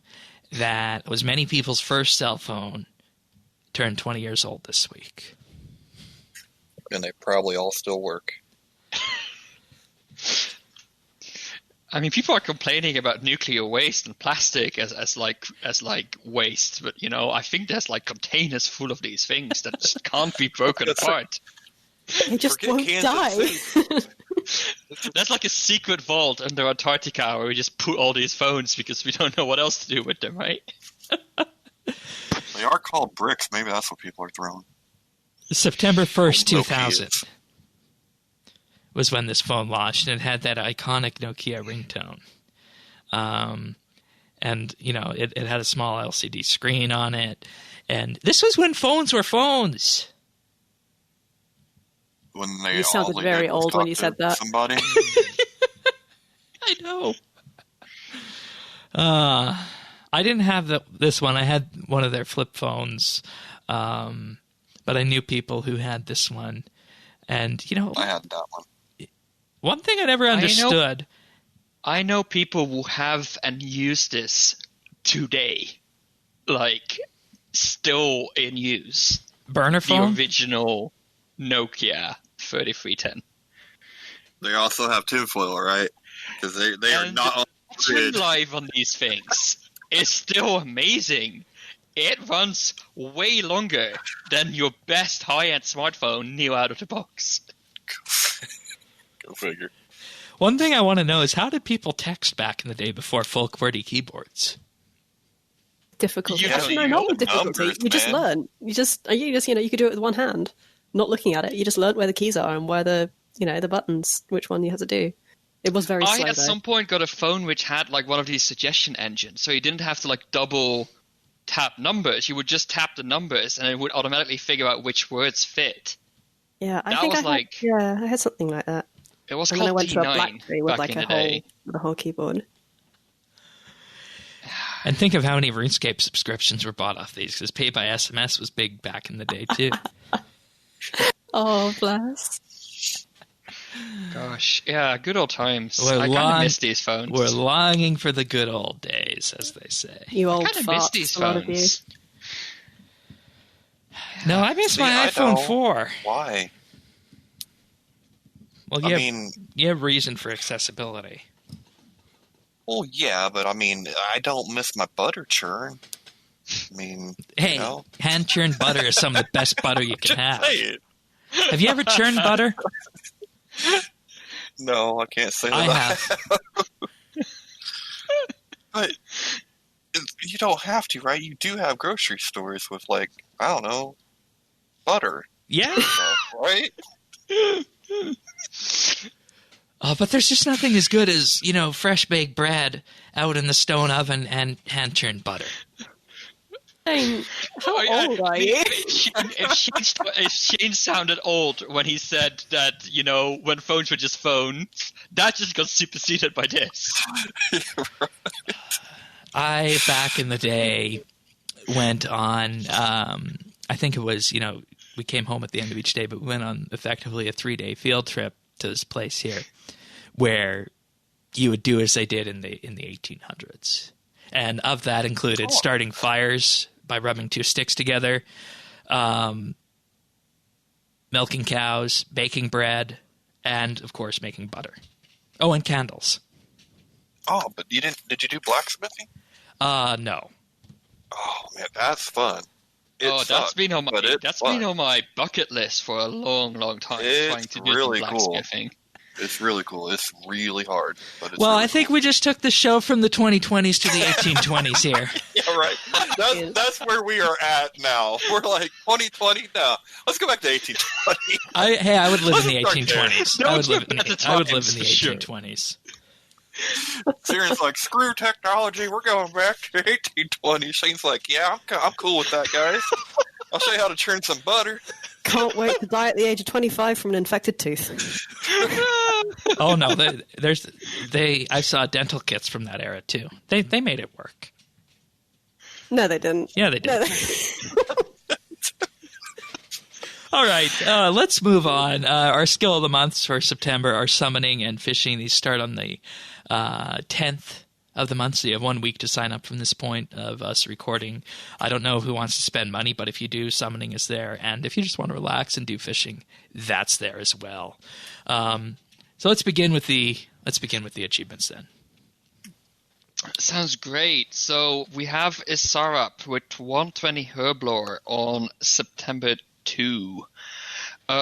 that was many people's first cell phone, turned 20 years old this week. And they probably all still work. I mean, people are complaining about nuclear waste and plastic as waste, but I think there's like containers full of these things that just can't be broken apart. They just won't die. That's like a secret vault under Antarctica where we just put all these phones because we don't know what else to do with them, right? They are called bricks. Maybe that's what people are throwing. September 1st, 2000 was when this phone launched, and it had that iconic Nokia ringtone. And, it had a small LCD screen on it. And this was when phones were phones. When they you sounded very old when you said that. Somebody. I know. I didn't have this one. I had one of their flip phones, but I knew people who had this one. And, I had that one. One thing I never understood. I know people who have and use this today. Like, still in use. Burner phone? The original Nokia 3310. They also have tinfoil, right? Because they are not on the live on these things is still amazing. It runs way longer than your best high-end smartphone new out of the box. Go figure. One thing I want to know is, how did people text back in the day before full QWERTY keyboards? Difficulty. Not with difficulty. Numbers, you just learn. You could do it with one hand, not looking at it. You just learn where the keys are and where the buttons, which one you have to do. It was very slow, at some point got a phone which had like one of these suggestion engines, so you didn't have to like double tap numbers. You would just tap the numbers, and it would automatically figure out which words fit. Yeah, I had something like that. It was and called then I went D9 to a BlackBerry with back in the day. With a whole keyboard. And think of how many RuneScape subscriptions were bought off these, because pay by SMS was big back in the day, too. Oh, bless. Gosh, yeah, good old times. I kind of miss these phones. We're longing for the good old days, as they say. You old I kind of miss these phones. No, I miss my iPhone 4. Why? Well, you have reason for accessibility. Well, yeah, but I mean, I don't miss my butter churn. I mean, hey, hand churned butter is some of the best butter you can have. Have you ever churned butter? No, I can't say that. I have. But you don't have to, right? You do have grocery stores with, like, I don't know, butter. Yeah. Right? But there's just nothing as good as, fresh baked bread out in the stone oven and hand churned butter. How old are you? If Shane sounded old when he said that, when phones were just phones, that just got superseded by this. Right. I, back in the day, went on, I think it was, we came home at the end of each day, but we went on effectively a 3-day field trip to this place here where you would do as they did in the 1800s. And of that included starting fires by rubbing 2 sticks together, milking cows, baking bread, and, of course, making butter. Oh, and candles. Oh, but did you do blacksmithing? No. Oh, man, that's fun. That's been on my bucket list for a long, long time. Trying to do really blacksmithing. Cool. It's really cool. It's really hard. But it's I think we just took the show from the 2020s to the 1820s here. Yeah, right. That's where we are at now. We're like 2020 now. Let's go back to 1820. I would live in the 1820s. I would live in the 1820s. Siren's like, screw technology. We're going back to 1820. Shane's like, yeah, I'm cool with that, guys. I'll show you how to churn some butter. Can't wait to die at the age of 25 from an infected tooth. Oh no, I saw dental kits from that era too. They made it work. No, they didn't. Yeah, they did. All right, let's move on. Our skill of the months for September are summoning and fishing. These start on the 10th of the month, so you have 1 week to sign up from this point of us recording. I don't know who wants to spend money, but if you do, summoning is there, and if you just want to relax and do fishing, that's there as well. So let's begin with the achievements then. Sounds great. So we have Isarup with 120 Herblore on September 2.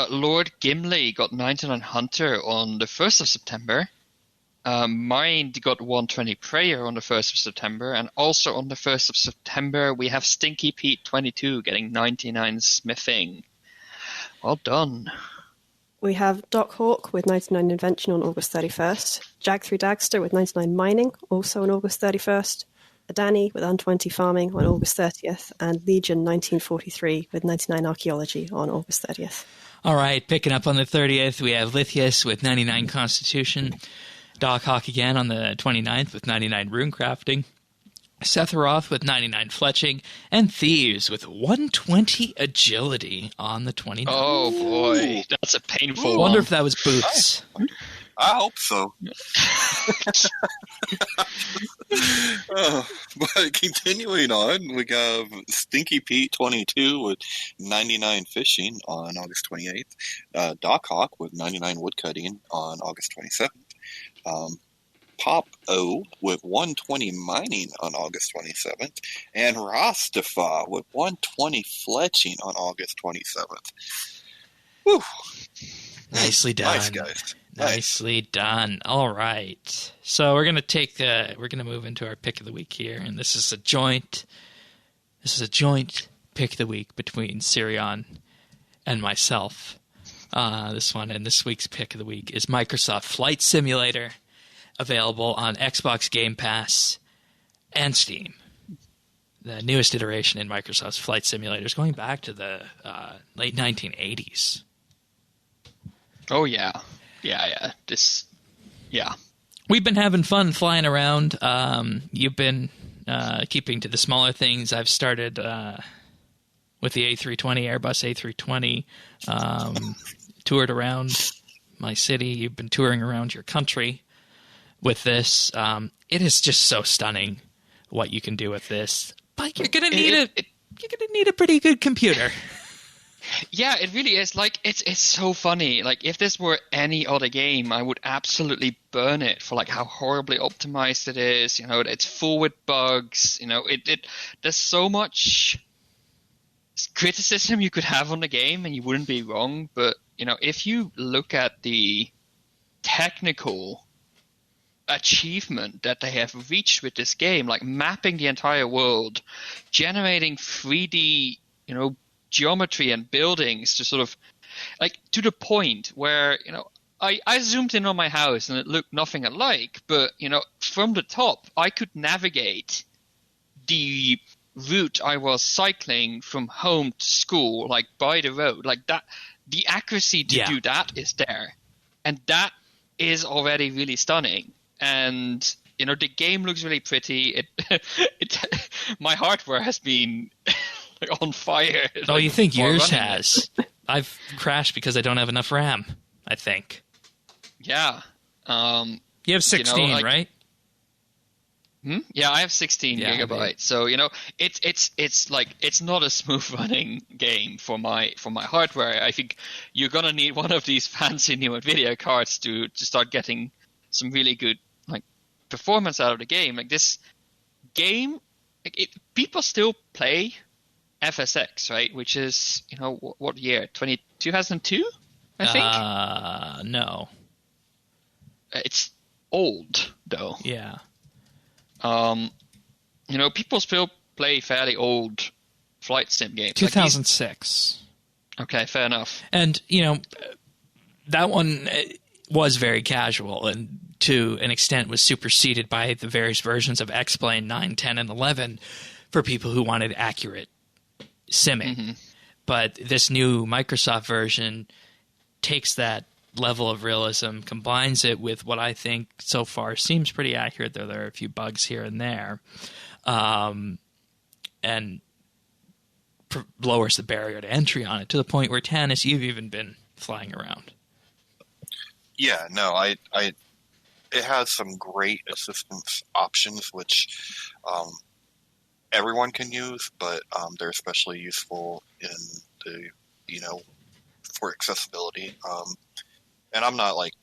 Lord Gimli got 99 Hunter on the 1st of September. Mind got 120 Prayer on the 1st of September, and also on the 1st of September we have Stinky Pete 22 getting 99 Smithing. Well done. We have Doc Hawk with 99 Invention on August 31st, Jag3Dagster with 99 Mining, also on August 31st, Adani with 120 Farming on August 30th, and Legion 1943 with 99 Archaeology on August 30th. All right, picking up on the 30th, we have Lithius with 99 Constitution, Doc Hawk again on the 29th with 99 Rune Crafting, Setharoth with 99 Fletching, and Thieves with 120 Agility on the 29th. Oh boy, that's a painful one. I wonder if that was Boots. I hope so. But continuing on, we got Stinky Pete 22 with 99 Fishing on August 28th, Doc Hawk with 99 Woodcutting on August 27th, Pop O with 120 Mining on August 27th, and Rastafa with 120 Fletching on August 27th. Whew. Nicely done. Nice, guys. Nicely done. All right. So we're gonna move into our pick of the week here, and this is a joint pick of the week between Sirion and myself. This week's pick of the week is Microsoft Flight Simulator, available on Xbox Game Pass and Steam. the newest iteration in Microsoft's flight simulators, going back to the late 1980s. Oh yeah. We've been having fun flying around. You've been keeping to the smaller things. I've started with the A320, Airbus A320, toured around my city. You've been touring around your country with this. It is just so stunning what you can do with this. But you're gonna need a pretty good computer. Yeah, it really is. Like, it's so funny. Like, if this were any other game, I would absolutely burn it for like how horribly optimized it is. You know, it's full with bugs. You know, there's so much criticism you could have on the game, and you wouldn't be wrong. But you know, if you look at the technical achievement that they have reached with this game, like mapping the entire world, generating 3D, you know, geometry and buildings to sort of like to the point where, you know, I zoomed in on my house and it looked nothing alike, but you know, from the top I could navigate the route I was cycling from home to school, like by the road, like that. The accuracy to do that is there, and that is already really stunning. And you know, the game looks really pretty. My hardware has been on fire. Oh, you think yours has? I've crashed because I don't have enough RAM, I think. Yeah. You have 16, you know, like, right? Yeah, I have 16 gigabytes. So, you know, it's like it's not a smooth running game for my hardware. I think you're going to need one of these fancy new video cards to start getting some really good like performance out of the game. Like this game, people still play FSX, right? Which is, you know, what year? 2002, I think? No. It's old, though. Yeah. You know, people still play fairly old flight sim games. 2006. Like okay, fair enough. And, you know, that one was very casual and to an extent was superseded by the various versions of X-Plane 9, 10, and 11 for people who wanted accurate simming. Mm-hmm. But this new Microsoft version takes that level of realism, combines it with what I think so far seems pretty accurate, though there are a few bugs here and there, and lowers the barrier to entry on it to the point where, Tanis, you've even been flying around. Yeah, no, it has some great assistance options, which everyone can use, but they're especially useful in the, you know, for accessibility. And I'm not like,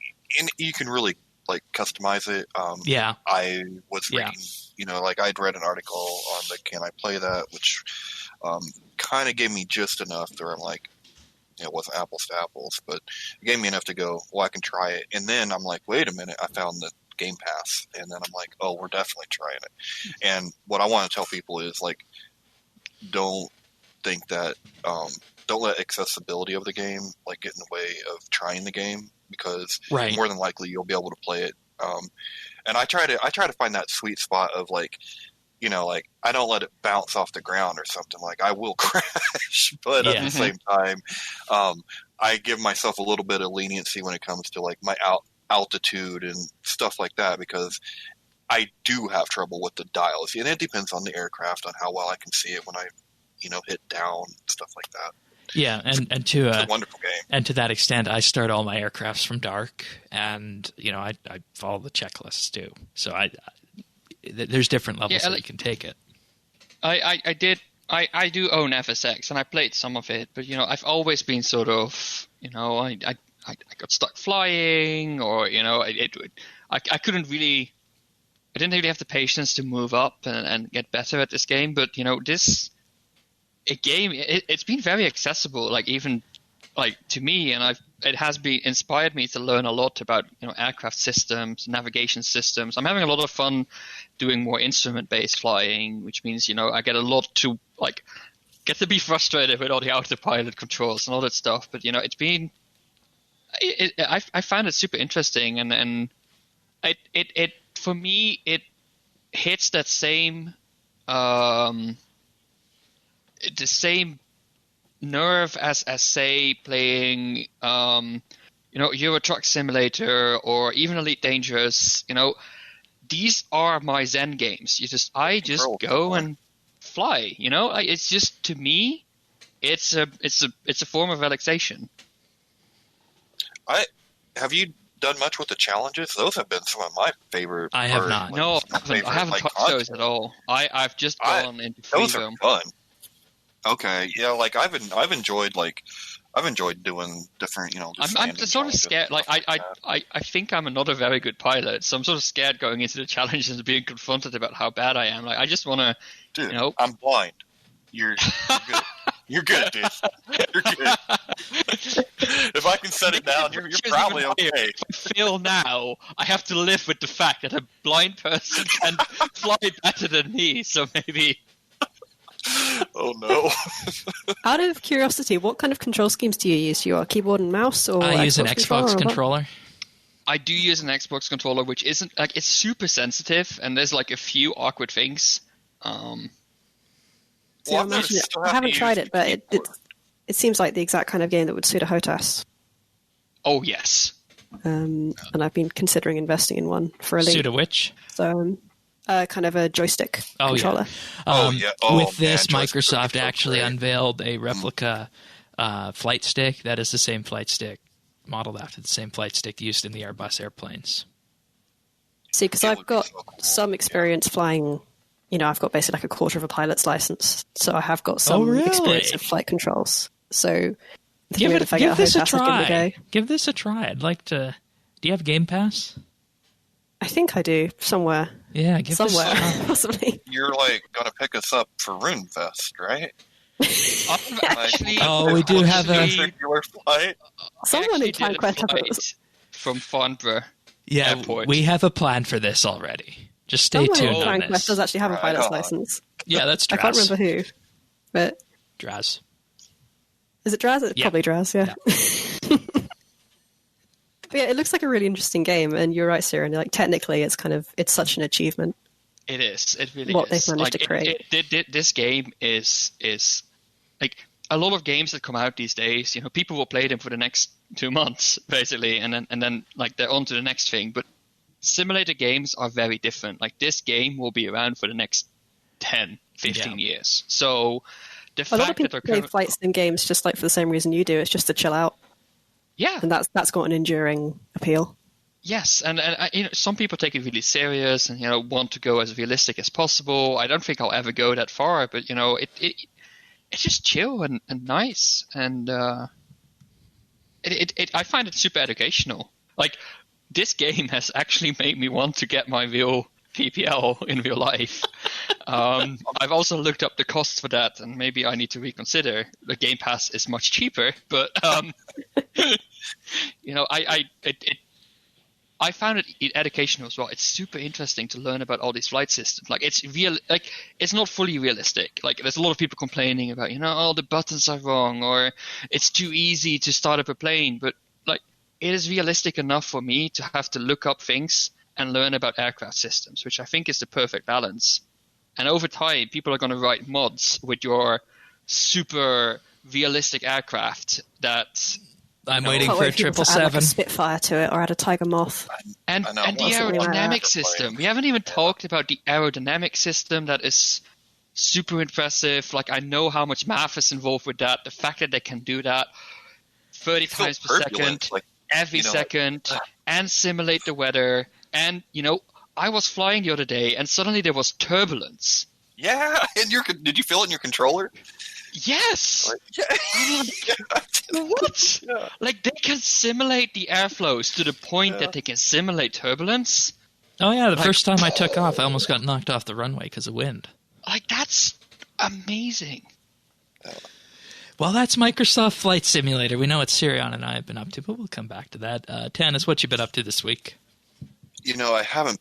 you can really like customize it. Yeah. I was reading, you know, like I'd read an article on the Can I Play That, which kind of gave me just enough where I'm like, you know, it wasn't apples to apples, but it gave me enough to go, well, I can try it. And then I'm like, wait a minute, I found the Game Pass. And then I'm like, oh, we're definitely trying it. And what I want to tell people is like, don't think that, don't let accessibility of the game like get in the way of trying the game, because more than likely you'll be able to play it. And I try to find that sweet spot of like, you know, like I don't let it bounce off the ground or something. Like I will crash, but at the same time, I give myself a little bit of leniency when it comes to like my altitude and stuff like that, because I do have trouble with the dials, and it depends on the aircraft on how well I can see it when I, you know, hit down, stuff like that. Yeah, and to it's a wonderful game. And to that extent, I start all my aircrafts from dark, and you know, I follow the checklists too. So there's different levels that you can take it. I do own FSX, and I played some of it, but you know, I've always been sort of, you know, I got stuck flying, or you know, I couldn't really, I didn't really have the patience to move up and get better at this game. But you know, it's been very accessible, like even like to me, and it has been inspired me to learn a lot about, you know, aircraft systems, navigation systems. I'm having a lot of fun doing more instrument-based flying, which means, you know, I get a lot to like get to be frustrated with all the autopilot controls and all that stuff. But you know, it's been I found it super interesting, and it for me it hits that same the same nerve as say playing Euro Truck Simulator or even Elite Dangerous. These are my Zen games. I just go and fly. It's just, to me, it's a form of relaxation. Have you done much with the challenges? Those have been some of my favorite. I have not. No, I haven't touched those at all. I've just gone into freedom. Those are fun. Okay, yeah, I've enjoyed doing different, I'm sort of scared. Like I think I'm not a very good pilot, so I'm sort of scared going into the challenges and being confronted about how bad I am. Like I just want to, dude. I'm blind. You're good. You're good, dude. You're good. If I can set it down, you're probably okay. If I fail now, I have to live with the fact that a blind person can fly better than me. So maybe. Oh no! Out of curiosity, what kind of control schemes do you use? Your keyboard and mouse, or I use an Xbox controller. I do use an Xbox controller, which isn't it's super sensitive, and there's a few awkward things. I haven't tried it, but it seems like the exact kind of game that would suit a HOTAS. Oh yes. And I've been considering investing in one for a league. Suit a which? So. Kind of a joystick controller. Yeah. With this, Microsoft actually unveiled a replica flight stick that is the same flight stick, modeled after the same flight stick used in the Airbus airplanes. See, because I've got some experience flying, I've got basically like a quarter of a pilot's license, so I have got some experience of flight controls. So give this a try. Give this a try. I'd like to. Do you have Game Pass? I think I do, somewhere. Yeah, somewhere, possibly. You're gonna pick us up for RuneFest, right? We do have a circular flight. Someone in Time Quest from Farnborough. Yeah, Airport. We have a plan for this already. Just stay tuned on Time this. Quest does actually have a pilot's license. Yeah, that's Draz. I can't remember who, but Draz. Is it Draz? It's probably Draz. Yeah. But yeah, it looks like a really interesting game, and you're right, Sarah. And technically, it's such an achievement. It is. It really what is. They've managed to create. This game is like a lot of games that come out these days. People will play them for the next 2 months, basically, and then they're on to the next thing. But simulator games are very different. Like this game will be around for the next 10, 15 years. So the fact a lot of people play flight sim games just for the same reason you do. It's just to chill out. Yeah, and that's got an enduring appeal. Yes, and some people take it really serious and want to go as realistic as possible. I don't think I'll ever go that far, but it's just chill and nice, and I find it super educational. Like this game has actually made me want to get my real PPL in real life. I've also looked up the costs for that, and maybe I need to reconsider. The Game Pass is much cheaper, but I found it educational as well. It's super interesting to learn about all these flight systems. It's real. It's not fully realistic. There's a lot of people complaining about all the buttons are wrong or it's too easy to start up a plane, but it is realistic enough for me to have to look up things and learn about aircraft systems, which I think is the perfect balance. And over time, people are going to write mods with your super realistic aircraft that... I'm waiting for a 777. Add a Spitfire to it, or add a Tiger Moth. And the aerodynamic system. We haven't even talked about the aerodynamic system that is super impressive. I know how much math is involved with that. The fact that they can do that 30 times per second, every second, and simulate the weather. And, I was flying the other day, and suddenly there was turbulence. Yeah, and did you feel it in your controller? Yes. What? Yeah. They can simulate the airflows to the point that they can simulate turbulence. Oh yeah, the first time I took off, I almost got knocked off the runway because of wind. That's amazing. Well, that's Microsoft Flight Simulator. We know what Sirion and I have been up to, but we'll come back to that. Tannis, what you been up to this week? I haven't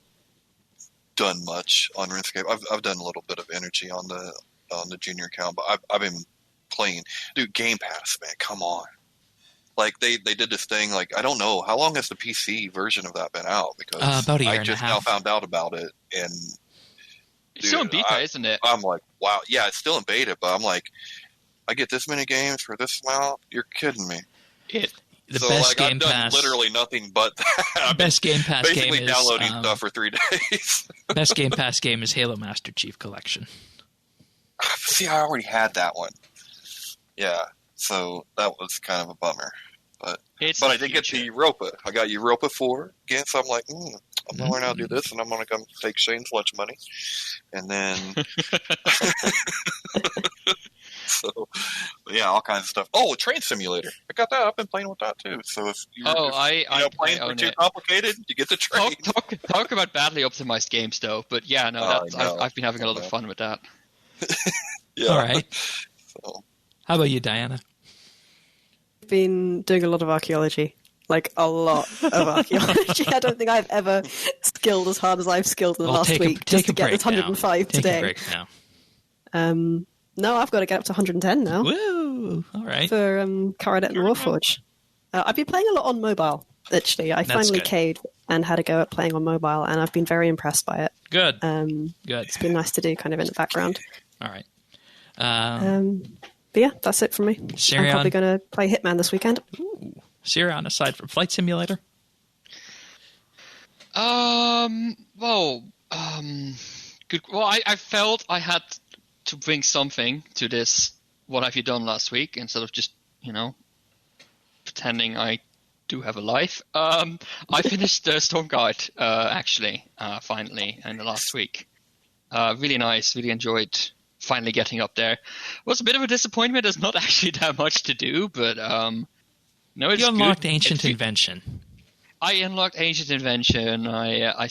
done much on RuneScape. I've done a little bit of energy on the junior account, but I've been playing. Dude, Game Pass, man, come on. They did this thing. I don't know how long has the PC version of that been out, because about a year I just and a half. now found out about it, and it's still in beta, isn't it? I'm like, wow, yeah, it's still in beta, but I'm like, I get this many games for this amount? You're kidding me. The best Game Pass. I've done literally nothing but that. Best Game Pass game is... basically downloading stuff for 3 days. Best Game Pass game is Halo Master Chief Collection. See, I already had that one. Yeah, so that was kind of a bummer. But I did get the Europa. I got Europa 4 again, so I'm like, I'm going to learn how to do this, and I'm going to come take Shane's lunch money. And then... So, yeah, all kinds of stuff. Oh, a train simulator. I got that. I've been playing with that, too. So if playing for too complicated, you get the train. Talk about badly optimized games, though. But yeah, no, I've been having a lot of fun with that. Yeah. All right. So. How about you, Diana? I've been doing a lot of archaeology. Like, a lot of archaeology. I don't think I've ever skilled as hard as I've skilled in the last week just to get this 105 today. Take a break now. No, I've got to get up to 110 now. Woo! All right. For Caradet and Warforge. I've been playing a lot on mobile, actually. I finally caved and had a go at playing on mobile, and I've been very impressed by it. Good. Good. It's been nice to do kind of in the background. All right. But yeah, that's it from me. Sirion. I'm probably going to play Hitman this weekend. Ooh. Sirion, aside from Flight Simulator? Good. Well, I felt I had to bring something to this what have you done last week instead of just, pretending I do have a life. I finished the Storm Guide, actually, finally, in the last week. Really nice, really enjoyed finally getting up there. It was a bit of a disappointment. There's not actually that much to do, but it's you unlocked good. Ancient Invention. I unlocked Ancient Invention. I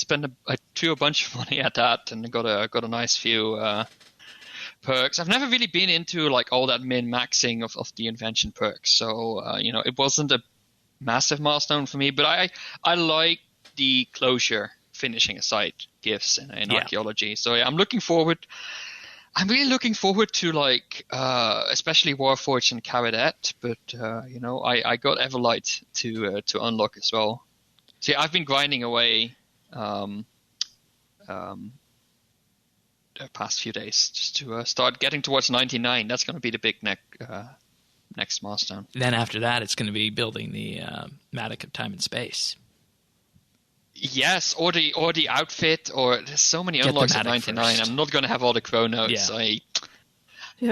threw a bunch of money at that and got a nice few perks. I've never really been into like all that min-maxing of the invention perks, so it wasn't a massive milestone for me. But I like the closure finishing a site gives in archaeology. So yeah, I'm really looking forward to like especially Warforged and Caradet, but I got Everlight to unlock as well. So yeah, I've been grinding away the past few days just to start getting towards 99. That's going to be the big next milestone. Then after that, it's going to be building the Matic of Time and Space. Yes, or the outfit, or there's so many unlocks at 99. First. I'm not going to have all the chronos. Yeah.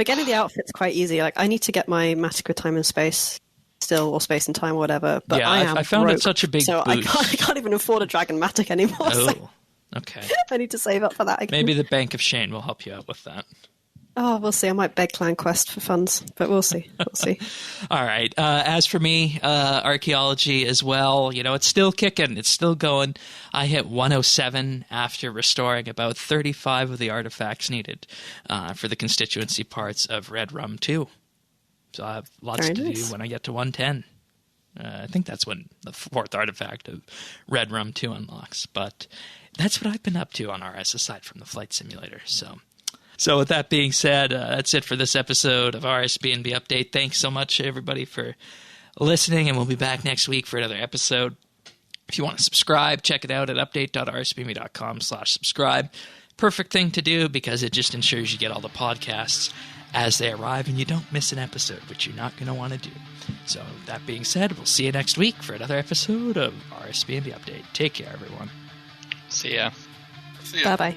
Getting the outfit's quite easy. Like I need to get my Matic of Time and Space still, or Space and Time, or whatever. But I found it such a big so boost. I can't even afford a Dragon Matic anymore. Oh, so okay. I need to save up for that again. Maybe the Bank of Shane will help you out with that. Oh, we'll see. I might beg Clan Quest for funds, but we'll see. All right. As for me, archaeology as well, it's still kicking. It's still going. I hit 107 after restoring about 35 of the artifacts needed for the constituency parts of Red Rum 2. So I have lots to do when I get to 110. I think that's when the 4th artifact of Red Rum 2 unlocks. But that's what I've been up to on RS aside from the flight simulator. So with that being said, that's it for this episode of RSBANDB Update. Thanks so much, everybody, for listening, and we'll be back next week for another episode. If you want to subscribe, check it out at update.rsbnb.com/subscribe. Perfect thing to do because it just ensures you get all the podcasts as they arrive and you don't miss an episode, which you're not going to want to do. So with that being said, we'll see you next week for another episode of RSBANDB Update. Take care, everyone. See ya. Bye-bye.